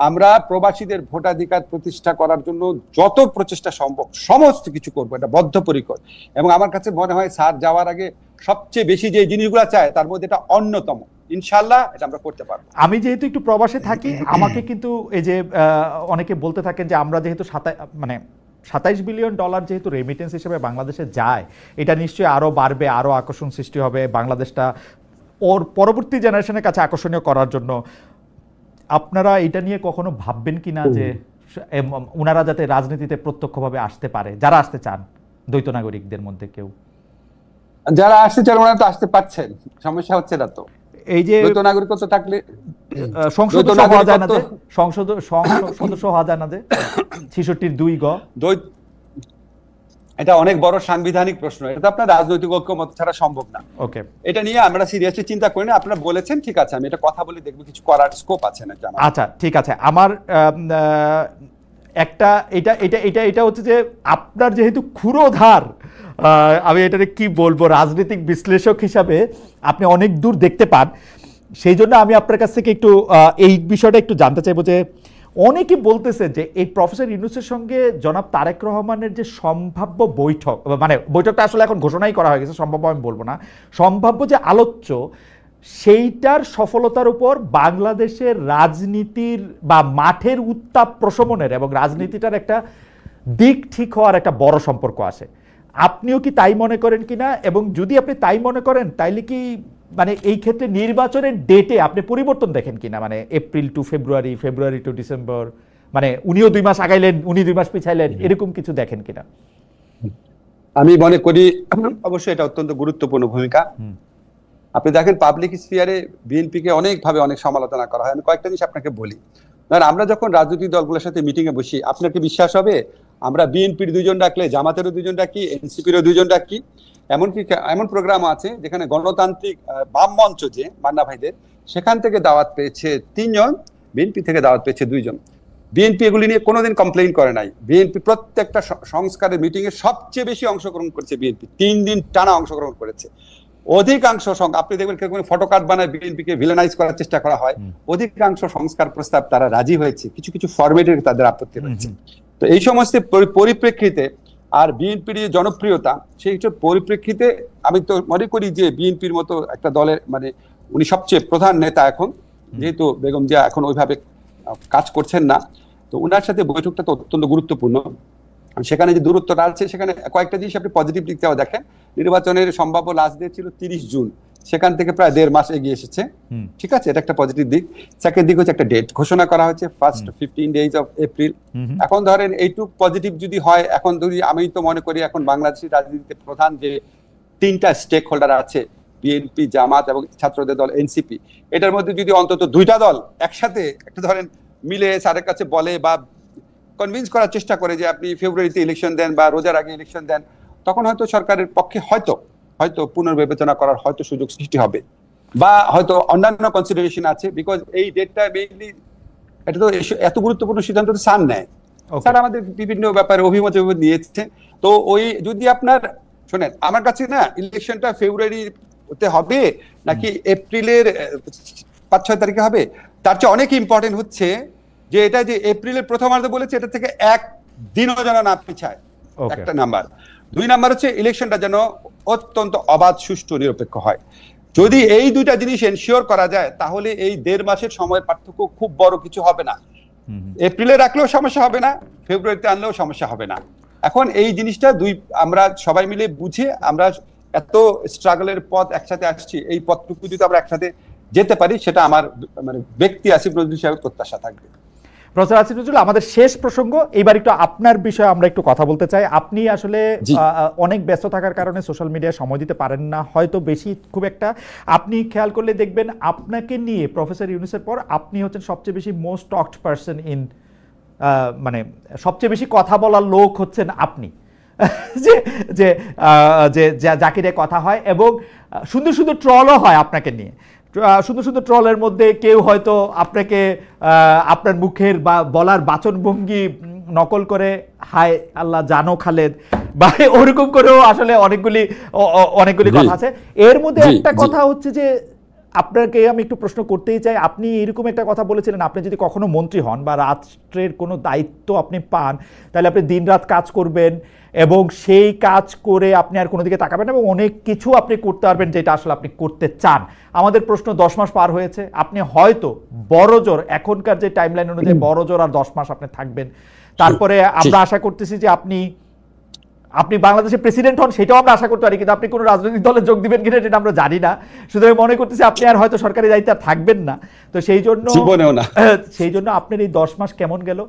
Speaker 2: আমরা প্রবাসীদের ভোটাধিকার প্রতিষ্ঠা করার জন্য যত প্রচেষ্টা সম্ভব সমস্ত কিছু করবো, এটা বদ্ধপরিকর। এবং আমার কাছে মনে হয় স্যার যাওয়ার আগে সবচেয়ে বেশি যে জিনিসগুলো চায় তার মধ্যে এটা অন্যতম। ইনশাআল্লাহ এটা আমরা করতে পারবো।
Speaker 1: আমি যেহেতু একটু প্রবাসে থাকি, আমাকে কিন্তু এই যে অনেকে বলতে থাকেন যে আমরা যেহেতু 27 বিলিয়ন ডলার যেহেতু রেমিটেন্স হিসেবে বাংলাদেশে যায়, এটা নিশ্চয়ই আরো বাড়বে, আরো আকর্ষণ সৃষ্টি হবে বাংলাদেশটা ওর পরবর্তী জেনারেশনের কাছে আকর্ষণীয় করার জন্য। আপনারা এটা নিয়ে কখনো ভাববেন কিনা যে ওনারা যাতে রাজনীতিতে প্রত্যক্ষভাবে আসতে পারে, যারা আসতে চান দ্বৈত নাগরিকদের মধ্যে কেউ?
Speaker 2: যারা আসতে চান ওনারা তো আসতে পারছেন, সমস্যা হচ্ছে না তো।
Speaker 1: এই যে
Speaker 2: দ্বৈত নাগরিকত্ব থাকলে
Speaker 1: সংসদ সদস্য হওয়া যায় না যে, সংসদ সদস্য হওয়া যায় না যে 66(2) গ?
Speaker 2: এটা অনেক বড় সাংবিধানিক প্রশ্ন, এটা আপনার রাজনৈতিক ঐক্যমত ছাড়া সম্ভব না।
Speaker 1: ওকে,
Speaker 2: এটা নিয়ে আমরা সিরিয়াসলি চিন্তা করি না। আপনারা বলেছেন ঠিক আছে, আমি এটা কথা বলে দেখব কিছু করার স্কোপ আছে নাকি আমার।
Speaker 1: আচ্ছা ঠিক আছে। আমার একটা এটা হচ্ছে যে আপনার যেহেতু ক্ষুরোধার, আমি এটাকে কি বলবো, রাজনৈতিক বিশ্লেষক হিসাবে আপনি অনেক দূর দেখতে পান, সেই জন্য আমি আপনার কাছ থেকে একটু এই বিষয়টা একটু জানতে চাইবো যে অনেকে বলতেছে যে এই প্রফেসর ইউনূসের সঙ্গে জনাব তারেক রহমানের যে সম্ভাব্য বৈঠক, মানে বৈঠকটা আসলে এখন ঘোষণাই করা হয়ে গেছে, সম্ভাব্য আমি বলবো না, সম্ভাব্য যে আলোচ্য, সেইটার সফলতার উপর বাংলাদেশের রাজনীতির বা মাঠের উত্তাপ প্রশমনের এবং রাজনীতিটার একটা দিক ঠিক হওয়ার একটা বড় সম্পর্ক আছে। আপনিও কি তাই মনে করেন কিনা? এবং যদি আপনি তাই মনে করেন তাইলে কি মানে এই ক্ষেত্রে নির্বাচনের ডেটে আপনি পরিবর্তন দেখেন কিনা, মানে April two February, February to December, মানে উনিও 2 মাস আগাইলেন, উনি 2 মাস পিছাইলেন, এরকম কিছু দেখেন কিনা?
Speaker 2: আমি মনে করি অবশ্যই এটা অত্যন্ত গুরুত্বপূর্ণ ভূমিকা। আপনি দেখেন পাবলিক স্ফিয়ারে বিএনপিকে অনেকভাবে অনেক সমালোচনা করা হয়। আমি কয়েকটা জিনিস আপনাকে বলি। আমরা যখন রাজনৈতিক দলগুলোর সাথে মিটিং এ বসি, আপনার কি বিশ্বাস হবে আমরা বিএনপির 2 জন ডাকলে জামাতেরও 2 জন ডাকি, এনসিপিরও 2 জন ডাকি। এমনকি এমন প্রোগ্রাম আছে যেখানে গণতান্ত্রিক বাম মঞ্চ যে মান্না ভাইদের, সেখান থেকে দাওয়াত পেয়েছে 3 জন, বিএনপি থেকে দাওয়াত পেয়েছে 2 জন। বিএনপি এগুলি নিয়ে কোনোদিন কমপ্লেইন করে নাই। বিএনপি প্রত্যেকটা সংস্কারের মিটিং এ সবচেয়ে বেশি অংশগ্রহণ করেছে বিএনপি, 3 দিন টানা অংশগ্রহণ করেছে। অধিকাংশ আপনি দেখবেন কেউ ফটো কার্ড বানায় বিএনপিকে ভিলেনাইজ করার চেষ্টা করা হয়, অধিকাংশ সংস্কার প্রস্তাব তারা রাজি হয়েছে, কিছু কিছু ফরম্যাটের তাদের আপত্তি রয়েছে। তো এই সমস্ত পরিপ্রেক্ষিতে আর বিএনপির যে জনপ্রিয়তা, সেই পরিপ্রেক্ষিতে আমি তো মনে করি যে বিএনপির মতো একটা দলের মানে উনি সবচেয়ে প্রধান নেতা এখন, যেহেতু বেগম জিয়া এখন ওইভাবে কাজ করছেন না, তো উনার সাথে বৈঠকটা তো অত্যন্ত গুরুত্বপূর্ণ। সেখানে যে দূরত্বটা আছে, সেখানে কয়েকটা জিনিস আপনি পজিটিভ দিক থেকে দেখেন। নির্বাচনের সম্ভাব্য লাস্ট ডেট ছিল 30 জুন, সেখান থেকে প্রায় 1.5 মাস এগিয়ে এসেছে, ঠিক আছে, এটা একটা পজিটিভ দিক। সেকেন্ড দিক হচ্ছে একটা ডেট ঘোষণা করা হয়েছে, ফার্স্ট 15 days of এপ্রিল। এখন ধরেন এইটুক পজিটিভ যদি হয়, এখন যদি আমি তো মনে করি এখন বাংলাদেশের রাজনীতিতে প্রধান যে 3টা স্টেক হোল্ডার আছে, বিএনপি, জামাত এবং ছাত্রদের দল এনসিপি, এটার মধ্যে যদি অন্তত 2টা দল একসাথে একটা ধরেন মিলে স্যারের কাছে বলে বা কনভিন্স করার চেষ্টা করে যে আপনি ফেব্রুয়ারিতে ইলেকশন দেন বা রোজার আগে ইলেকশন দেন, তখন হয়তো সরকারের পক্ষে হয়তো পুনর্বিবেচনা করার হয়তো সুযোগ সৃষ্টি হবে, বা হয়তো অন্যান্য কনসিডারেশন আছে। বিকজ এই ডেটটা মেইনলি, এটা তো এত গুরুত্বপূর্ণ সিদ্ধান্ত তো স্যার নেয়, স্যার আমাদের বিভিন্ন ব্যাপারে অভিমত নিয়েছে। তো ওই যদি আপনার শোনেন, আমার কাছে না ইলেকশনটা ফেব্রুয়ারিতে হবে নাকি এপ্রিলের 5-6 তারিখে হবে, তার চেয়ে অনেক ইম্পর্টেন্ট হচ্ছে যে এটা যে এপ্রিলের প্রথমার্ধে বলেছে, এটা থেকে একদিনও যেন না পিছায়, একটা নাম্বার। 2 নাম্বার হচ্ছে ইলেকশনটা যেন অত্যন্ত অবাধ, সুষ্ঠু, নিরপেক্ষ হয়। যদি এই 2টা জিনিস এনশিওর করা যায়, তাহলে এই 1.5 মাসের সময়ের পার্থক্য খুব বড় কিছু হবে না। এপ্রিলে রাখলেও সমস্যা হবে না, ফেব্রুয়ারিতে আনলেও সমস্যা হবে না। এখন এই জিনিসটা আমরা সবাই মিলে বুঝে, আমরা এত স্ট্রাগলের পথ একসাথে আসছি, এই পথটুকু যদি আমরা একসাথে যেতে পারি, সেটা আমার মানে ব্যক্তি আসিফ নজরুল সাহেবের প্রত্যাশা থাকবে।
Speaker 1: প্রফেসর আসিফ নজরুল, আমাদের শেষ প্রসঙ্গ, এবার একটু আপনার বিষয়ে আমরা একটু কথা বলতে চাই। আপনি আসলে অনেক ব্যস্ত থাকার কারণে সোশ্যাল মিডিয়ায় সময় দিতে পারেন না হয়তো বেশি খুব একটা। আপনি খেয়াল করলে দেখবেন আপনাকে নিয়ে প্রফেসর ইউনূসের পর আপনি হচ্ছেন সবচেয়ে বেশি মোস্ট টকড পারসন ইন, মানে সবচেয়ে বেশি কথা বলার লোক হচ্ছেন আপনি, যে যাকে নিয়ে কথা হয়, এবং সুন্দর সুন্দর ট্রলও হয় আপনাকে নিয়ে। সুন্দর সুন্দর ট্রলের মধ্যে কেউ হয়তো আপনাকে আপনার মুখের বা বলার বাচনভঙ্গি নকল করে হাই আল্লাহ জানো খালেদ বা ওরকম করেও আসলে অনেকগুলি কথা আছে। এর মধ্যে একটা কথা হচ্ছে যে আপনাকে আমি একটু প্রশ্ন করতেই চাই, আপনি এরকম একটা কথা বলেছিলেন, আপনি যদি কখনো মন্ত্রী হন বা রাষ্ট্রের কোনো দায়িত্ব আপনি পান, তাহলে আপনি দিনরাত কাজ করবেন এবং সেই কাজ করে আপনি আর কোনো দিকে তাকাবেন এবং অনেক কিছু আপনি করতে পারবেন যেটা আসলে আপনি করতে চান। আমাদের প্রশ্ন 10 মাস পার হয়েছে, আপনি হয়তো বড়জোর এখনকার যে টাইমলাইন অনুযায়ী বড়জোর আর 10 মাস আপনি থাকবেন। তারপরে আমরা আশা করতেছি যে আপনি বাংলাদেশের প্রেসিডেন্ট হন, সেটাও আমরা আশা করতে পারি, কিন্তু আপনি কোনো রাজনৈতিক দলে যোগ দিবেন কিনা সেটা আমরা জানি না। সুতরাং মনে করতেছি আপনি আর হয়তো সরকারি দায়িত্বে থাকবেন না। তো সেই জন্য আপনার এই 10 মাস কেমন গেল,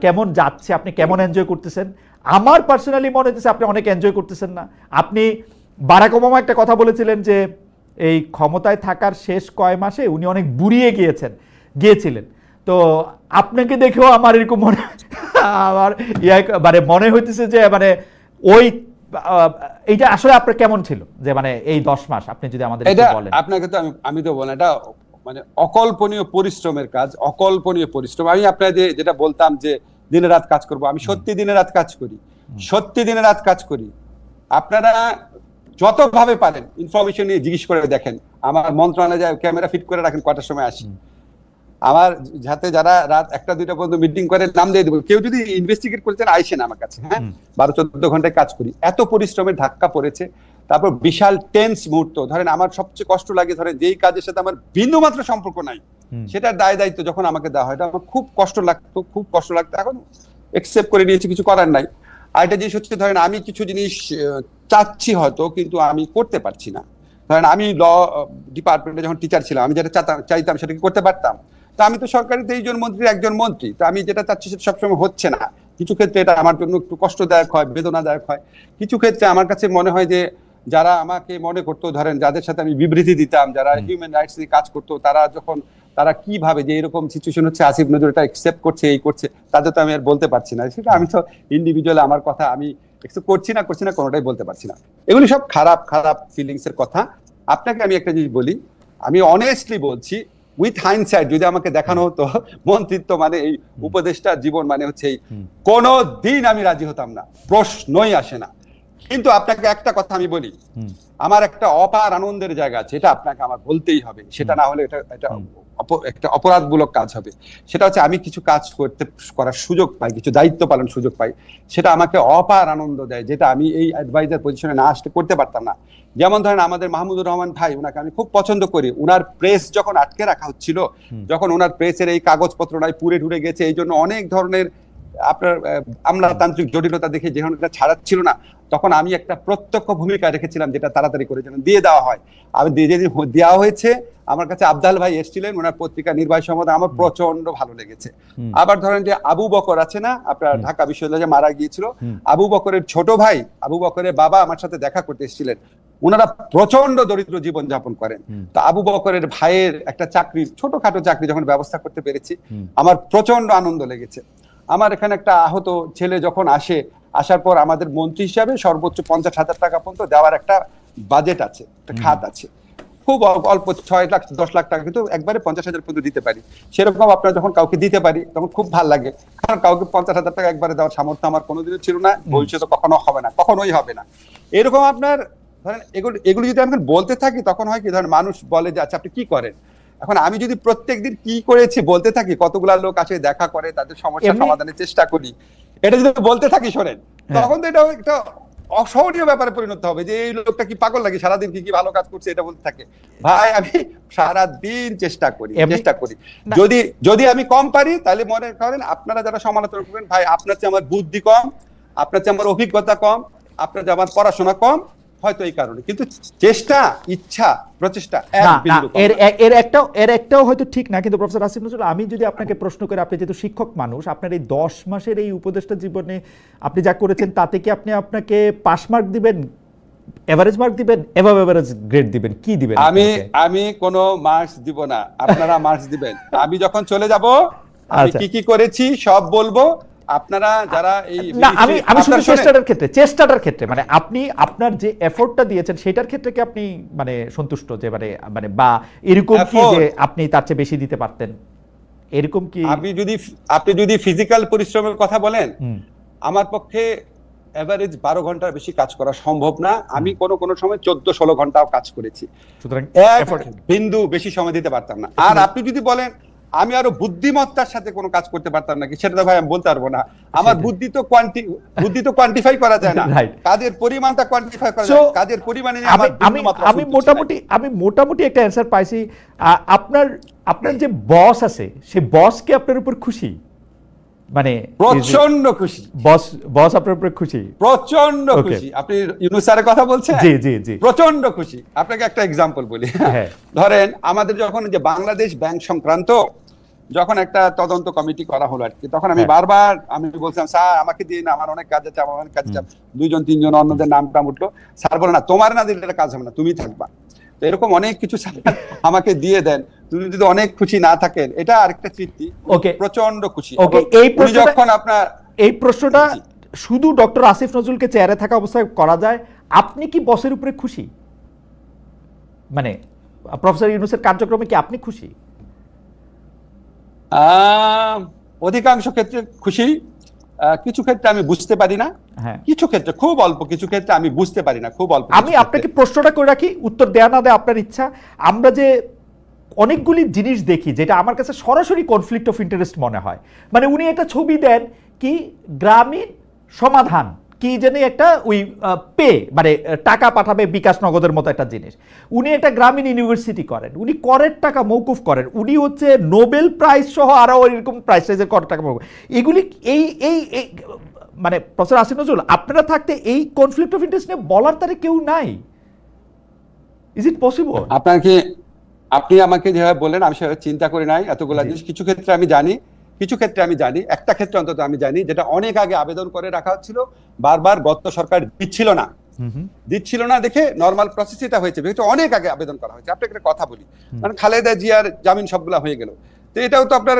Speaker 1: কেমন যাচ্ছে, আপনি কেমন এনজয় করতেছেন? আমার পার্সোনালি মনে হচ্ছে আপনি অনেক এনজয় করতেছেন না। আপনি বারাক ওবামা একটা কথা বলেছিলেন যে এই ক্ষমতায় থাকার শেষ কয় মাসে উনি অনেক বুড়িয়ে গিয়েছিলেন। তো আপনাকে দেখেও আমার এরকম মনে হইতেছে যে মানে এইটা আসলে আপনার কেমন ছিল, যে মানে এই 10 মাস আপনি যদি আমাদের বলেন।
Speaker 2: আপনাকে তো আমি তো বলেন, এটা মানে অকল্পনীয় পরিশ্রমের কাজ, অকল্পনীয় পরিশ্রম। আমি আপনাদের যেটা বলতাম যে দিনে রাত কাজ করব, আমি সত্যি দিনে রাত কাজ করি। আপনারা যতভাবে পারেন ইনফরমেশন নিয়ে জিজ্ঞেস করে দেখেন, আমার মন্ত্রণালয়ে যায় ক্যামেরা ফিট করে রাখেন কটার সময় আসি, আমার যাতে যারা রাত 1-2টা পর্যন্ত মিটিং করে নাম দিয়ে দেবো, কেউ যদি ইনভেস্টিগেট করতে আইসেন আমার কাছে। হ্যাঁ, 12-14 ঘন্টায় কাজ করি, এত পরিশ্রমের ধাক্কা পড়েছে। তারপর বিশাল টেন্স মুহূর্ত, ধরেন আমার সবচেয়ে কষ্ট লাগে, ধরেন যেই কাজের সাথে আমার বিন্দুমাত্র সম্পর্ক নাই, সেটার দায় দায়িত্ব যখন আমাকে দেওয়া হয়, এটা আমার খুব কষ্ট লাগতো। এখন একসেপ্ট করে নিয়েছি, কিছু করার নাই। আর একটা জিনিস হচ্ছে, ধরেন আমি কিছু জিনিস চাচ্ছি হয়তো, কিন্তু আমি করতে পারছি না। ধরেন আমি ল ডিপার্টমেন্টে যখন টিচার ছিলাম, আমি যেটা চাইতাম সেটা কি করতে পারতাম। তা আমি তো সরকারি 23 জন মন্ত্রীর একজন মন্ত্রী, তা আমি যেটা চাচ্ছি সেটা সবসময় হচ্ছে না। কিছু ক্ষেত্রে এটা আমার জন্য একটু কষ্টদায়ক হয়, বেদনাদায়ক হয়। কিছু ক্ষেত্রে আমার কাছে মনে হয় যে যারা আমাকে মনে করতো, ধরেন যাদের সাথে আমি বিবৃতি দিতাম, যারা হিউম্যান রাইটস নিয়ে কাজ করতো, তারা কিভাবে যে এরকম সিচুয়েশন হচ্ছে, আসিফ নজরুল এটা একসেপ্ট করছে, এই করছে, তাদের তো আমি আর বলতে পারছি না। সেটা আমি তো ইন্ডিভিজুয়াল, আমার কথা আমি একসেপ্ট করছি না কোনোটাই বলতে পারছি না। এগুলি সব খারাপ ফিলিংস এর কথা। আপনাকে আমি একটা জিনিস বলি, আমি অনেস্টলি বলছি, উইথ হাইন্ডসাইট যদি আমাকে দেখানো হতো মন্ত্রিত্ব মানে এই উপদেষ্টা জীবন মানে হচ্ছে এই, কোনো দিন আমি রাজি হতাম না, প্রশ্নই আসে না। কিন্তু আপনাকে একটা কথা আমি বলি, আমার একটা অপার আনন্দের জায়গা আছে, এটা আপনাকে আমার বলতেই হবে। সেটা না হলে এটা একটা অপরাধমূলক কাজ হবে। সেটা হচ্ছে আমি কিছু কাজ করার সুযোগ পাই, কিছু দায়িত্ব পালন সুযোগ পাই, সেটা আমাকে অপার আনন্দ দেয়, যেটা আমি এই অ্যাডভাইজার পজিশনে না আসতে করতে পারতাম না। যেমন ধরেন আমাদের মাহমুদুর রহমান ভাই, ওনাকে আমি খুব পছন্দ করি। উনার প্রেস যখন আটকে রাখা হচ্ছিল, যখন ওনার প্রেসের এই কাগজপত্র নাই পুড়ে ঢুরে গেছে, এই জন্য অনেক ধরনের আপনার আমলাতান্ত্রিক জটিলতা দেখে যখন এটা ছাড়াচ্ছিল না, তখন আমি একটা প্রত্যক্ষ ভূমিকা রেখেছিলাম, যেটা তাড়াতাড়ি করে যেন দিয়ে দেওয়া হয়। আমি যেদিন দেওয়া হয়েছে, আমার কাছে আবদাল ভাই এসেছিলেন, ওনার পত্রিকা নির্বাহী সম্বন্ধে আমার প্রচন্ড ভালো লেগেছে। আবার ধরেন যে আবু বকর আছে না, আপনার ঢাকা বিশ্ববিদ্যালয়ে মারা গিয়েছিল, আবু বকরের ছোট ভাই, আবু বকরের বাবা আমার সাথে দেখা করতে এসেছিলেন। ওনারা প্রচন্ড দরিদ্র জীবন যাপন করেন। তো আবু বকরের ভাইয়ের একটা চাকরি, ছোটখাটো চাকরি যখন ব্যবস্থা করতে পেরেছি, আমার প্রচন্ড আনন্দ লেগেছে। আমার এখানে একটা আহত ছেলে যখন আসার পর আমাদের মন্ত্রী হিসাবে সর্বোচ্চ 50,000 টাকা পর্যন্ত দেওয়ার একটা বাজেট আছে, একটা খাত আছে। খুব অল্প 6 লাখ 10 লাখ টাকা কিন্তু একবারে 50,000 পর্যন্ত দিতে পারি। সেরকম আপনারা যখন কাউকে দিতে পারি তখন খুব ভালো লাগে, কারণ কাউকে 50,000 টাকা একবারে দেওয়ার সামর্থ্য আমার কোনোদিনও ছিল না, ভবিষ্যতে কখনো হবে না, কখনোই হবে না। এরকম আপনার ধরেন এগুলো যদি আমি বলতে থাকি, তখন হয় কি, ধরেন মানুষ বলে যে আচ্ছা আপনি কি করেন। এখন আমি যদি প্রত্যেকদিন কি করেছি বলতে থাকি, কতগুলা লোক আসে দেখা করে, তাদের সমস্যা সমাধানের চেষ্টা করি, এটা যদি বলতে থাকি শোনেন, তখন তো এটা একটা অসহনীয় ব্যাপারে পরিণত হবে যে এই লোকটা কি পাগল লাগে, সারাদিন কি কি ভালো কাজ করছে এটা বলতে থাকে। ভাই আমি সারাদিন চেষ্টা করি। যদি আমি কম পারি, তাহলে মনে করেন আপনারা যারা সমালোচনা করবেন, ভাই আপনার চেয়ে আমার বুদ্ধি কম, আপনার চেয়ে আমার অভিজ্ঞতা কম, আপনার চেয়ে আমার পড়াশোনা কম, হয়তো এই কারণে, কিন্তু চেষ্টা, ইচ্ছা, প্রচেষ্টা
Speaker 1: এর একটাও হয়তো ঠিক না। কিন্তু প্রফেসর আসিফ নজরুল, আমি যদি আপনাকে প্রশ্ন করি, আপনি যেহেতু শিক্ষক মানুষ, আপনার এই 10 মাসের এই উপদেষ্টা জীবনে আপনি যা করেছেন, তাতে কি আপনাকে পাস মার্ক দিবেন, এভারেজ মার্ক দিবেন, এভাব এভারেজ গ্রেড দিবেন, কি দিবেন?
Speaker 2: আমি কোনো মার্কস দিব না, আপনারা মার্কস দিবেন। আমি যখন চলে যাব, আমি কি করেছি সব বলবো। আপনারা যারা এই
Speaker 1: আমি শুধু চেষ্টাটার ক্ষেত্রে মানে আপনি আপনার যে এফোর্টটা দিয়েছেন সেটার ক্ষেত্রে কি আপনি মানে সন্তুষ্ট, যে মানে বা এরকম কি যে আপনি তার চেয়ে বেশি দিতে পারতেন, এরকম কি?
Speaker 2: আপনি যদি ফিজিক্যাল পরিশ্রমের কথা বলেন, আমার পক্ষে এভারেজ 12 ঘন্টার বেশি কাজ করা সম্ভব না। আমি কোনো সময় 14-16 ঘন্টাও কাজ করেছি, সুতরাং বিন্দু বেশি সময় দিতে পারতাম না। আর আপনি যদি বলেন আমি আরো বুদ্ধিমত্তার সাথে কোনো কাজ করতে পারতাম নাকি, সেটা তো ভাই আমি বলতে পারবো না। আমার বুদ্ধি তো কোয়ান্টিফাই করা যায় না, কাজের পরিমাণটা কোয়ান্টিফাই করা যায়, কাজের পরিমাণে
Speaker 1: আমি মোটামুটি একটা অ্যানসার পাইছি। আপনার যে বস আছে, সেই বস কি আপনার উপর খুশি? মানে
Speaker 2: প্রচন্ড খুশি।
Speaker 1: বস আপনার উপর খুশি?
Speaker 2: প্রচন্ড খুশি। আপনি ইউনূস স্যারের কথা বলছেন?
Speaker 1: জি জি জি,
Speaker 2: প্রচন্ড খুশি। আপনাকে একটা এক্সাম্পল বলি। ধরেন আমাদের যখন যে বাংলাদেশ ব্যাংক সংক্রান্ত যখন একটা তদন্ত কমিটি করা হলো আর কি, তখন আমি বারবার বলছিলাম, স্যার আমাকে দিয়ে না, আমার অনেক কাজ আছে, আমার অনেক কাজ আছে। 2-3 অন্যদের নামটা উঠলো, স্যার বলে না, তোমার না দিলে কাজ হবে না, তুমি থাকবা। তো এরকম অনেক কিছু আমাকে দিয়ে দেন। তুমি যদি অনেক খুশি না থাকেন, এটা আরেকটা তৃপ্তি। প্রচন্ড খুশি।
Speaker 1: এই প্রশ্নটা শুধু ডক্টর আসিফ নজরুলকে চেয়ারে থাকা অবস্থায় করা যায়। আপনি কি বসের উপরে খুশি? মানে প্রফেসর ইউনূসের কার্যক্রমে কি আপনি খুশি?
Speaker 2: অধিকাংশ ক্ষেত্রে খুশি, কিছু ক্ষেত্রে আমি বুঝতে পারি না, কিছু ক্ষেত্রে খুব অল্প, কিছু ক্ষেত্রে আমি বুঝতে পারি না, খুব অল্প।
Speaker 1: আমি আপনাকে প্রশ্নটা করে রাখি, উত্তর দেয়া না দেয়া আপনার ইচ্ছা। আমরা যে অনেকগুলি জিনিস দেখি যেটা আমার কাছে সরাসরি কনফ্লিক্ট অফ ইন্টারেস্ট মনে হয়। মানে উনি একটা ছবি দেন কি গ্রামীণ সমাধান, কি জানি একটা ওই মানে টাকা পাঠাবে বিকাশ নগদের মতো একটা জিনিস। উনি একটা গ্রামীণ ইউনিভার্সিটি করেন, উনি করের টাকা মৌকুফ করেন, উনি হচ্ছে নোবেল প্রাইজ সহ আরো এরকম প্রাইজের কর টাকা মৌকুফ। এগুলি এই মানে প্রফেসর আসিফ নজরুল, আপনারা থাকতে এই কনফ্লিক্ট অফ ইন্টারেস্ট নিয়ে বলার তারে কেউ নাই। Is it possible?
Speaker 2: আপনি আমাকে যেভাবে বললেন, আমি সেভাবে চিন্তা করি নাই এতগুলা জিনিস। কিছু ক্ষেত্রে আমি জানি, একটা ক্ষেত্রে অন্তত আমি জানি, যেটা অনেক আগে আবেদন করে রাখা হচ্ছিল, বারবার গত সরকার দিচ্ছিল না দেখে নরমাল প্রসেস এটা হয়েছে, অনেক আগে আবেদন করা হয়েছে। আপনাকে একটা কথা বলি, মানে খালেদা জিয়ার জামিন সবগুলা হয়ে গেল, তো এটাও তো আপনার